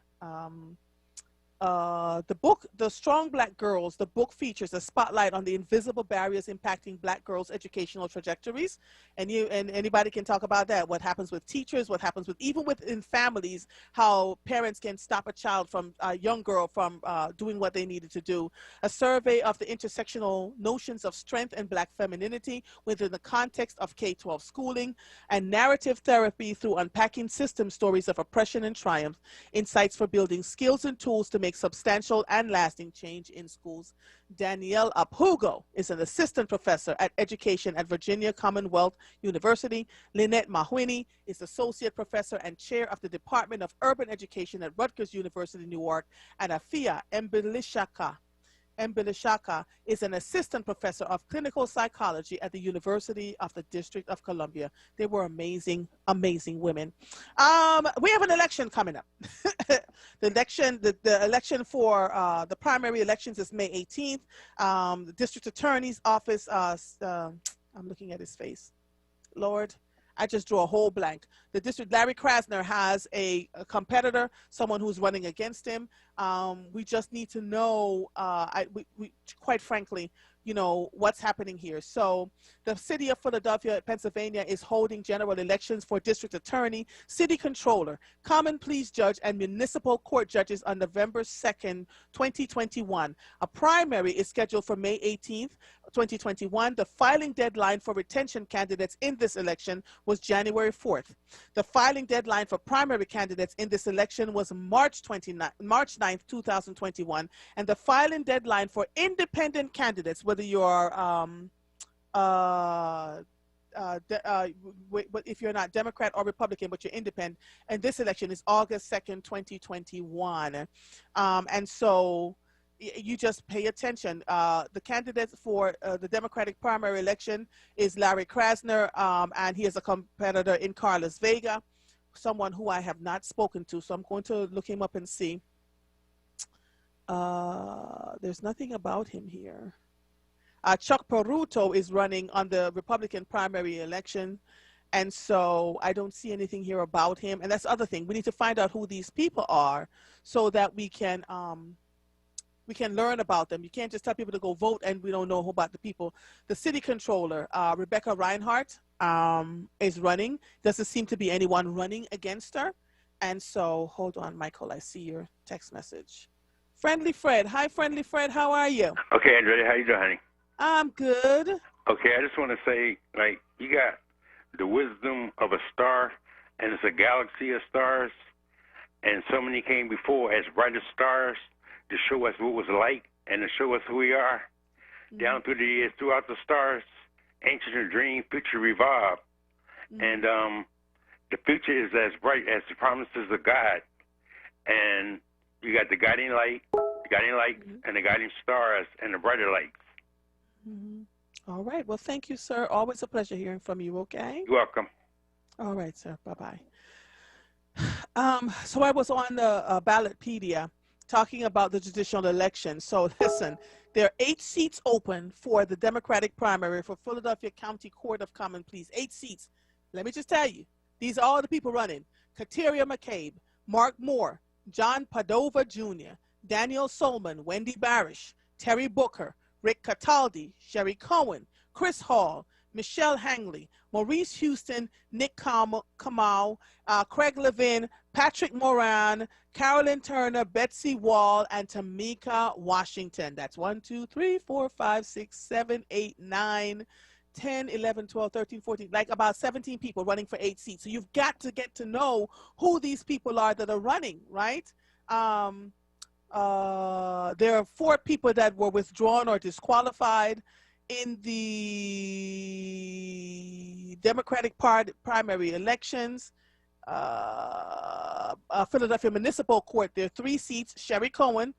the book, The Strong Black Girls, the book features a spotlight on the invisible barriers impacting Black girls' educational trajectories. And anybody can talk about that. What happens with teachers, what happens with, even within families, how parents can stop a young girl from doing what they needed to do. A survey of the intersectional notions of strength and Black femininity within the context of K-12 schooling, and narrative therapy through unpacking system stories of oppression and triumph, insights for building skills and tools to make substantial and lasting change in schools. Danielle Aphugo is an assistant professor at education at Virginia Commonwealth University. Lynette Mahwini is associate professor and chair of the Department of Urban Education at Rutgers University, Newark. And Afia Mbilishaka is an assistant professor of clinical psychology at the University of the District of Columbia. They were amazing, amazing women. We have an election coming up. The election for the primary elections is May 18th. The district attorney's office, I'm looking at his face. Lord, I just drew a whole blank. The district, Larry Krasner has a competitor, someone who's running against him. We just need to know, quite frankly, you know, what's happening here. So the city of Philadelphia, Pennsylvania is holding general elections for district attorney, city controller, common pleas judge, and municipal court judges on November 2nd, 2021. A primary is scheduled for May 18th, 2021. The filing deadline for retention candidates in this election was January 4th. The filing deadline for primary candidates in this election was March 9th, 2021. And the filing deadline for independent candidates, whether you're if you're not Democrat or Republican, but you're independent, and this election is August 2nd, 2021. And so you just pay attention. The candidate for the Democratic primary election is Larry Krasner, and he is a competitor in Carlos Vega, someone who I have not spoken to, so I'm going to look him up and see. There's nothing about him here. Chuck Peruto is running on the Republican primary election, and so I don't see anything here about him. And that's the other thing. We need to find out who these people are so that we can learn about them. You can't just tell people to go vote and we don't know about the people. The city controller, Rebecca Reinhardt, is running. Doesn't seem to be anyone running against her. And so, hold on, Michael, I see your text message. Friendly Fred. Hi, Friendly Fred. How are you? Okay, Andrea, how you doing, honey? I'm good. Okay, I just want to say, like, you got the wisdom of a star, and it's a galaxy of stars, and so many came before as bright as stars to show us what was like and to show us who we are. Down through the years, throughout the stars, ancient dream, future revive. And the future is as bright as the promises of God. And you got the guiding light, and the guiding stars, and the brighter lights. All right. Well, thank you, sir. Always a pleasure hearing from you, okay? You're welcome. All right, sir. Bye-bye. So I was on the Ballotpedia talking about the judicial election. So listen, there are 8 seats open for the Democratic primary for Philadelphia County Court of Common Pleas. 8 seats. Let me just tell you, these are all the people running. Kateria McCabe, Mark Moore, John Padova Jr., Daniel Solman, Wendy Barish, Terry Booker, Rick Cataldi, Sherry Cohen, Chris Hall, Michelle Hangley, Maurice Houston, Nick Kamau, Craig Levin, Patrick Moran, Carolyn Turner, Betsy Wall, and Tamika Washington. That's 1, 2, 3, 4, 5, 6, 7, 8, 9, 10, 11, 12, 13, 14, like about 17 people running for 8 seats. So you've got to get to know who these people are that are running, right? There are 4 people that were withdrawn or disqualified in the Democratic primary elections. Philadelphia Municipal Court, there are 3 seats: Sherry Cohen,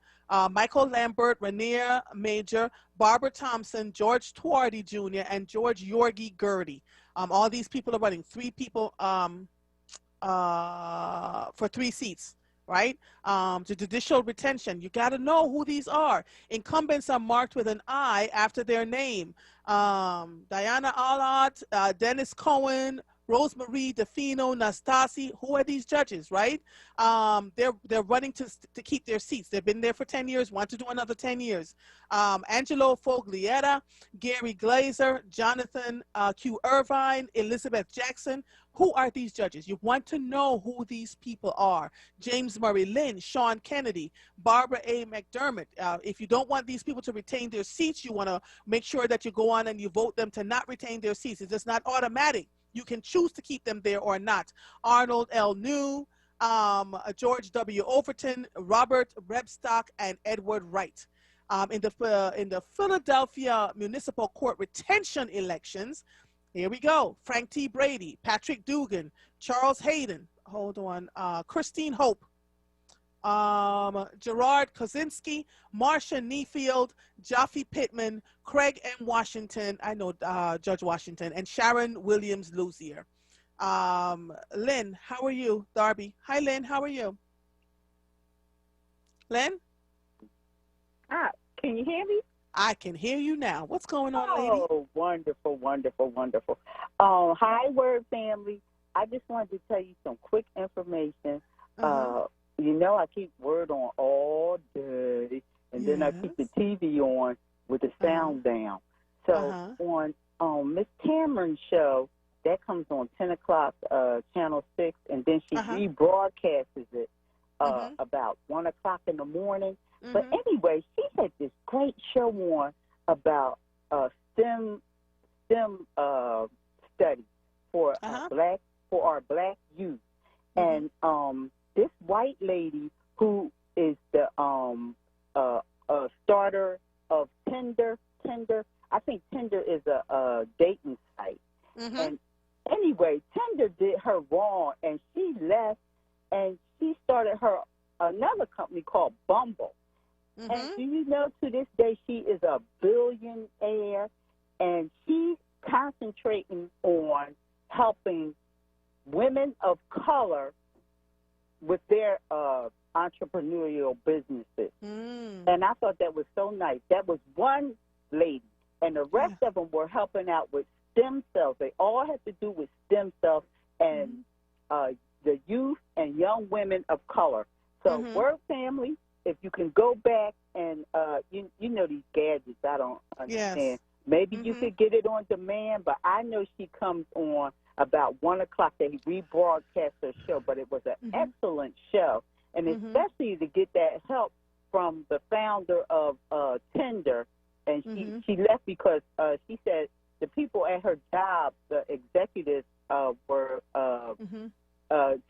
Michael Lambert, Rainier Major, Barbara Thompson, George Twardy Jr., and George Yorgi Gertie. All these people are running. 3 people for 3 seats. Right? To judicial retention. You got to know who these are. Incumbents are marked with an I after their name. Diana Allott, Dennis Cohen, Rosemarie DeFino, Nastasi. Who are these judges, right? They're running to keep their seats. They've been there for 10 years, want to do another 10 years. Angelo Foglietta, Gary Glazer, Jonathan Q. Irvine, Elizabeth Jackson. Who are these judges? You want to know who these people are. James Murray Lynn, Sean Kennedy, Barbara A. McDermott. If you don't want these people to retain their seats, you want to make sure that you go on and you vote them to not retain their seats. It's just not automatic. You can choose to keep them there or not. Arnold L. New, George W. Overton, Robert Rebstock, and Edward Wright. In the Philadelphia Municipal Court retention elections, here we go. Frank T. Brady, Patrick Dugan, Charles Hayden, hold on, Christine Hope, Gerard Kozinski, Marcia Neefield, Jaffe Pittman, Craig M. Washington, I know Judge Washington, and Sharon Williams Luzier. Lynn, how are you? Darby. Hi, Lynn, how are you? Lynn? Can you hear me? I can hear you now. What's going on, lady? Oh, wonderful, wonderful, wonderful. Hi, WURD family. I just wanted to tell you some quick information. You know, I keep WURD on all day, and then I keep the TV on with the sound down. So on Miss Cameron's show, that comes on 10 o'clock, Channel 6, and then she rebroadcasts it about 1 o'clock in the morning. But anyway, she had this great show on about STEM studies for our black youth, and this white lady who is the starter of Tinder. I think Tinder is a dating site, and anyway, Tinder did her wrong, and she left, and she started another company called Bumble. And do you know, to this day, she is a billionaire, and she's concentrating on helping women of color with their entrepreneurial businesses. And I thought that was so nice. That was one lady, and the rest of them were helping out with stem cells. They all had to do with stem cells and the youth and young women of color. So, WURD family, if you can go back and, you know these gadgets, I don't understand. Yes. Maybe you could get it on demand, but I know she comes on about 1 o'clock. They rebroadcast her show, but it was an excellent show. And especially to get that help from the founder of Tinder. And she left because she said the people at her job, the executives, were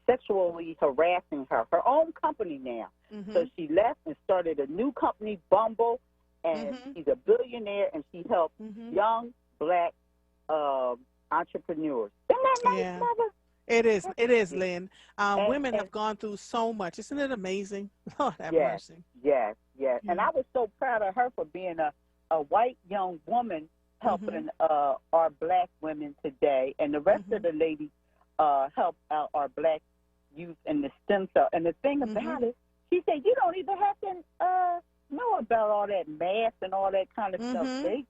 sexually harassing her own company now. So she left and started a new company, Bumble, and she's a billionaire, and she helps young black entrepreneurs. Isn't that nice, Mother? It is, Lynn. Women have gone through so much. Isn't it amazing? Lord have mercy. Yes. And I was so proud of her for being a white young woman helping our black women today, and the rest of the ladies help out our black youth in the stem cell. And the thing about it, she said, you don't even have to know about all that math and all that kind of stuff.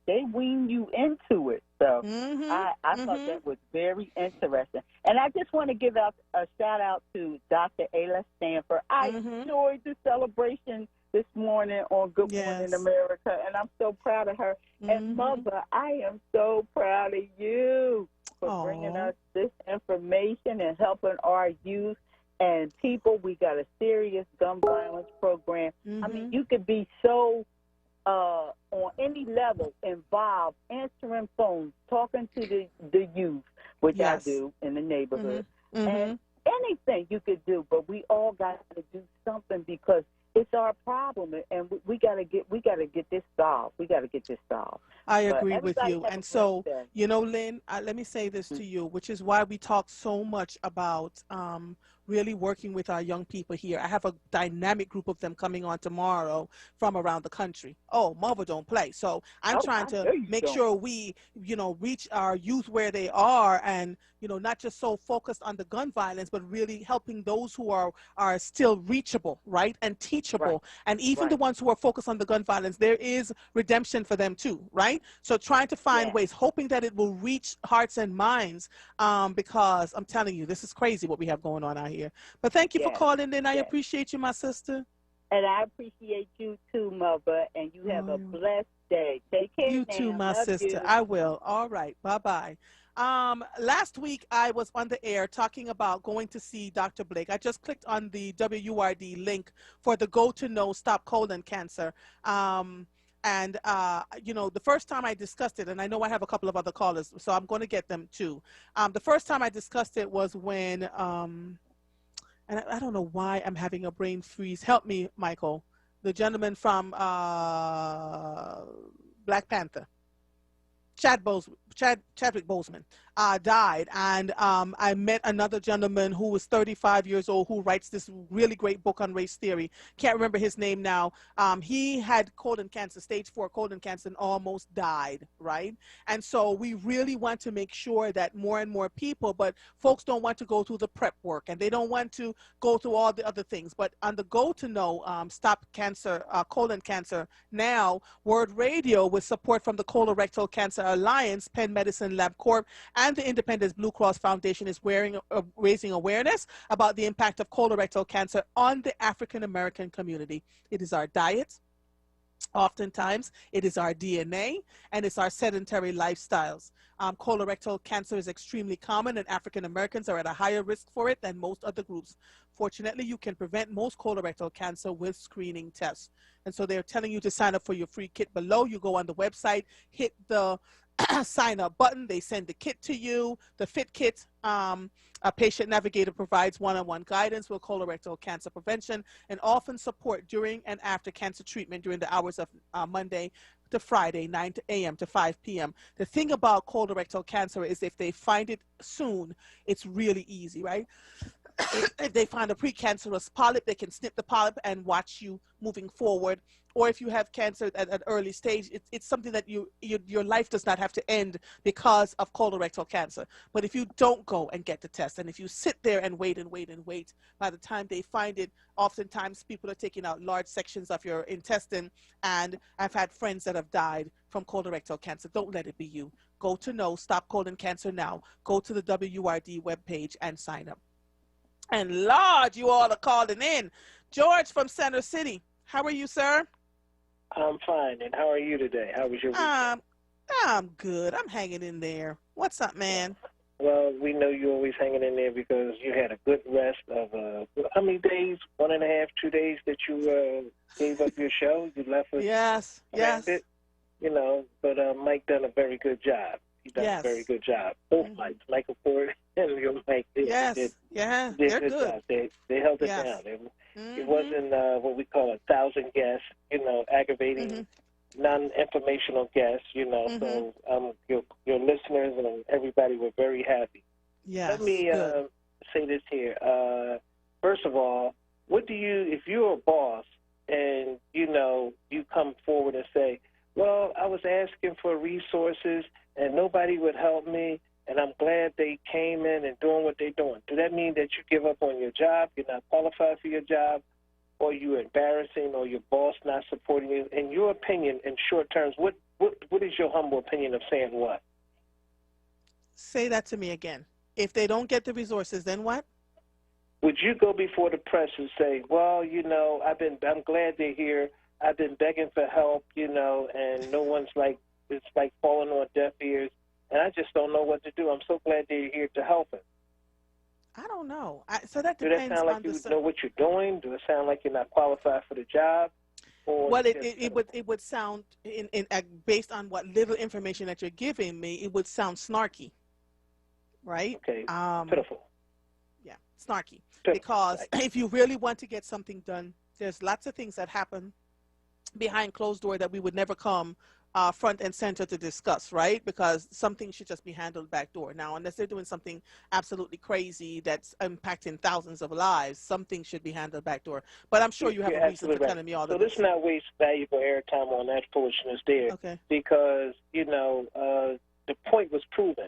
They wean you into it. So I thought that was very interesting. And I just want to give out a shout out to Dr. Ayla Stanford. I enjoyed the celebration this morning on Good Morning America, and I'm so proud of her. And Mother, I am so proud of you for bringing us this information and helping our youth and people. We got a serious gun violence program. I mean, you could be so on any level involved, answering phones, talking to the youth, which I do in the neighborhood, and anything you could do. But we all got to do something because it's our problem, and we gotta get this solved. We gotta get this solved. I agree with you. And so, you know, Lynn, let me say this to you, which is why we talk so much about really working with our young people here. I have a dynamic group of them coming on tomorrow from around the country. Oh, mother don't play. So I'm trying to make sure we, reach our youth where they are, and, not just so focused on the gun violence, but really helping those who are still reachable, right, and teachable. And even the ones who are focused on the gun violence, there is redemption for them too, right? So trying to find ways, hoping that it will reach hearts and minds, because I'm telling you, this is crazy what we have going on out here. But thank you for calling in. I appreciate you, my sister. And I appreciate you too, Mother, and you have a blessed day. Take care. You too, my sister. You. I will. All right. Bye-bye. Last week, I was on the air talking about going to see Dr. Blake. I just clicked on the WURD link for the Go to Know Stop Colon Cancer. And, the first time I discussed it, and I know I have a couple of other callers, so I'm going to get them too. The first time I discussed it was when, and I don't know why I'm having a brain freeze. Help me, Michael. The gentleman from Black Panther, Chadwick Boseman, died. And I met another gentleman who was 35 years old who writes this really great book on race theory. Can't remember his name now. He had colon cancer, stage 4 colon cancer, and almost died, right? And so we really want to make sure that more and more people, but folks don't want to go through the prep work, and they don't want to go through all the other things. But on the Go to Know Stop Cancer, Colon Cancer Now, WURD Radio, with support from the Colorectal Cancer Alliance, Penn Medicine Lab Corp, and the Independence Blue Cross Foundation is raising awareness about the impact of colorectal cancer on the African American community. It is our diet, oftentimes it is our DNA, and it's our sedentary lifestyles. Colorectal cancer is extremely common, and African Americans are at a higher risk for it than most other groups. Fortunately, you can prevent most colorectal cancer with screening tests. And so they're telling you to sign up for your free kit below. You go on the website, hit the sign up button, they send the kit to you. The fit kit, a patient navigator provides one-on-one guidance with colorectal cancer prevention and often support during and after cancer treatment during the hours of Monday to Friday, 9 a.m. to 5 p.m. The thing about colorectal cancer is if they find it soon, it's really easy, right? If they find a precancerous polyp, they can snip the polyp and watch you moving forward. Or if you have cancer at an early stage, it's something that your life does not have to end because of colorectal cancer. But if you don't go and get the test, and if you sit there and wait and wait and wait, by the time they find it, oftentimes people are taking out large sections of your intestine. And I've had friends that have died from colorectal cancer. Don't let it be you. Go to Know Stop Colon Cancer Now. Go to the WURD webpage and sign up. And Lord, you all are calling in. George from Center City. How are you, sir? I'm fine. And how are you today? How was your weekend? I'm good. I'm hanging in there. What's up, man? Well, we know you're always hanging in there because you had a good rest of, how many days? 1.5, 2 days that you gave up your show? You left us. Yes. It, but Mike done a very good job. He done a very good job. Both Mikes, Michael Ford and your Mike. Did they're good good. job. They held it down. It wasn't what we call 1,000 guests, aggravating, non-informational guests, So your listeners and everybody were very happy. Yes. Let me say this here. First of all, if you're a boss and, you come forward and say, well, I was asking for resources and nobody would help me, and I'm glad they came in and doing what they're doing. Does that mean that you give up on your job, you're not qualified for your job, or you're embarrassing, or your boss not supporting you? In your opinion, in short terms, what is your humble opinion of saying what? Say that to me again. If they don't get the resources, then what? Would you go before the press and say, well, I'm glad they're here. I've been begging for help, and no one's it's like falling on deaf ears, and I just don't know what to do. I'm so glad they're here to help us. I don't know. So that Does depends that sound like on you know what you're doing? Does it sound like you're not qualified for the job? Well, it would sound, based on what little information that you're giving me, it would sound snarky, right? Okay, pitiful. Yeah, snarky. Because if you really want to get something done, there's lots of things that happen behind closed door that we would never come front and center to discuss, right? Because something should just be handled backdoor. Now, unless they're doing something absolutely crazy that's impacting thousands of lives, something should be handled backdoor. But I'm sure you have a reason for telling me all of this. So let's not waste valuable airtime on that foolishness there. Okay. Because, the point was proven.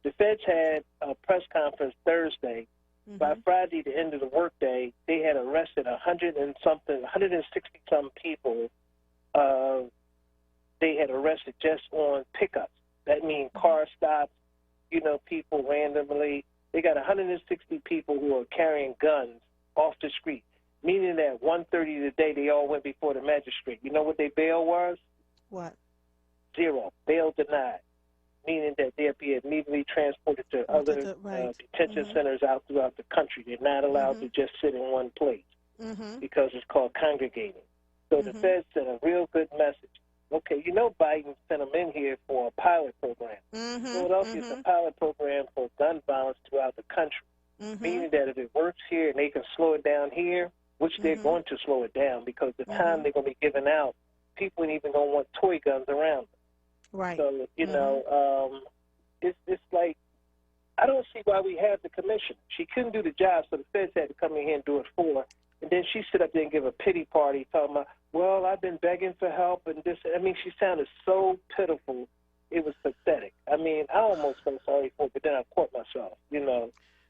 The feds had a press conference Thursday. By Friday, the end of the workday, they had arrested 160-some people. They had arrested just on pickups. That means car stops, people randomly. They got 160 people who are carrying guns off the street, meaning that 1:30 today they all went before the magistrate. You know what their bail was? What? 0. Bail denied, meaning that they'll be immediately transported to other detention centers out throughout the country. They're not allowed to just sit in one place because it's called congregating. So the feds sent a real good message. Okay, Biden sent them in here for a pilot program. Philadelphia is a pilot program for gun violence throughout the country, meaning that if it works here and they can slow it down here, which they're going to slow it down because the time they're going to be giving out, people ain't even going to want toy guns around them. Right. So, it's like, I don't see why we have the commission. She couldn't do the job, so the feds had to come in here and do it for her. And then she stood up there and give a pity party talking about, well, I've been begging for help and this. I mean, she sounded so pitiful. It was pathetic. I mean, I almost felt sorry for her, but then I caught myself,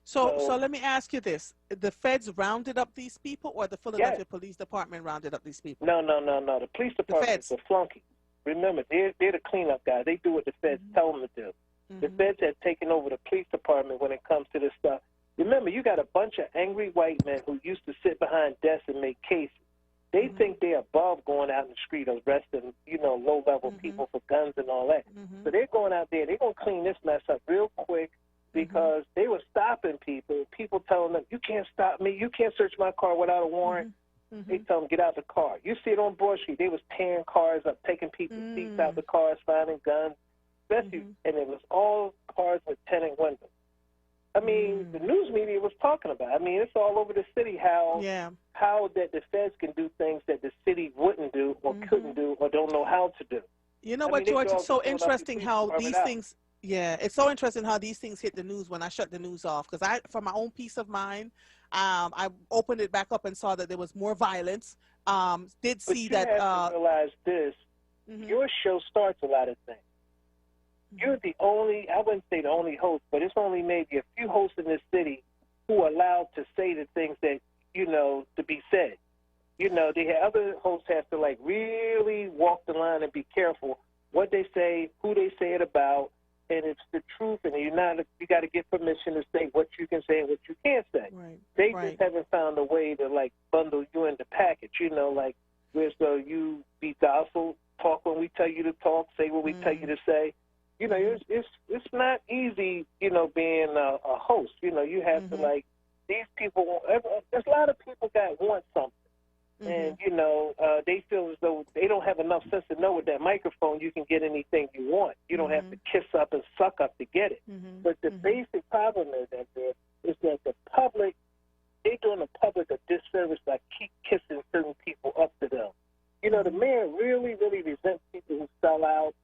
So let me ask you this. The feds rounded up these people or the Philadelphia Police Department rounded up these people? No. The police department is a flunky. Remember, they're the cleanup guys. They do what the feds tell them to do. The feds have taken over the police department when it comes to this stuff. Remember, you got a bunch of angry white men who used to sit behind desks and make cases. They think they're above going out in the street arresting, low-level people for guns and all that. So they're going out there. They're going to clean this mess up real quick because they were stopping people telling them, you can't stop me. You can't search my car without a warrant. They tell them, get out the car. You see it on Broad Street. They was tearing cars up, taking people's seats out the cars, finding guns. Especially, and it was all cars with tinted windows. I mean, the news media was talking about it. I mean, it's all over the city how that the feds can do things that the city wouldn't do or couldn't do or don't know how to do. You know what, George? It's so interesting how these things. Yeah, it's so interesting how these things hit the news when I shut the news off. Because for my own peace of mind, I opened it back up and saw that there was more violence. Did see that. But you have to realize this. Your show starts a lot of things. You're the only, I wouldn't say the only host, but it's only maybe a few hosts in this city who are allowed to say the things that, to be said. The other hosts have to, really walk the line and be careful what they say, who they say it about, and it's the truth, and you got to get permission to say what you can say and what you can't say. They just haven't found a way to, bundle you in the package, where so you be docile, talk when we tell you to talk, say what we tell you to say. It's not easy, being a host. You have to, these people, there's a lot of people that want something. And, they feel as though they don't have enough sense to know with that microphone you can get anything you want. You don't have to kiss up and suck up to get it. But the basic problem is that the public, they're doing the public a disservice by keep kissing certain people up to them. The mayor really, really resents people who sell out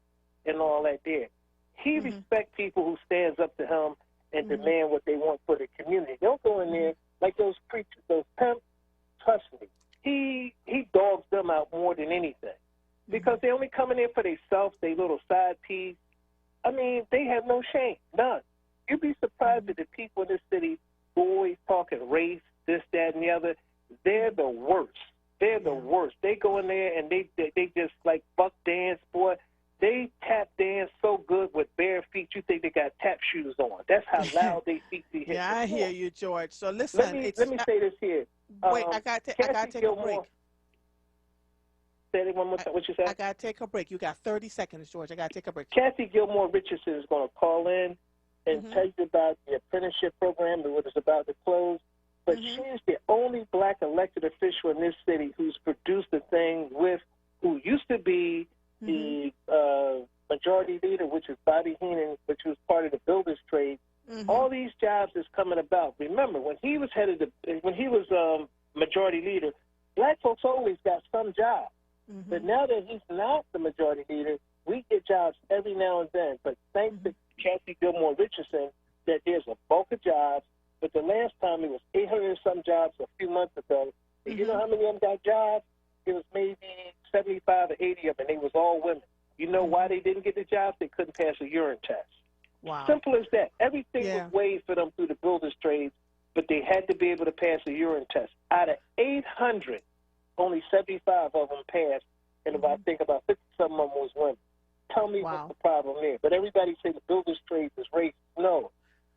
and all that there. He respects people who stands up to him and demand what they want for the community. Don't go in there like those preachers, those pimps. Trust me, he dogs them out more than anything because they only come in there for themselves, their little side piece. I mean, they have no shame, none. You'd be surprised at the people in this city who always talking race, this, that, and the other. They're the worst. They're the worst. They go in there and they just buck dance, boy. They tap dance so good with bare feet, you think they got tap shoes on. That's how loud they feet be hitting. Yeah, I hear you, George. So listen. Let me say this here. Wait, I got to take a break. Say it one more time. What you said? I got to take a break. You got 30 seconds, George. I got to take a break. Kathy Gilmore Richardson is going to call in and tell you about the apprenticeship program and what is about to close. But she is the only black elected official in this city who's produced a thing with who used to be the majority leader, which is Bobby Heenan, which was part of the builders trade. All these jobs is coming about. Remember, when he was majority leader, black folks always got some job. But now that he's not the majority leader, we get jobs every now and then, but thanks to Kathy Gilmore Richardson, that there's a bulk of jobs. But the last time it was 800 and some jobs a few months ago. And you know how many of them got jobs? It was maybe 75 or 80 of them, and they was all women. You know why they didn't get the jobs? They couldn't pass a urine test. Wow. Simple as that. Everything was waived for them through the builder's trades, but they had to be able to pass a urine test. Out of 800, only 75 of them passed, and I think about 50-some of them was women. Tell me what's the problem there. But everybody say the builder's trades is racist. No.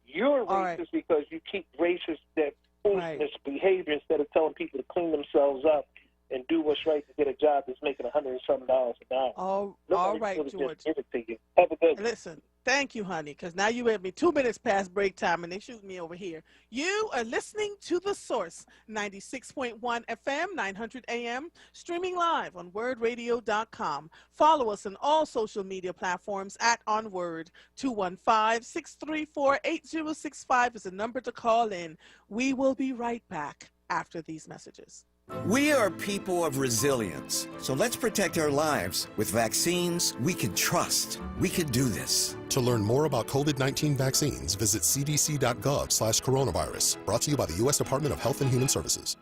You're racist because you keep racist that foolishness behavior instead of telling people to clean themselves up and do what's right to get a job that's making $100 and something an hour. All right, George. Give it to you. Have a good one. Listen, thank you, honey, because now you have me 2 minutes past break time, and they shoot me over here. You are listening to The Source, 96.1 FM, 900 AM, streaming live on WURDradio.com. Follow us on all social media platforms at onWURD. 215-634-8065 is the number to call in. We will be right back after these messages. We are people of resilience, so let's protect our lives with vaccines we can trust. We can do this. To learn more about COVID-19 vaccines, visit cdc.gov/coronavirus. Brought to you by the U.S. Department of Health and Human Services.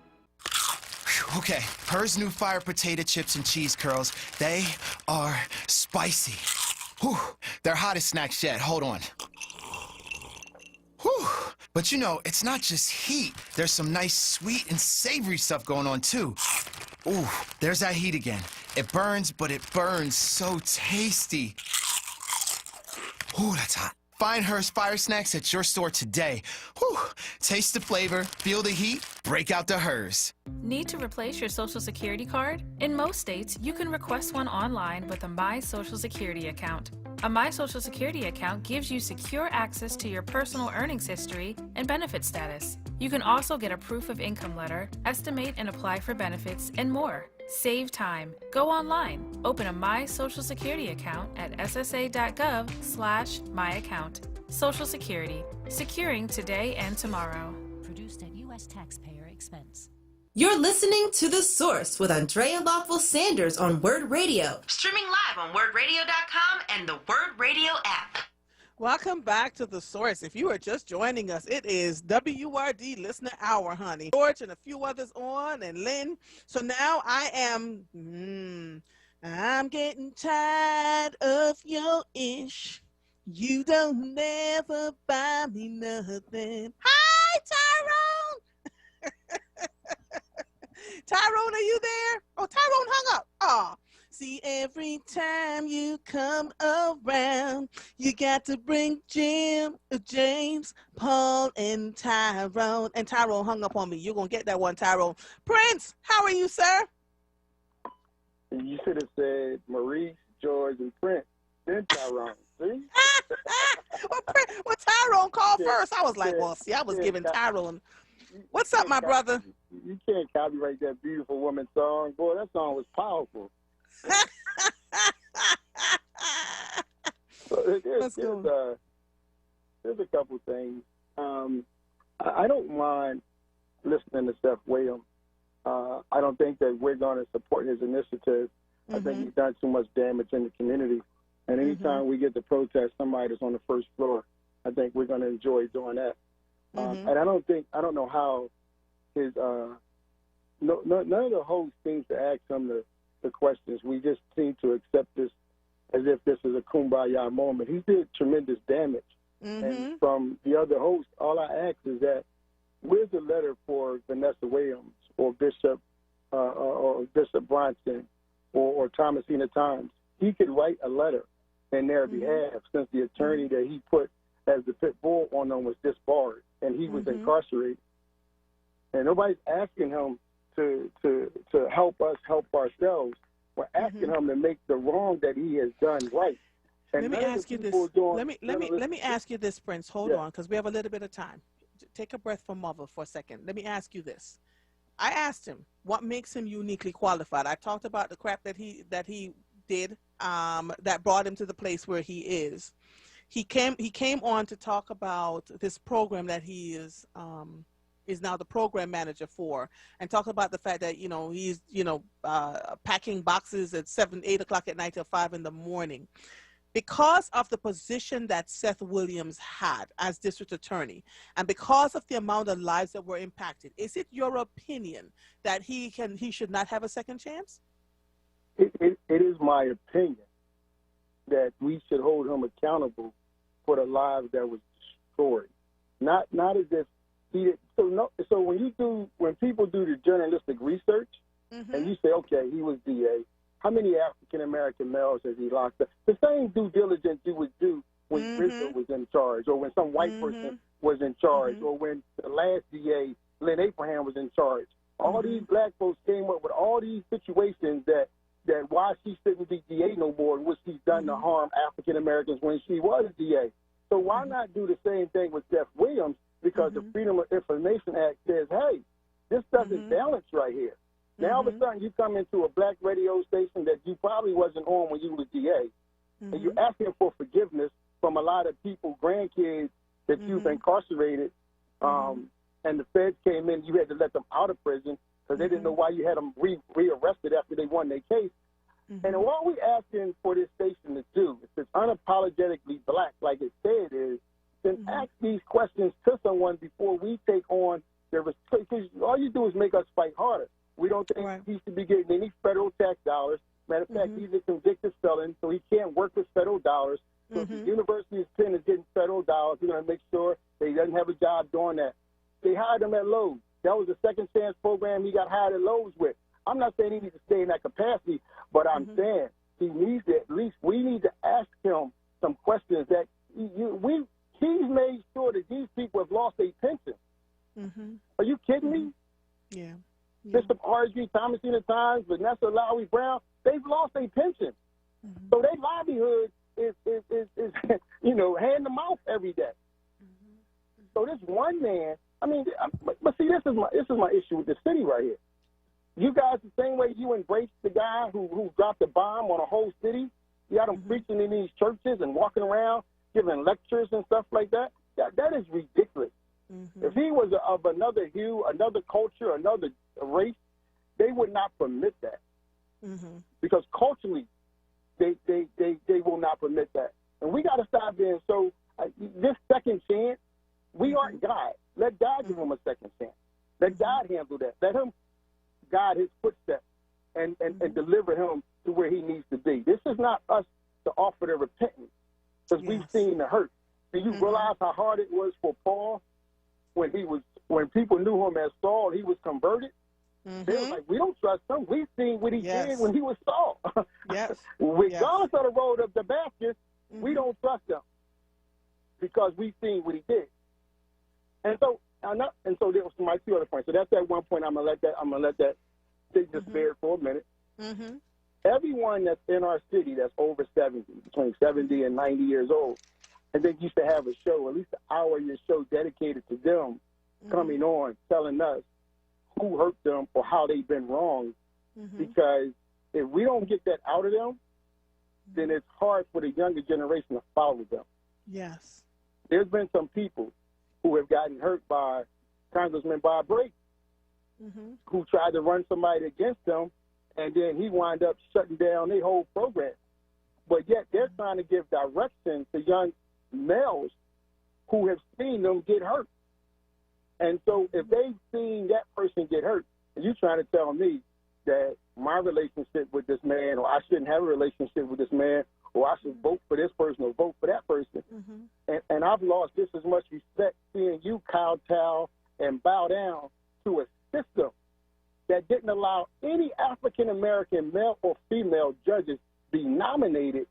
Okay, Her's new fire potato chips and cheese curls, they are spicy. Whew, they're hottest snacks yet. Hold on. Whew. But you know, it's not just heat. There's some nice sweet and savory stuff going on too. Ooh, there's that heat again. It burns, but it burns so tasty. Ooh, that's hot. Find Her's Fire Snacks at your store today. Whew. Taste the flavor, feel the heat, break out the Her's. Need to replace your Social Security card? In most states, you can request one online with a My Social Security account. A My Social Security account gives you secure access to your personal earnings history and benefit status. You can also get a proof of income letter, estimate and apply for benefits, and more. Save time. Go online. Open a My Social Security account at ssa.gov/myaccount. Social Security. Securing today and tomorrow. Produced at U.S. taxpayer expense. You're listening to The Source with Andrea Lawful Sanders on WURD Radio. Streaming live on WURDradio.com and the WURD Radio app. Welcome back to The Source. If you are just joining us, it is WURD Listener Hour, honey. George and a few others on, and Lynn. So now I am, I'm getting tired of your ish. You don't never buy me nothing. Hi, Tyrone. Tyrone, are you there? Oh, Tyrone hung up. Oh, see, every time you come around, you got to bring Jim, James, Paul, and Tyrone. And Tyrone hung up on me. You're going to get that one, Tyrone. Prince, how are you, sir? You should have said Maurice, George, and Prince. Then Tyrone. See? well, Tyrone called first. I was like, well, see, I was giving Tyrone. What's up, my brother? You can't copyright that Beautiful Woman song. Boy, that song was powerful. So there's a couple things. I don't mind listening to Seth Williams. I don't think that we're going to support his initiative. I think he's done too much damage in the community. And anytime we get to protest somebody that's on the first floor, I think we're going to enjoy doing that. And I don't know how his, none of the hosts seems to ask him the questions. We just seem to accept this as if this is a kumbaya moment. He did tremendous damage. And from the other hosts, all I ask is that, where's the letter for Vanessa Williams or Bishop Bronson or Thomasina Times? He could write a letter in their behalf, since the attorney that he put as the pit bull on them was disbarred and he was incarcerated. And nobody's asking him to help us help ourselves. We're asking him to make the wrong that he has done right. And let me ask you this. Let me ask you this, Prince. Hold on, because we have a little bit of time. Take a breath for mother for a second. Let me ask you this. I asked him what makes him uniquely qualified. I talked about the crap that he did that brought him to the place where he is. He came on to talk about this program that he is is now the program manager for, and talk about the fact that, he's, packing boxes at 7, 8 o'clock at night till 5 in the morning. Because of the position that Seth Williams had as district attorney, and because of the amount of lives that were impacted, is it your opinion that he should not have a second chance? It is my opinion that we should hold him accountable for the lives that was destroyed. Not as if he did. So when people do the journalistic research, and you say, okay, he was DA, how many African American males has he lost? The same due diligence you would do when Rizzo was in charge, or when some white person was in charge, or when the last DA, Lynn Abraham, was in charge. All these black folks came up with all these situations that why she shouldn't be DA no more, and what she's done to harm African Americans when she was DA. So why not do the same thing with Seth Williams? Because the Freedom of Information Act says, hey, this doesn't balance right here. Now all of a sudden you come into a black radio station that you probably wasn't on when you was DA, and you're asking for forgiveness from a lot of people, grandkids that you've incarcerated, and the feds came in, you had to let them out of prison because they didn't know why you had them rearrested after they won their case. And what we asking for this station to do, if it's unapologetically black, like it said is, then ask these questions to someone before we take on their responsibility. Because all you do is make us fight harder. We don't think he should be getting any federal tax dollars. Matter of fact, he's a convicted felon, so he can't work with federal dollars. So if the University of Penn is getting federal dollars, we're going to make sure that he doesn't have a job doing that. They hired him at Lowe's. That was the second chance program he got hired at Lowe's with. I'm not saying he needs to stay in that capacity, but I'm saying he needs to, at least we need to ask him some questions that he's made sure that these people have lost their pension. Are you kidding me? Yeah. Bishop R.G. Thomasina Times, Vanessa Lowry Brown, they've lost their pension. So their livelihood is hand to mouth every day. So this one man, but see, this is my issue with the city right here. You guys, the same way you embraced the guy who dropped a bomb on a whole city, you got him preaching in these churches and walking around giving lectures and stuff like that. That is ridiculous. If he was of another hue, another culture, another race, they would not permit that. Because culturally, they will not permit that. And we got to stop being so. This second chance, we aren't God. Let God give him a second chance. Let God handle that. Let him guide his footsteps and deliver him to where he needs to be. This is not us to offer the repentance, because we've seen the hurt. Do you realize how hard it was for Paul when people knew him as Saul? He was converted. They were like, we don't trust him. We've seen what he did when he was Saul. Regardless of the road of Damascus, we don't trust him because we've seen what he did. And so there was my two other points. So that's that one point. I'm gonna let that sit just there for a minute. Everyone that's in our city that's over 70, between 70 and 90 years old, and they used to have a show, at least an hour of your show dedicated to them coming on, telling us who hurt them or how they've been wrong. Because if we don't get that out of them, then it's hard for the younger generation to follow them. Yes. There's been some people who have gotten hurt by Congressman Bob Brady, who tried to run somebody against them, and then he wound up shutting down their whole program. But yet they're trying to give direction to young males who have seen them get hurt. And so if they've seen that person get hurt, and you're trying to tell me that my relationship with this man, or I shouldn't have a relationship with this man, or I should vote for this person or vote for that person. And I've lost just as much respect seeing you kowtow and bow down to a system that didn't allow any African-American male or female judges be nominated.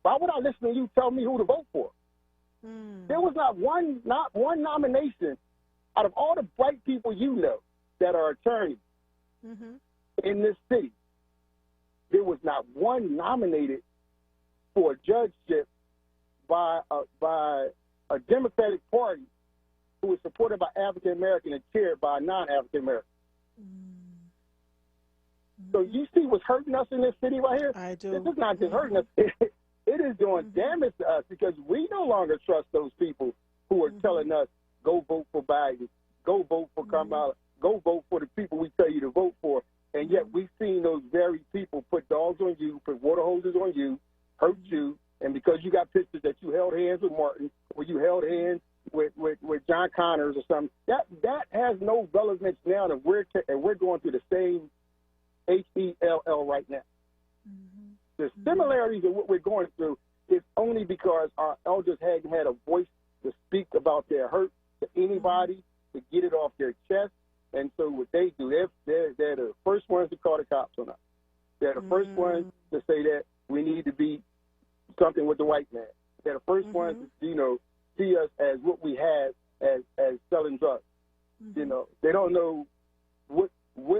Why would I listen to you tell me who to vote for? There was not one nomination out of all the bright people you know that are attorneys in this city. There was not one nominated for a judgeship by a Democratic Party who was supported by African American and chaired by a non-African American. So you see what's hurting us in this city right here? I do. This is not just hurting us. It is doing damage to us because we no longer trust those people who are telling us, go vote for Biden, go vote for Kamala, go vote for the people we tell you to vote for. And yet we've seen those very people put dogs on you, put water hoses on you, hurt you, and because you got pictures that you held hands with Martin or you held hands with John Connors or something, that has no relevance now that we're going through the same HELL right now. The similarities of what we're going through is only because our elders hadn't had a voice to speak about their hurt to anybody, to get it off their chest. And so what they do, they're the first ones to call the cops on us. They're the first ones to say that we need to be something with the white man. They're the first ones to, see us as what we have as selling drugs. They don't know what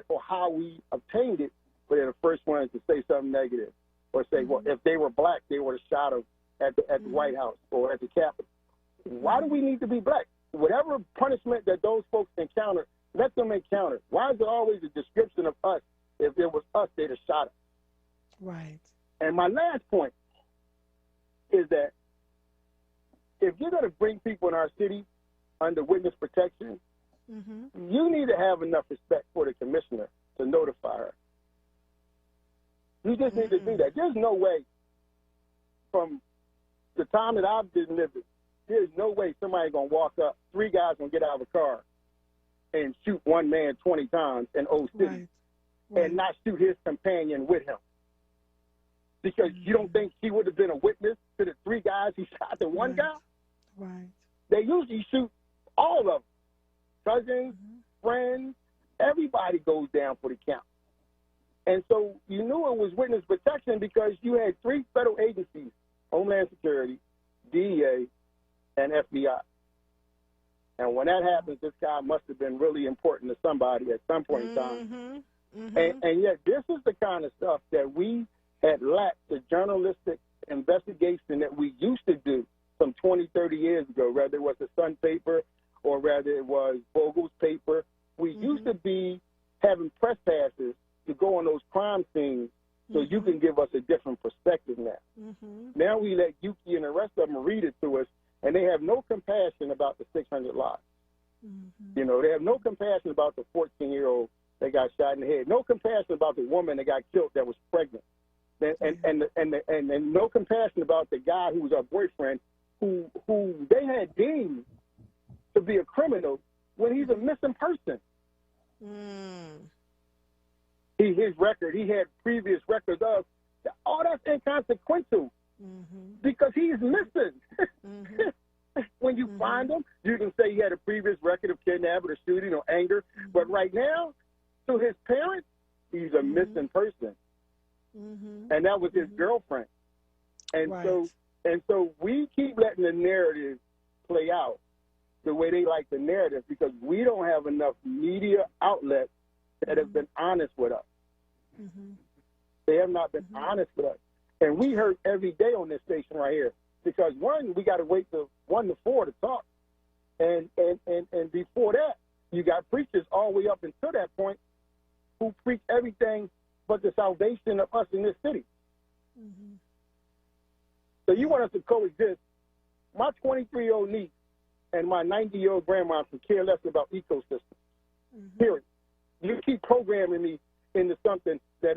or how we obtained it, but they're the first ones to say something negative or say, well, if they were black, they would have shot them at the White House or at the Capitol. Why do we need to be black? Whatever punishment that those folks encounter, let them encounter. Why is there always a description of us? If it was us, they'd have shot us. Right. And my last point is that if you're going to bring people in our city under witness protection, you need to have enough respect for the commissioner to notify her. You just need to do that. There's no way from the time that I've been living, there's no way somebody going to walk up, three guys going to get out of a car and shoot one man 20 times in Old City and not shoot his companion with him. Because you don't think he would have been a witness to the three guys he shot the one guy? Right. They usually shoot all of them. Cousins, friends, everybody goes down for the count. And so you knew it was witness protection because you had three federal agencies, Homeland Security, DEA, and FBI. And when that happens, this guy must have been really important to somebody at some point in time. And yet this is the kind of stuff that we had lacked, the journalistic investigation that we used to do some 20, 30 years ago, whether it was the Sun paper or whether it was Vogel's paper. We used to be having press passes to go on those crime scenes so you can give us a different perspective now. Now we let Yuki and the rest of them read it to us, and they have no compassion about the 600 lives. They have no compassion about the 14-year-old that got shot in the head, no compassion about the woman that got killed that was pregnant, and no compassion about the guy who was our boyfriend who they had deemed to be a criminal when he's a missing person. His record, he had previous records of, that's inconsequential because he's missing. When you find him, you can say he had a previous record of kidnapping or shooting or anger, but right now, to his parents, he's a missing person. And that was his girlfriend. And so we keep letting the narrative play out the way they like the narrative because we don't have enough media outlets that have been honest with us. They have not been honest with us. And we heard every day on this station right here because, one, we got to wait till 1 to 4 to talk. And before that, you got preachers all the way up until that point who preach everything but the salvation of us in this city. So you want us to coexist. My 23-year-old niece and my 90-year-old grandma can care less about ecosystems. Period. You keep programming me into something that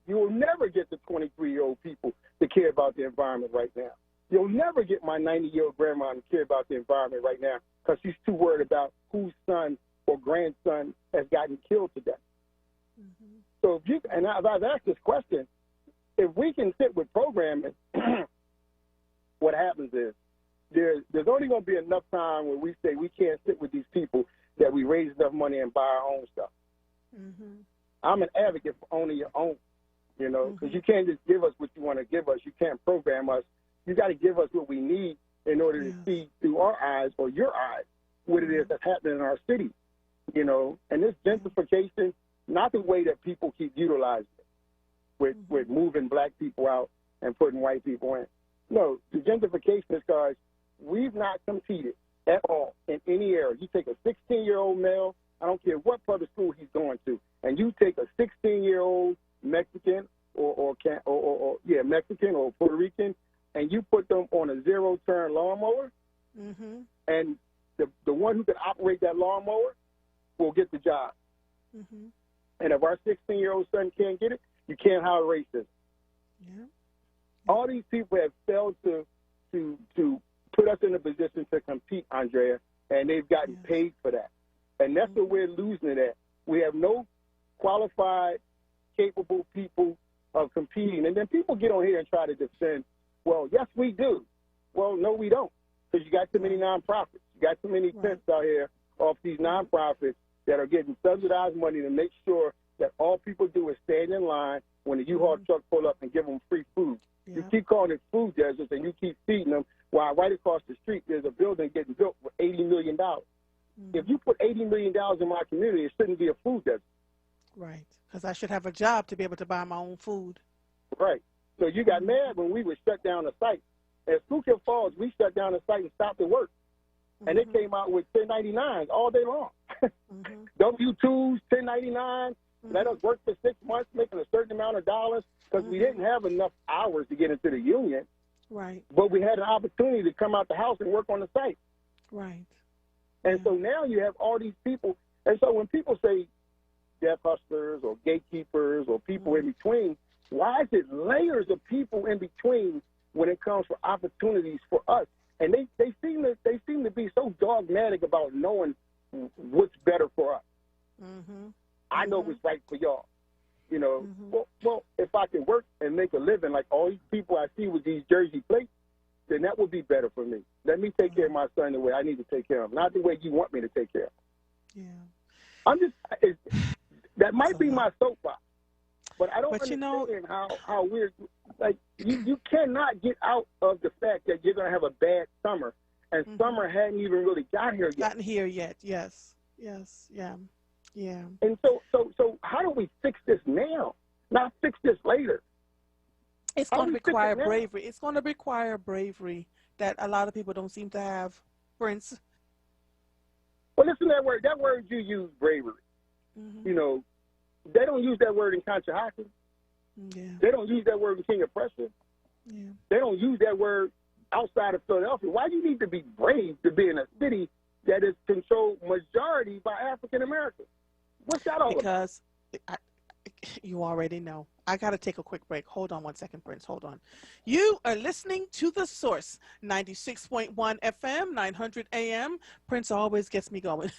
you will never get the 23-year-old people to care about the environment right now. You'll never get my 90-year-old grandma to care about the environment right now because she's too worried about whose son or grandson has gotten killed today. So I've asked this question, if we can sit with programming, what happens is there's only going to be enough time where we say we can't sit with these people that we raise enough money and buy our own stuff. I'm an advocate for owning your own, because you can't just give us what you want to give us. You can't program us. You got to give us what we need in order to see through our eyes or your eyes what it is that's happening in our city, And this gentrification, not the way that people keep utilizing it with moving black people out and putting white people in. No, the gentrification is because we've not competed at all in any area. You take a 16-year-old male, I don't care what public school he's going to, and you take a 16-year-old Mexican or Mexican or Puerto Rican, and you put them on a zero-turn lawnmower, and the one who can operate that lawnmower will get the job. Mm-hmm. And if our 16-year-old son can't get it, you can't hire racism. Yeah. All these people have failed to put us in a position to compete, Andrea, and they've gotten paid for that. And that's where we're losing it at. We have no qualified, capable people of competing. And then people get on here and try to defend, well, yes, we do. Well, no, we don't, because you got too many nonprofits. You got too many tents out here off these nonprofits that are getting subsidized money to make sure that all people do is stand in line when the U-Haul truck pull up and give them free food. Yeah. You keep calling it food deserts and you keep feeding them, while right across the street there's a building getting built for $80 million. If you put $80 million in my community, it shouldn't be a food desert. Right, because I should have a job to be able to buy my own food. Right. So you got mad when we would shut down the site. At Schuylkill Falls, we shut down the site and stopped the work. And they came out with 1099s all day long. W-2s, 1099s, let us work for 6 months, making a certain amount of dollars, because we didn't have enough hours to get into the union. Right. But we had an opportunity to come out the house and work on the site. Right. And so now you have all these people. And so when people say deaf hustlers or gatekeepers or people in between, why is it layers of people in between when it comes for opportunities for us? And they seem to be so dogmatic about knowing what's better for us. I know what's right for y'all. You know, well, if I can work and make a living like all these people I see with these jersey plates, then that would be better for me. Let me take care of my son the way I need to take care of him, not the way you want me to take care of him. Yeah. That might be my soapbox, but I don't understand how we're, like, you cannot get out of the fact that you're going to have a bad summer, and summer hadn't even really got here yet. Gotten here yet, yes, yeah. And so how do we fix this now, not fix this later? It's going to require bravery. It's going to require bravery that a lot of people don't seem to have, Prince. Well, listen to that word. That word you use, bravery. You know, they don't use that word in Conshohocken. Yeah. They don't use that word in King of Prussia. Yeah. They don't use that word outside of Philadelphia. Why do you need to be brave to be in a city that is controlled majority by African Americans? What's that all about? Because you already know. I got to take a quick break. Hold on one second, Prince. Hold on. You are listening to The Source, 96.1 FM, 900 AM. Prince always gets me going.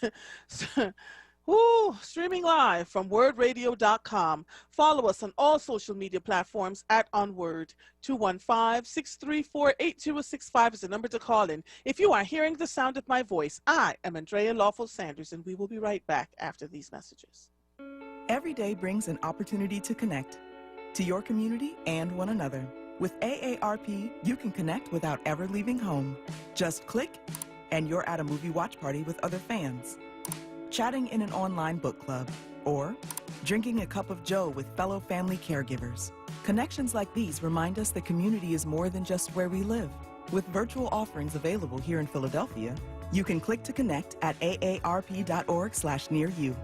Woo, streaming live from WURDradio.com. Follow us on all social media platforms at onWURD. 215-634-8065 is the number to call in. If you are hearing the sound of my voice, I am Andrea Lawful Sanders, and we will be right back after these messages. Every day brings an opportunity to connect to your community and one another. With AARP, you can connect without ever leaving home. Just click, and you're at a movie watch party with other fans, chatting in an online book club, or drinking a cup of joe with fellow family caregivers. Connections like these remind us that community is more than just where we live. With virtual offerings available here in Philadelphia, you can click to connect at aarp.org/near-you.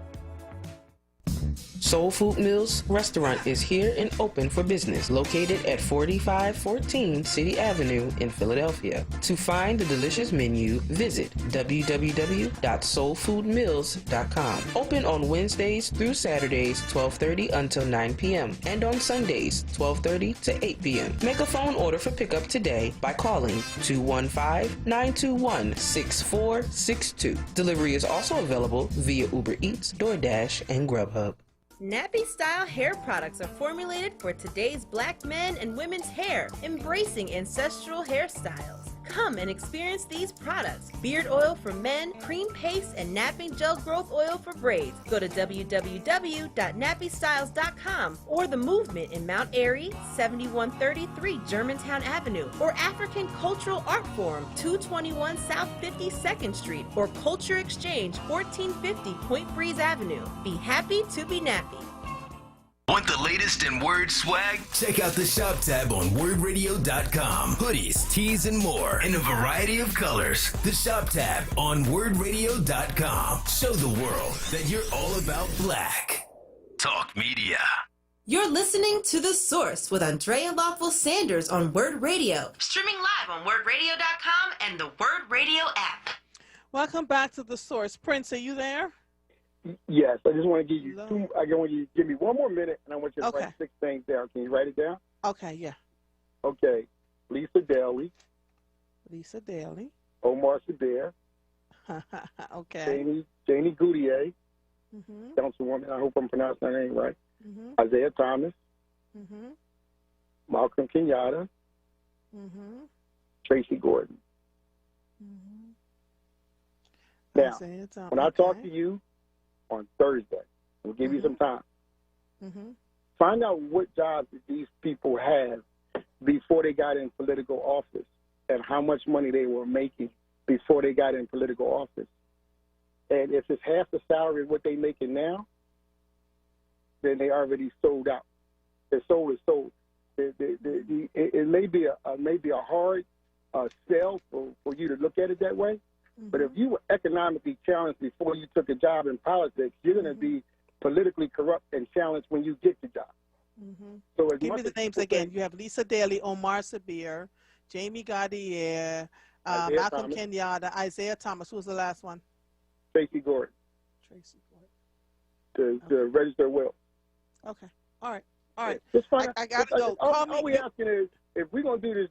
Soul Food Mills Restaurant is here and open for business, located at 4514 City Avenue in Philadelphia. To find the delicious menu, visit www.soulfoodmills.com. Open on Wednesdays through Saturdays, 12:30 until 9 p.m. and on Sundays, 12:30 to 8 p.m. Make a phone order for pickup today by calling 215-921-6462. Delivery is also available via Uber Eats, DoorDash, and Grubhub. Nappy Style hair products are formulated for today's black men and women's hair, embracing ancestral hairstyles. Come and experience these products: beard oil for men, cream paste, and napping gel growth oil for braids. Go to www.nappystyles.com or The Movement in Mount Airy, 7133 Germantown Avenue, or African Cultural Art Forum, 221 South 52nd Street, or Culture Exchange, 1450 Point Breeze Avenue. Be happy to be nappy. Want the latest in WURD swag? Check out the shop tab on WURDradio.com. Hoodies, tees, and more in a variety of colors. The shop tab on WURDradio.com. Show the world that you're all about black. Talk media. You're listening to The Source with Andrea Lawful Sanders on WURD Radio. Streaming live on WURDradio.com and the WURD Radio app. Welcome back to The Source. Prince, are you there? Yes, I just want to give you I want you to give me one more minute, and I want you to write 6 things down. Can you write it down? Okay, yeah. Okay. Lisa Daly. Lisa Daly. Omar Sabir. Okay. Janie Goudier. Councilwoman. I hope I'm pronouncing her name right. Isaiah Thomas. Malcolm Kenyatta. Tracy Gordon. Now, when I talk to you on Thursday, we'll give you some time. Find out what jobs that these people have before they got in political office and how much money they were making before they got in political office. And if it's half the salary of what they're making now, then they already sold out. Their soul is sold. It may be a hard sell for you to look at it that way, but if you were economically challenged before you took a job in politics, you're going to be politically corrupt and challenged when you get the job. So give me the names again. You have Lisa Daly, Omar Sabir, Jamie Gaudier, Malcolm Kenyatta, Isaiah Thomas. Who was the last one? Tracy Gordon. Tracy Gordon. To register will. Okay. All right. All right. I got to go. All we asking is, if we're going to do this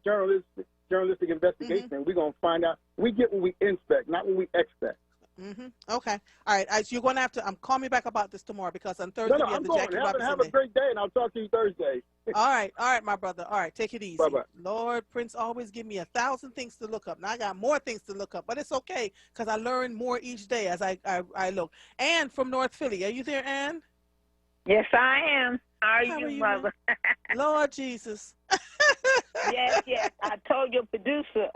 journalistic investigation, we're going to find out. We get what we inspect, not what we expect. Okay. All right. So you're going to have to call me back about this tomorrow, because on Thursday we have the Jackie Robinson Have a great day, and I'll talk to you Thursday. All right, my brother. All right, take it easy. Bye-bye. Lord, Prince always give me 1,000 things to look up. Now I got more things to look up, but it's okay because I learn more each day as I look. Ann from North Philly, are you there, Ann? Yes, I am. How are you, brother? Lord Jesus. Yes. I told your producer,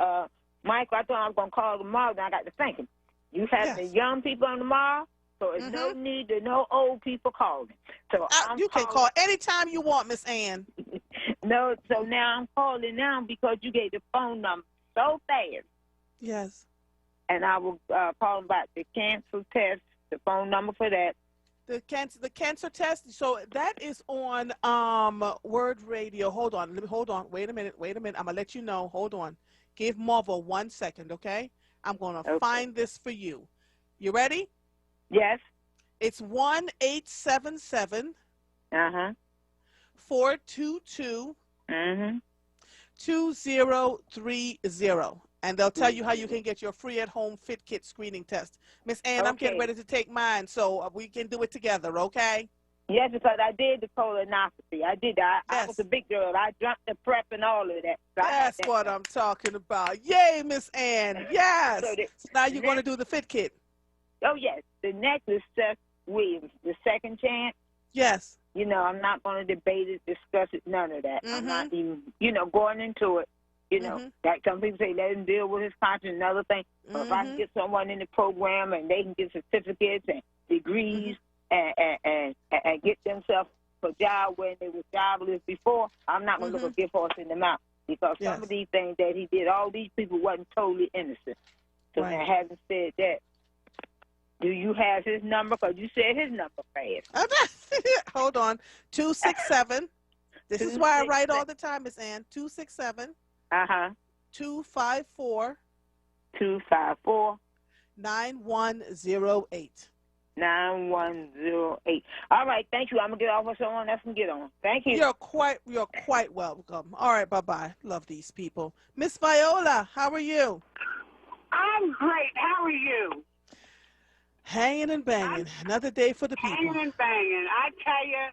Michael, I thought I was going to call tomorrow, and I got to thinking. You have the young people on tomorrow, so there's no need to no old people calling. So you can call anytime you want, Miss Ann. No, so now I'm calling now because you gave the phone number so fast. Yes. And I will call about the cancer test, the phone number for that. The cancer test. So that is on WURD Radio. Hold on. Wait a minute. I'm gonna let you know. Hold on. Give Marva 1 second, okay? I'm gonna find this for you. You ready? Yes. It's 1-877 422 2030. And they'll tell you how you can get your free at-home fit kit screening test. Miss Ann, I'm getting ready to take mine, so we can do it together, okay? Yes, because I did the colonoscopy. I did. I was a big girl. I jumped the prep and all of that. So that's what I'm talking about. Yay, Miss Ann. Yes. So now you're going to do the fit kit. Oh, yes. The next is Seth Williams, the second chance. Yes. You know, I'm not going to debate it, discuss it, none of that. I'm not even, going into it. Like some people say, let him deal with his conscience, another thing. But if I can get someone in the program and they can get certificates and degrees and get themselves a job when they were jobless before, I'm not going to look a gift horse in the mouth, because some of these things that he did, all these people wasn't totally innocent. So now, having said that, do you have his number? Because you said his number fast. Hold on. 267. This is why I write all the time, Miss Ann. 267. 254. 9108. 9108. All right, thank you. I'm gonna get off with someone else can get on. Thank you. You're quite welcome. All right, bye-bye. Love these people. Miss Viola, how are you? I'm great. How are you? Hanging and banging. Another day for the people. Hanging and banging. I tell you,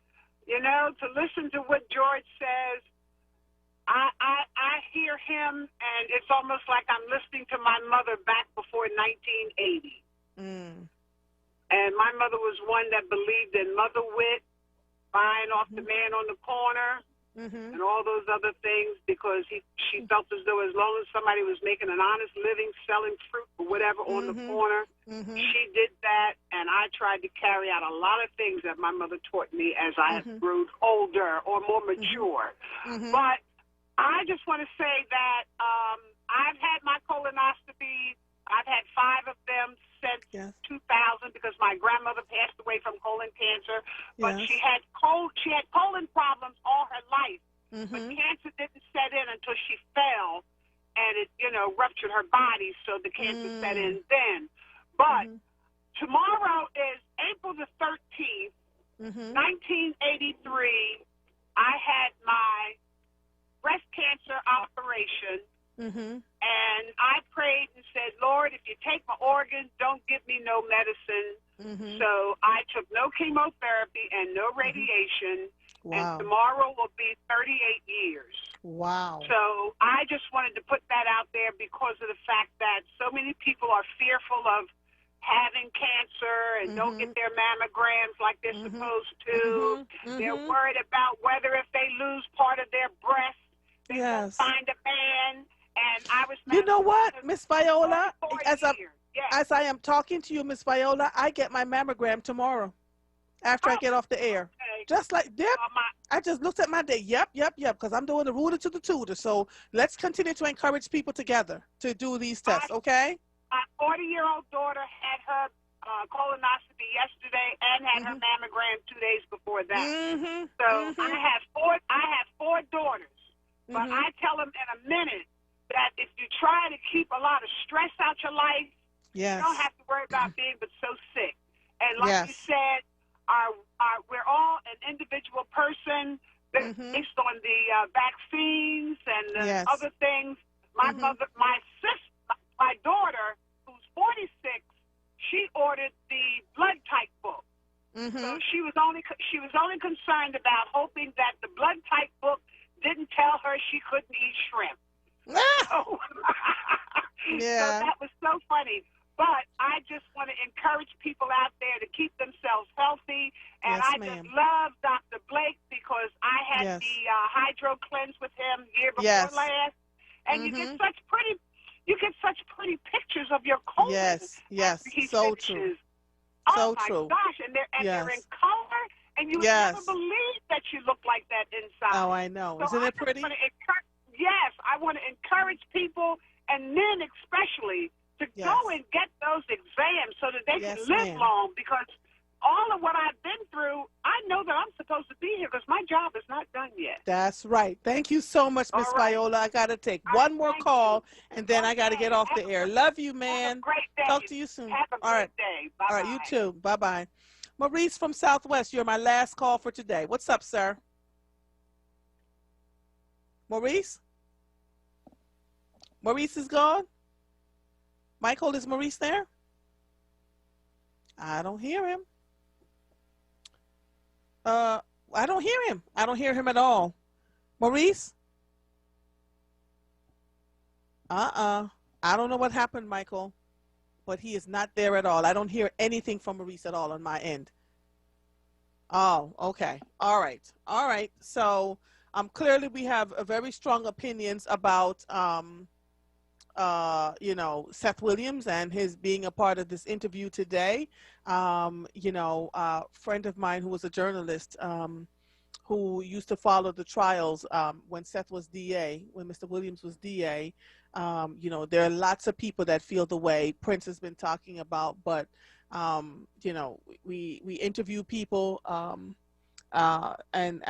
to listen to what George says, I hear him, and it's almost like I'm listening to my mother back before 1980. And my mother was one that believed in mother wit, buying off the man on the corner, and all those other things, because she felt as though as long as somebody was making an honest living, selling fruit or whatever on the corner, she did that. And I tried to carry out a lot of things that my mother taught me as I grew older or more mature. But I just want to say that I've had my colonoscopy. I've had 5 of them since 2000 because my grandmother passed away from colon cancer. But she had colon problems all her life. But cancer didn't set in until she fell, and it ruptured her body, so the cancer set in then. But tomorrow is April the 13th, 1983. I had my breast cancer operation, and I prayed and said, Lord, if you take my organs, don't give me no medicine. So I took no chemotherapy and no radiation, and tomorrow will be 38 years. Wow. So I just wanted to put that out there because of the fact that so many people are fearful of having cancer and don't get their mammograms like they're supposed to. They're worried about whether if they lose part of their breast, they won't find a man. And I was, you know what, Miss Viola, as I am talking to you, Miss Viola, I get my mammogram tomorrow after I get off the air. Just like, I just looked at my day. Yep, because I'm doing the rooter to the tutor. So let's continue to encourage people together to do these tests, okay? My 40-year-old daughter had her colonoscopy yesterday and had her mammogram 2 days before that. So I have four daughters, but I tell them in a minute that if you try to keep a lot of stress out your life, you don't have to worry about being but so sick. And like you said, we're all an individual person based on the vaccines and the other things. My mother, my daughter, who's 46, she ordered the blood type book. So she was only concerned about hoping that the blood type book didn't tell her she couldn't eat shrimp. So that was so funny. But I just want to encourage people out there to keep themselves healthy. And I just love Dr. Blake because I had the hydro cleanse with him year before last. And you get such pretty pictures of your colon. So true. Oh my gosh, and they're in color, and you would never believe that you look like that inside. Oh, I know. So Isn't it pretty? I want to encourage people, and men especially, to go and get those exams so that they can live long, because all of what I've been through, I know that I'm supposed to be here because my job is not done yet. That's right. Thank you so much, Miss Viola. I got to take one more call, and then I got to get off the air. Love you, man. Have a great day. Talk to you soon. Have a great day. Bye-bye. All right, you too. Bye-bye. Maurice from Southwest, you're my last call for today. What's up, sir? Maurice? Maurice is gone? Michael, is Maurice there? I don't hear him. I don't hear him. I don't hear him at all. Maurice? I don't know what happened, Michael, but he is not there at all. I don't hear anything from Maurice at all on my end. Oh, okay. All right. All right. So clearly we have very strong opinions about Seth Williams and his being a part of this interview today. A friend of mine who was a journalist who used to follow the trials when Seth was DA, when Mr. Williams was DA. There are lots of people that feel the way Prince has been talking about, but we interview people and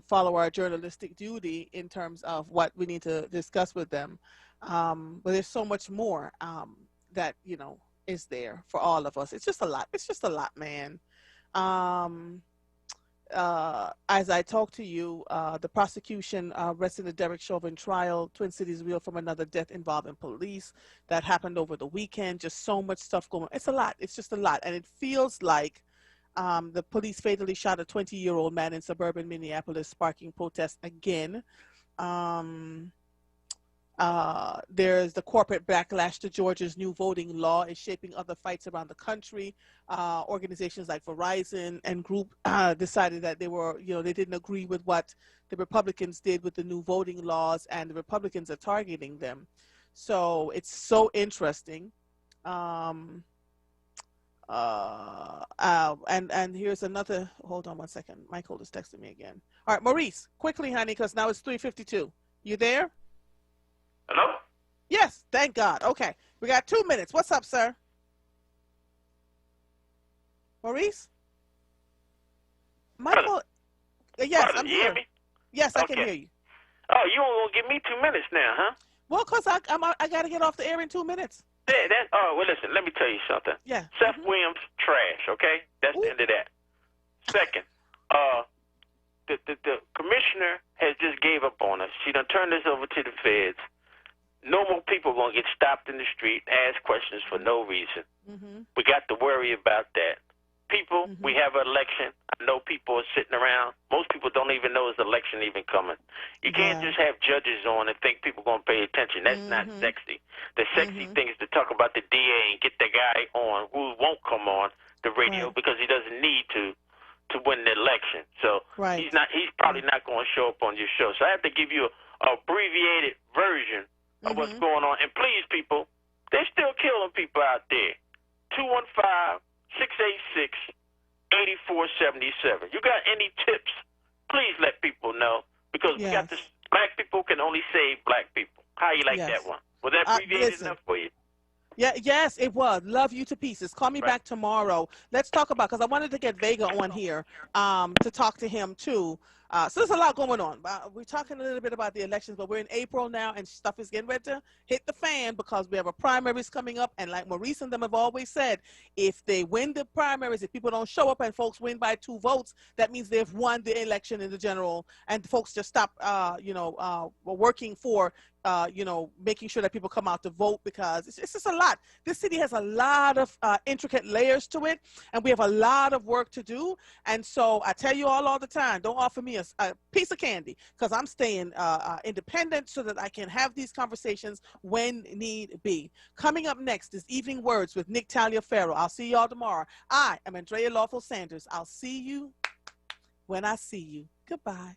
follow our journalistic duty in terms of what we need to discuss with them. But there's so much more that is there for all of us. It's just a lot. It's just a lot, man. As I talk to you, the prosecution resting the Derek Chauvin trial, Twin Cities reel from another death involving police that happened over the weekend. Just so much stuff going on. It's a lot. It's just a lot. And it feels like the police fatally shot a 20-year-old man in suburban Minneapolis, sparking protests again. There's the corporate backlash to Georgia's new voting law is shaping other fights around the country. Organizations like Verizon and Group decided that they didn't agree with what the Republicans did with the new voting laws, and the Republicans are targeting them. So it's so interesting. And here's another, hold on one second. Michael is texting me again. All right, Maurice, quickly, honey, because now it's 3:52. You there? Hello? Yes, thank God. Okay, we got 2 minutes. What's up, sir? Maurice? Michael? Yes, I'm here. Me? Yes, I can hear you. Oh, you won't give me 2 minutes now, huh? Well, because I got to get off the air in 2 minutes. Well, listen, let me tell you something. Yeah. Seth Williams, trash, okay? That's the end of that. Second, the commissioner has just gave up on us. She done turned this over to the feds. No more people are going to get stopped in the street, ask questions for no reason. We got to worry about that. People, we have an election. I know people are sitting around. Most people don't even know there's an election even coming. You can't just have judges on and think people are going to pay attention. That's not sexy. The sexy thing is to talk about the DA and get the guy on who won't come on the radio because he doesn't need to win the election. So he's probably not going to show up on your show. So I have to give you an abbreviated version of what's going on. And please, people, they're still killing people out there. 215-686-8477. You got any tips? Please let people know, because we got this. Black people can only save black people. How you like that one? Was that abbreviated enough for you? Yeah, yes, it was. Love you to pieces. Call me back tomorrow. Let's talk about, because I wanted to get Vega on here to talk to him too. So there's a lot going on. We're talking a little bit about the elections, but we're in April now, and stuff is getting ready to hit the fan because we have a primaries coming up. And like Maurice and them have always said, if they win the primaries, if people don't show up and folks win by 2 votes, that means they've won the election in the general, and folks just stop, working for making sure that people come out to vote, because it's just a lot. This city has a lot of intricate layers to it, and we have a lot of work to do. And so I tell you all the time, don't offer me a piece of candy, because I'm staying independent so that I can have these conversations when need be. Coming up next is Evening Words with Nick Taliaferro. I'll see y'all tomorrow. I am Andrea Lawful Sanders. I'll see you when I see you. Goodbye.